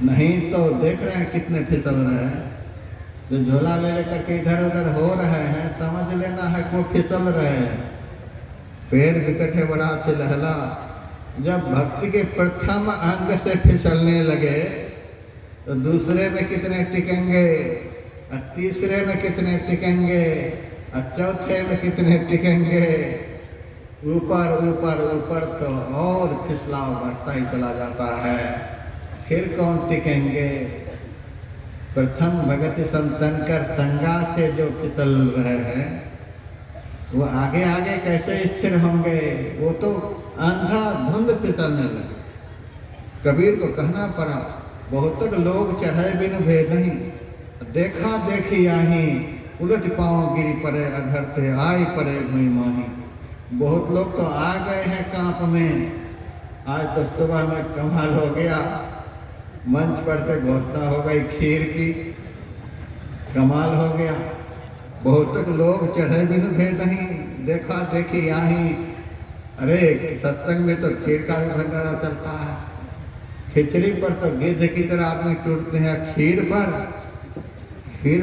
नहीं तो देख रहे हैं कितने फिसल रहे हैं। जो झोला ले लेकर के इधर उधर हो रहे हैं, समझ लेना है कि वो फिसल रहे हैं। पेड़ विकट है बड़ा सिलहला। जब भक्ति के प्रथम अंग से फिसलने लगे तो दूसरे में कितने टिकेंगे। और तीसरे में कितने टिकेंगे, और चौथे में कितने टिकेंगे। ऊपर ऊपर ऊपर तो और फिसलाव बढ़ता ही चला जाता है। फिर कौन टिकेंगे। प्रथम भगत संतनकर संगा से जो फिसल रहे हैं वो आगे आगे कैसे स्थिर होंगे। वो तो अंधा धुंध फिसलने लगे। कबीर को कहना पड़ा, बहुत लोग चढ़े बिन भेद नहीं, देखा देखी आही, उलट पाँव गिरी पड़े अधर थे, आई पड़े भुई माही। बहुत लोग तो आ गए हैं कांप में। आज तो सुबह में कमाल हो गया, मंच पर से घोषणा हो गई खीर की, कमाल हो गया। बहुत लोग चढ़े बिन भेद नहीं, देखा देखी आही। अरे सत्संग में तो खीर का भी भंडारा चलता है। खिचड़ी पर तो गिद्ध की तरह आदमी टूटते हैं, खीर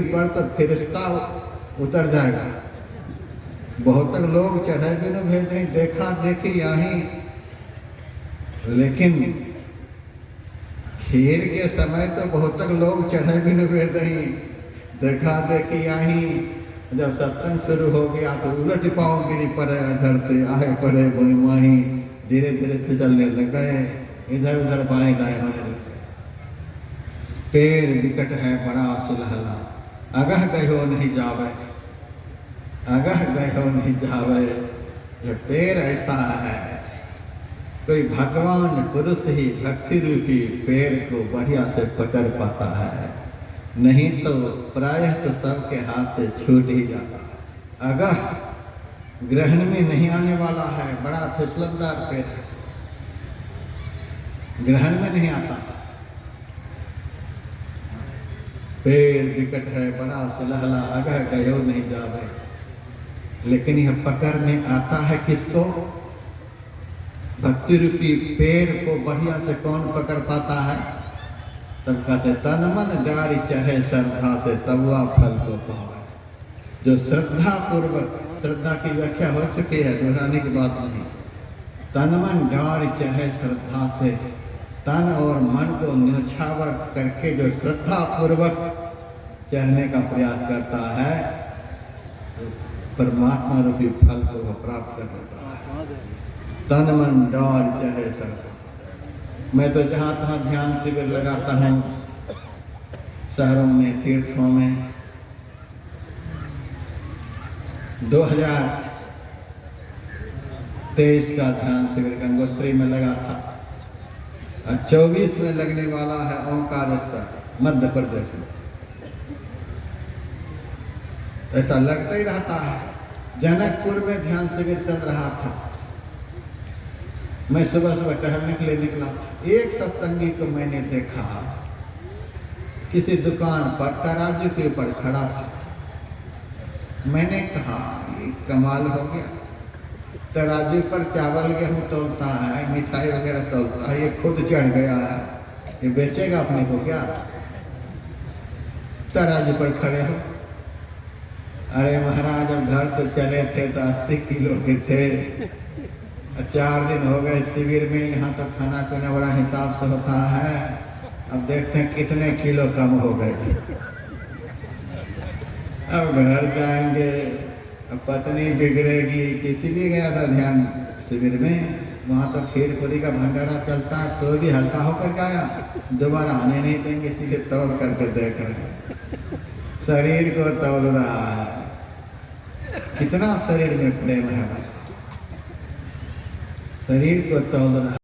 पर तो फिरिश्ता उतर जाएगा। बहुत लोग चढ़े बिन भेद नहीं, देखा देखी आही। लेकिन खीर के समय तो बहुत लोग चढ़े बिन भेद नहीं, देखा देखी आही। जब सत्संग शुरू हो गया तो उलट पाँव गिरी पड़े अधर से, आए पड़े भुई माही। धीरे धीरे फिसलने लग गए, इधर उधर बाएं दाएं होने लगे। पेड़ विकट है बड़ा सुलहला, अगह गयो नहीं जावे, अगह गयो नहीं जावे। ये पेड़ ऐसा है, कोई भगवान पुरुष ही भक्ति रूपी पेड़ को बढ़िया से पकड़ पाता है, नहीं तो प्रायः तो सबके हाथ से छूट ही जाता है। अगह ग्रहण में नहीं आने वाला है, बड़ा फिसलनदार पेड़ है, ग्रहण में नहीं आता। पेड़ विकट है बड़ा सुलहला, अगह गयो नहीं जावे। लेकिन यह पकड़ में आता है किसको। भक्ति रूपी पेड़ को बढ़िया से कौन पकड़ पाता है। तब कहते तन मन डारी चढ़े श्रद्धा से, तबुआ फल को पावे। जो श्रद्धा पूर्वक, श्रद्धा की व्याख्या हो चुकी है, दोहराने की बात नहीं। तन मन डारी चढ़े श्रद्धा से, तन और मन को न्योछावर करके जो श्रद्धा पूर्वक चढ़ने का प्रयास करता है, तो परमात्मा रूपी फल को वह प्राप्त कर लेता है। तन मन डार चढ़े श्रद्धा। मैं तो जहाँ तहाँ ध्यान शिविर लगाता हूँ, शहरों में, तीर्थों में। 2023 का ध्यान शिविर गंगोत्री में लगा था, और 24 में लगने वाला है ओंकारेश्वर मध्य प्रदेश में। ऐसा लगता ही रहता है। जनकपुर में ध्यान शिविर चल रहा था। मैं सुबह सुबह टहलने के लिए निकला था। एक सत्संगी को मैंने देखा, किसी दुकान पर तराजू के ऊपर खड़ा था। मैंने कहा ये कमाल हो गया, तराजू पर चावल गेहूं तोलता है, मिठाई वगैरह तोलता है, ये खुद चढ़ गया है, ये बेचेगा अपने को क्या। तराजू पर खड़े हो। अरे महाराज, जब घर से चले थे तो 80 किलो के थे। 4 दिन हो गए शिविर में, यहाँ तो खाना पीना बड़ा हिसाब से होता है। अब देखते हैं कितने किलो कम हो गए। अब घर जाएंगे, अब पत्नी बिगड़ेगी। किसी लिए गया था ध्यान शिविर में, वहाँ तो खीर पूरी का भंडारा चलता है, तो भी हल्का होकर गया। दोबारा आने नहीं देंगे, इसीलिए तोड़ करके देख रहे हैं। शरीर को तोड़ रहा है। कितना शरीर में प्रेम है, शरीर को तोड़ रहा है।